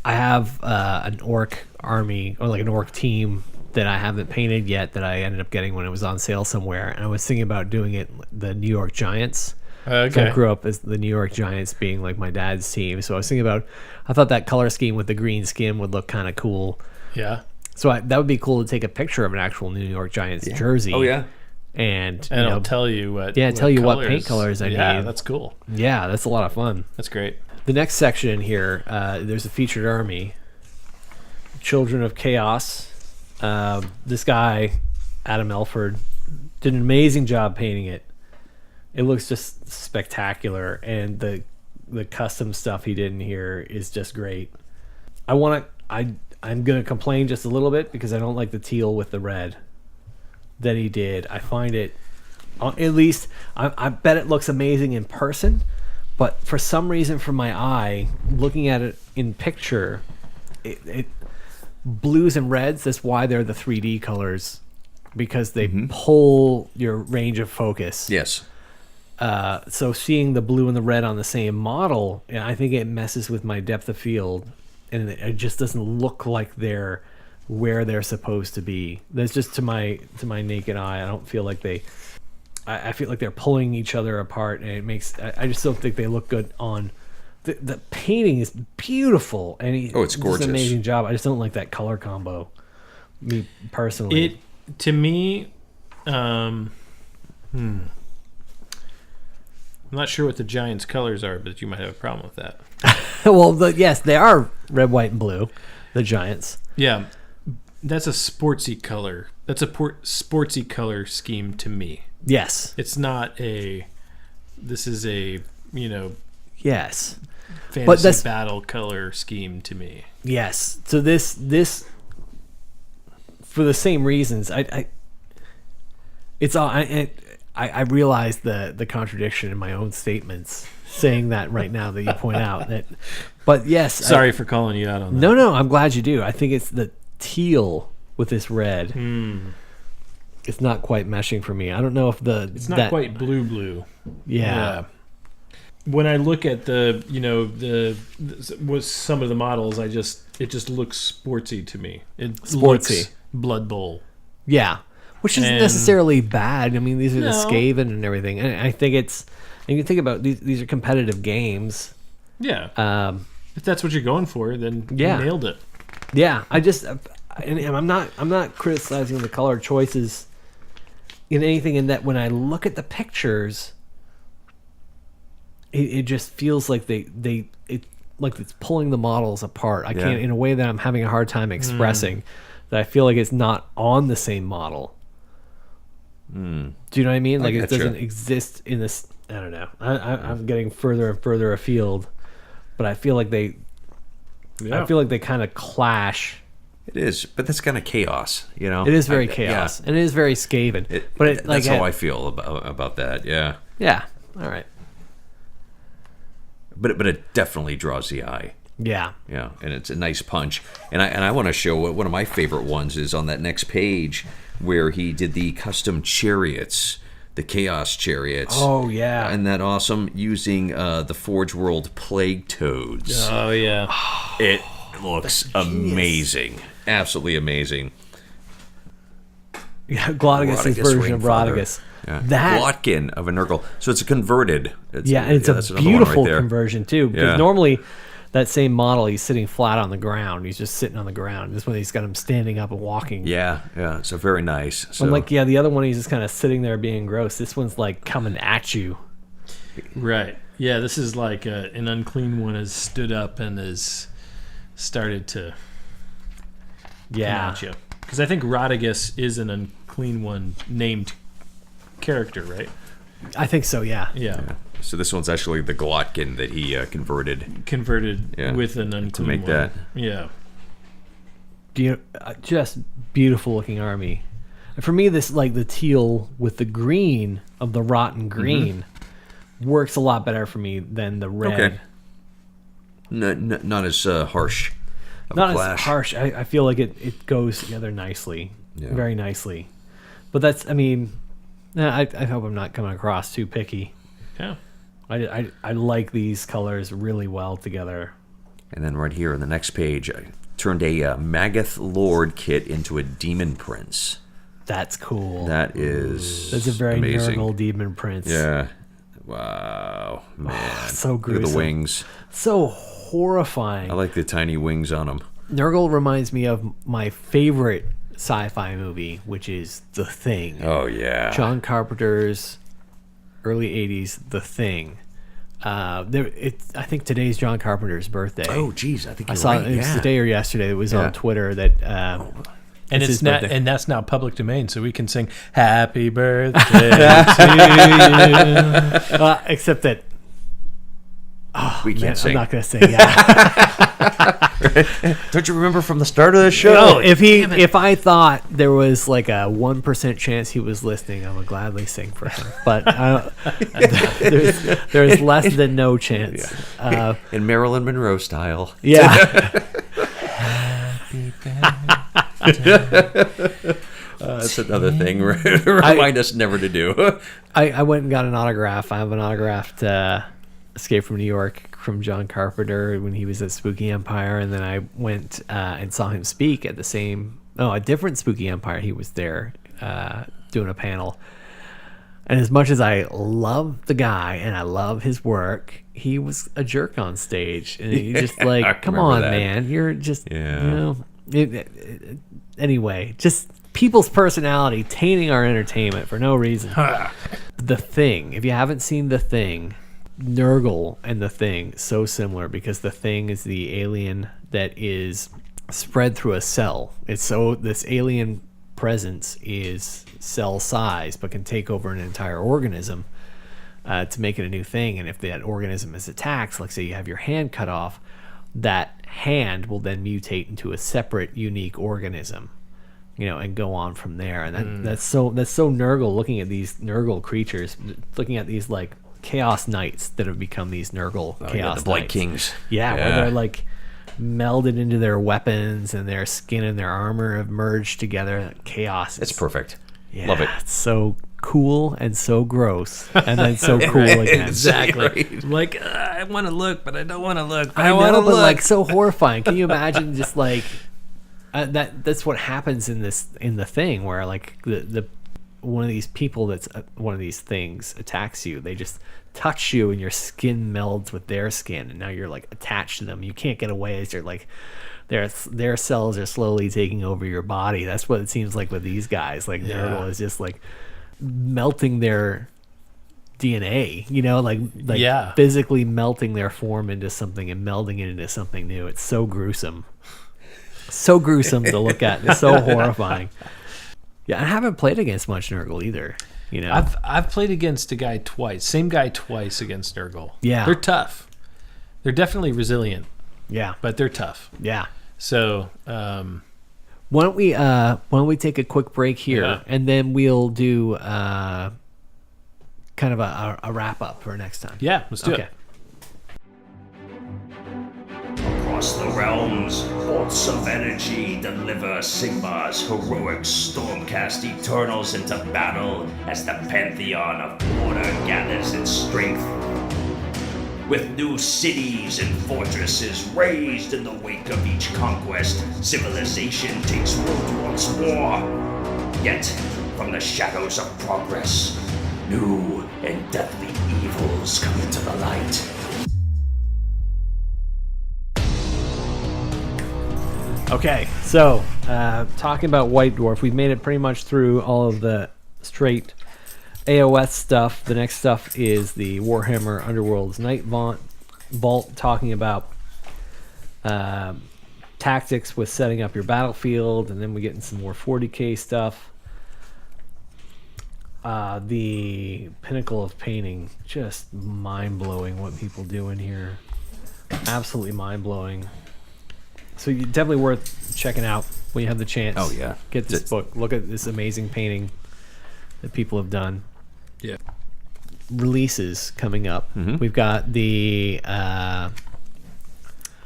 I have an orc army or an orc team that I haven't painted yet that I ended up getting when it was on sale somewhere. And I was thinking about doing it the New York Giants. Okay. So I grew up as the New York Giants being like my dad's team. So I was thinking about, I thought that color scheme with the green skin would look kind of cool. Yeah. So that would be cool to take a picture of an actual New York Giants jersey. Oh, yeah. And I'll tell you what. tell you what paint colors I need. Yeah, that's cool. Yeah, that's a lot of fun. That's great. The next section in here, there's a featured army. Children of Chaos. This guy, Adam Elford, did an amazing job painting it. It looks just spectacular, and the custom stuff he did in here is just great. I'm gonna complain just a little bit because I don't like the teal with the red that he did. I find it, at least I bet it looks amazing in person, but for some reason, for my eye, looking at it in picture, it blues and reds. That's why they're the 3D colors, because they pull your range of focus. Yes. So seeing the blue and the red on the same model, I think it messes with my depth of field, and it just doesn't look like they're where they're supposed to be. That's just to my naked eye. I don't feel like I feel like they're pulling each other apart, and it makes. I just don't think they look good on. The painting is beautiful, and it's gorgeous. Does an amazing job. I just don't like that color combo. Me personally, To me, I'm not sure what the Giants' colors are, but you might have a problem with that. well, yes, they are red, white, and blue. The Giants. Yeah, that's a sportsy color. That's a sportsy color scheme to me. Yes, it's not a. This is a yes. Fantasy battle color scheme to me. Yes. So this for the same reasons. I realize the contradiction in my own statements saying that right now that you point out that. But yes. Sorry for calling you out on that. No, I'm glad you do. I think it's the teal with this red. It's not quite meshing for me. I don't know if it's not quite blue. Yeah. When I look at with some of the models, it just looks sportsy to me. It looks Blood Bowl. Yeah, which isn't necessarily bad. I mean, these are the Skaven and everything, and I think and you think about these are competitive games. Yeah. If that's what you're going for, then you nailed it. Yeah, and I'm not criticizing the color choices in anything. In that, when I look at the pictures. It just feels like like it's pulling the models apart. I can't, in a way that I'm having a hard time expressing, that I feel like it's not on the same model. Do you know what I mean? Like it doesn't exist in this. I don't know. I'm getting further and further afield, but I feel like they kind of clash. It is, but that's kind of chaos, It is very chaos, and it is very Skaven. That's how I feel about that. Yeah. Yeah. All right. But it definitely draws the eye. Yeah. Yeah, and it's a nice punch. And I want to show one of my favorite ones is on that next page where he did the custom chariots, the Chaos chariots. Oh, yeah. And that awesome using the Forge World Plague Toads. Oh, yeah. It looks amazing. Absolutely amazing. Yeah, Glotticus' version of Rotigus. Yeah. That Glotkin of a Nurgle. So it's a converted. It's a beautiful conversion too. Because normally that same model, he's sitting flat on the ground. He's just sitting on the ground. This one, he's got him standing up and walking. Yeah. So very nice. So, unlike the other one, he's just kind of sitting there being gross. This one's like coming at you. Right. Yeah. This is like an unclean one has stood up and has started to. Come at you. Because I think Rotigus is an unclean one named character, right? I think so. Yeah. So this one's actually the Glotkin that he converted with an unclean to make one. that. Yeah. Just beautiful looking army. And for me, this like the teal with the green of the rotten green works a lot better for me than the red. Okay. Not as harsh. Not as harsh. I feel like it goes together nicely, very nicely. But that's, I hope I'm not coming across too picky. Yeah. I like these colors really well together. And then right here on the next page, turned a Magath Lord kit into a Demon Prince. That's cool. That's a very amazing. Nurgle Demon Prince. Yeah. Wow, man. So gruesome. Look at the wings. So horrifying. I like the tiny wings on them. Nurgle reminds me of my favorite sci-fi movie, which is The Thing. Oh, yeah. John Carpenter's early 80s The Thing. I think today's John Carpenter's birthday. Oh, geez. I think you're I saw right. it was yeah. today or yesterday. It was on Twitter that... And his it's not, birthday. and that's now public domain, so we can sing "Happy Birthday" to you. Except that we can't man, sing. I'm not going to sing. Yeah. Don't you remember from the start of the show? No, if I thought there was like a 1% chance he was listening, I would gladly sing for him. But there's less than no chance. In Marilyn Monroe style. Yeah. Happy birthday. That's another thing. Remind us never to do. I went and got an autograph. I have an autographed Escape from New York from John Carpenter when he was at Spooky Empire, and then I went and saw him speak at a different Spooky Empire. He was there doing a panel. And as much as I love the guy and I love his work, he was a jerk on stage. And he just like, come on, that. man. You're just, anyway, just people's personality tainting our entertainment for no reason. The Thing. If you haven't seen The Thing, Nurgle and The Thing, so similar because The Thing is the alien that is spread through a cell. This alien presence is cell size but can take over an entire organism to make it a new thing. And if that organism is attacked, like say you have your hand cut off, that hand will then mutate into a separate unique organism, and go on from there. And that's so Nurgle, looking at these Nurgle creatures, looking at these like Chaos Knights that have become these Nurgle Chaos the Blight Knights. Kings. Yeah, where they're like melded into their weapons and their skin and their armor have merged together. Chaos. It's perfect. Yeah, Love it. It's so cool and so gross, and then so cool again. Exactly. Right. I'm like, I want to look, but I don't want to look. But I want know, to but look. like so horrifying. Can you imagine just like that's what happens in The Thing, where like the one of these people that's one of these things attacks you. They just touch you and your skin melds with their skin, and now you're like attached to them. You can't get away as you're like their cells are slowly taking over your body. That's what it seems like with these guys. Like Nurgle is just like melting their DNA, like physically melting their form into something and melding it into something new. It's so gruesome to look at. It's so horrifying. Yeah, I haven't played against much Nurgle either. I've played against a guy twice, same guy twice against Nurgle. Yeah, they're tough. They're definitely resilient. Yeah, but they're tough. Yeah. So why don't we take a quick break here, and then we'll do kind of a wrap up for next time. Yeah, let's do it. Across the realms, bolts of energy deliver Sigmar's heroic Stormcast Eternals into battle as the pantheon of order gathers its strength. With new cities and fortresses raised in the wake of each conquest, civilization takes root once more. Yet, from the shadows of progress, new and deadly evils come into the light. Okay, so talking about White Dwarf, we've made it pretty much through all of the straight AOS stuff. The next stuff is the Warhammer Underworld's Night Vault, talking about tactics with setting up your battlefield, and then we get in some more 40k stuff. The Pinnacle of Painting, just mind-blowing what people do in here. Absolutely mind-blowing. So definitely worth checking out when you have the chance. Oh, yeah. Get this book. Look at this amazing painting that people have done. Yeah. Releases coming up. Mm-hmm. We've got the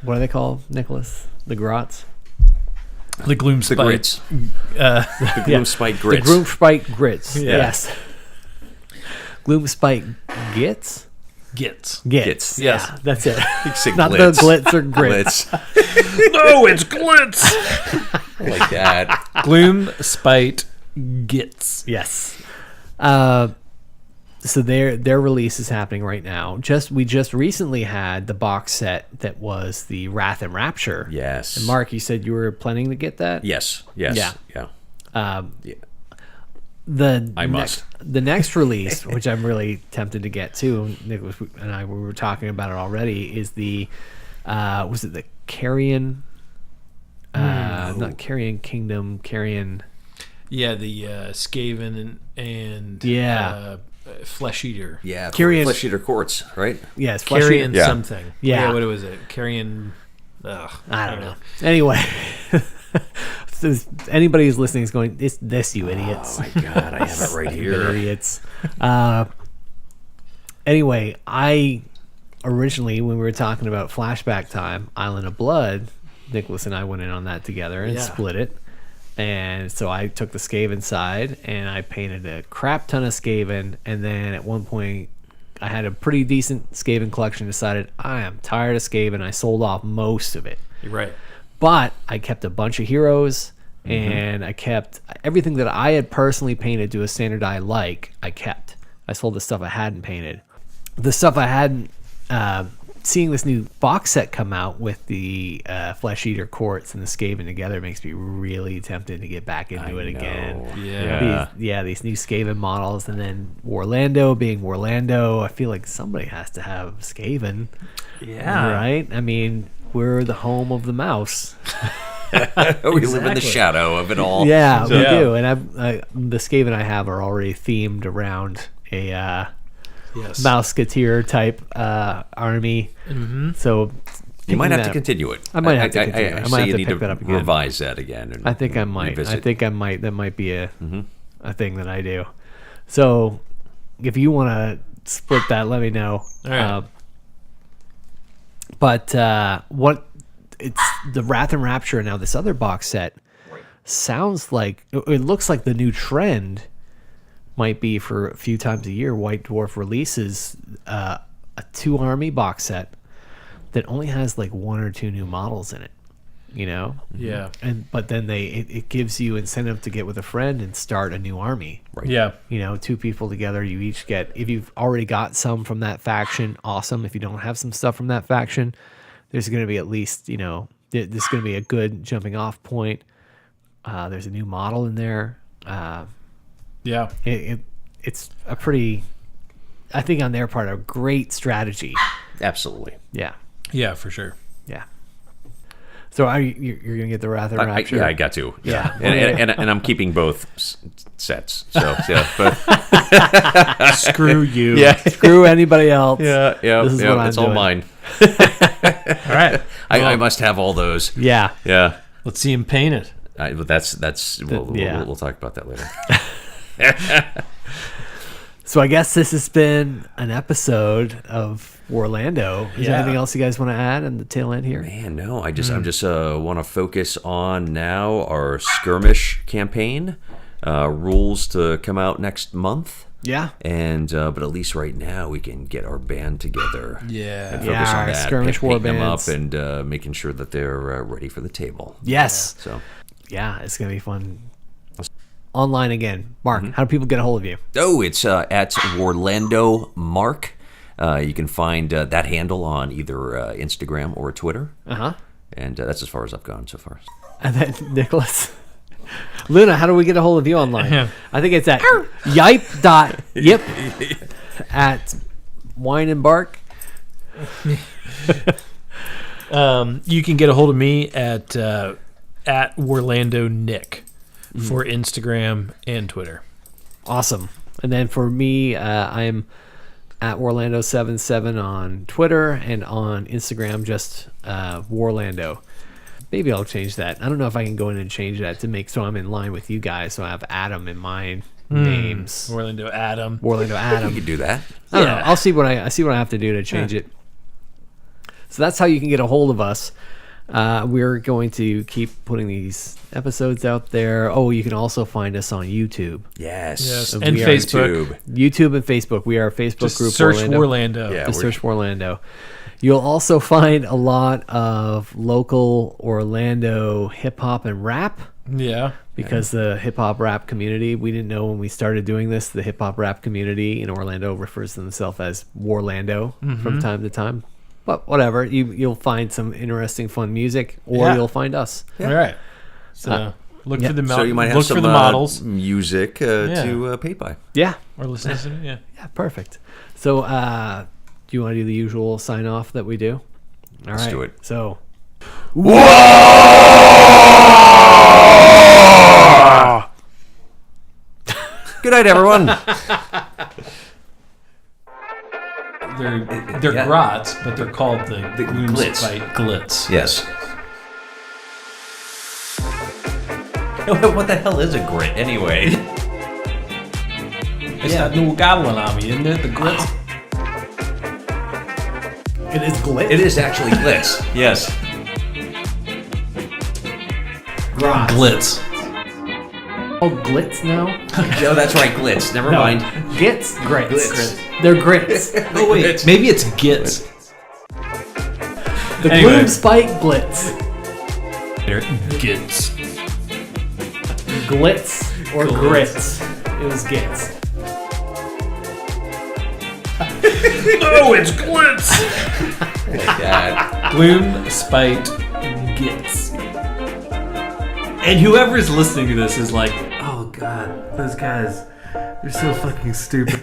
what are they called, Nicholas? The Grots? The Gloom Spike. The Grits. The Gloom Spike Grits. The Gloom Spike Grits. Yeah. Yes. Gloom Spike Gitz? Gitz. Gitz. Yes. Yeah, that's it. Say Not glitz. the glitz or grits. Glitz. No, it's Glitz. Like that. Gloom, Spite, Gitz. Yes. So their release is happening right now. We just recently had the box set that was the Wrath and Rapture. Yes. And Mark, you said you were planning to get that? Yes. Yeah. Yeah. The must. The next release, which I'm really tempted to get too, Nicholas and I we were talking about it already, is the was it the Carrion? Not Carrion Kingdom, Carrion. Yeah, the Skaven and Flesh Eater. Yeah. Carrion- Flesh Eater Courts, right? Yes, Flesh Carrion Eater. Yeah. something. Yeah. What was it? Carrion. I don't know. Anyway, so anybody who's listening is going, "It's this, you idiots." Oh my God, I have it right here. Idiots. Anyway, I originally, when we were talking about Flashback Time, Island of Blood, Nicholas and I went in on that together and split it. And so I took the Skaven side and I painted a crap ton of Skaven. And then at one point, I had a pretty decent Skaven collection. Decided I am tired of Skaven. I sold off most of it. You're right. But I kept a bunch of heroes, and I kept everything that I had personally painted to a standard I like. I kept. I sold the stuff I hadn't painted. The stuff I hadn't. Seeing this new box set come out with the Flesh Eater Courts and the Skaven together makes me really tempted to get back into it again. Yeah. These new Skaven models, and then WARlando being WARlando. I feel like somebody has to have Skaven. Yeah. Right? I mean, we're the home of the mouse. We live in the shadow of it all. Yeah, we Yeah. do. And the Skaven I have are already themed around a Mouseketeer type army. So You might have to continue it. I might have to continue it. I might say have you to need pick that up again. revise that again. And I think I might. revisit. I think I might. That might be a thing that I do. So if you want to split that, let me know. All right. But what it's the Wrath and Rapture and now this other box set sounds like it looks like the new trend might be for a few times a year. White Dwarf releases a 2-army box set that only has like 1 or 2 new models in it. You know, Yeah. but then it gives you incentive to get with a friend and start a new army. Yeah. You know, 2 people together, you each get, if you've already got some from that faction, awesome. If you don't have some stuff from that faction, there's going to be at least, you know, this is going to be a good jumping off point. There's a new model in there. Yeah. It's a pretty, I think on their part, a great strategy. Absolutely. Yeah. Yeah, for sure. Yeah. So you're going to get the Wrath and Rapture? Yeah, I got to. Yeah. And I'm keeping both sets. So, yeah, but Screw you. yeah. Screw anybody else. Yeah, This is what I'm it's all doing. mine. All right. I must have all those. Yeah. Yeah. Let's see him paint it. But that's we'll talk about that later. So I guess this has been an episode of WARlando. Is there anything else you guys want to add in the tail end here? Man, no, I just want to focus on now our skirmish campaign rules to come out next month. Yeah. And but at least right now we can get our band together. Yeah. And Yeah, focus on our that. skirmish war painting them up bands. and making sure that they're ready for the table. Yes. So Yeah, it's going to be fun. Online again. Mark, how do people get a hold of you? it's at WARlando Mark. You can find that handle on either Instagram or Twitter. Uh-huh. And that's as far as I've gone so far. And then Nicholas. Luna, how do we get a hold of you online? I think it's at yipe.yip at wine and bark. You can get a hold of me at WARlando Nick for Instagram and Twitter. Awesome. And then for me, I'm at WARlando77 on Twitter and on Instagram, just WARlando. Maybe I'll change that. I don't know if I can go in and change that to make so I'm in line with you guys. So I have Adam in my names. WARlando Adam. WARlando Adam. You can do that. I don't know. I'll see what I see what I have to do to change it. So that's how you can get a hold of us. We're going to keep putting these episodes out there. Oh, you can also find us on YouTube. Yes. And We are Facebook. YouTube and Facebook. We are a Facebook Just group. search Warlando. Warlando. Yeah. Just search Warlando. You'll also find a lot of local Orlando hip hop and rap. Yeah. Because the hip hop rap community, we didn't know when we started doing this, the hip hop rap community in Orlando refers to themselves as Warlando from time to time. But whatever, you'll find some interesting, fun music, or you'll find us. All right. So look for the So you might have look some for the models music to paint by. Yeah, or listen to it. Yeah. yeah, perfect. So, do you want to do the usual sign off that we do? All Let's right. do it. So, Good night, everyone. They're Grots, but they're called the Glitz. Gloomspite Glitz. Yes. What the hell is a grit anyway? It's that new goblin army, isn't it? The Glitz. it is Glitz. It is actually glitz. Yes. Glitz. Oh, Glitz now? Oh, that's right, glitz. Never mind. Gitz? Grits. Glitz. They're grits. Oh wait, maybe it's Gitz. The Anyway. Gloomspite Glitz. They're Gitz. Glitz or Glitz. grits. It was Gitz. Oh, it's Glitz. God. Gloomspite Gitz. And whoever's listening to this is like, oh god, those guys, they're so fucking stupid.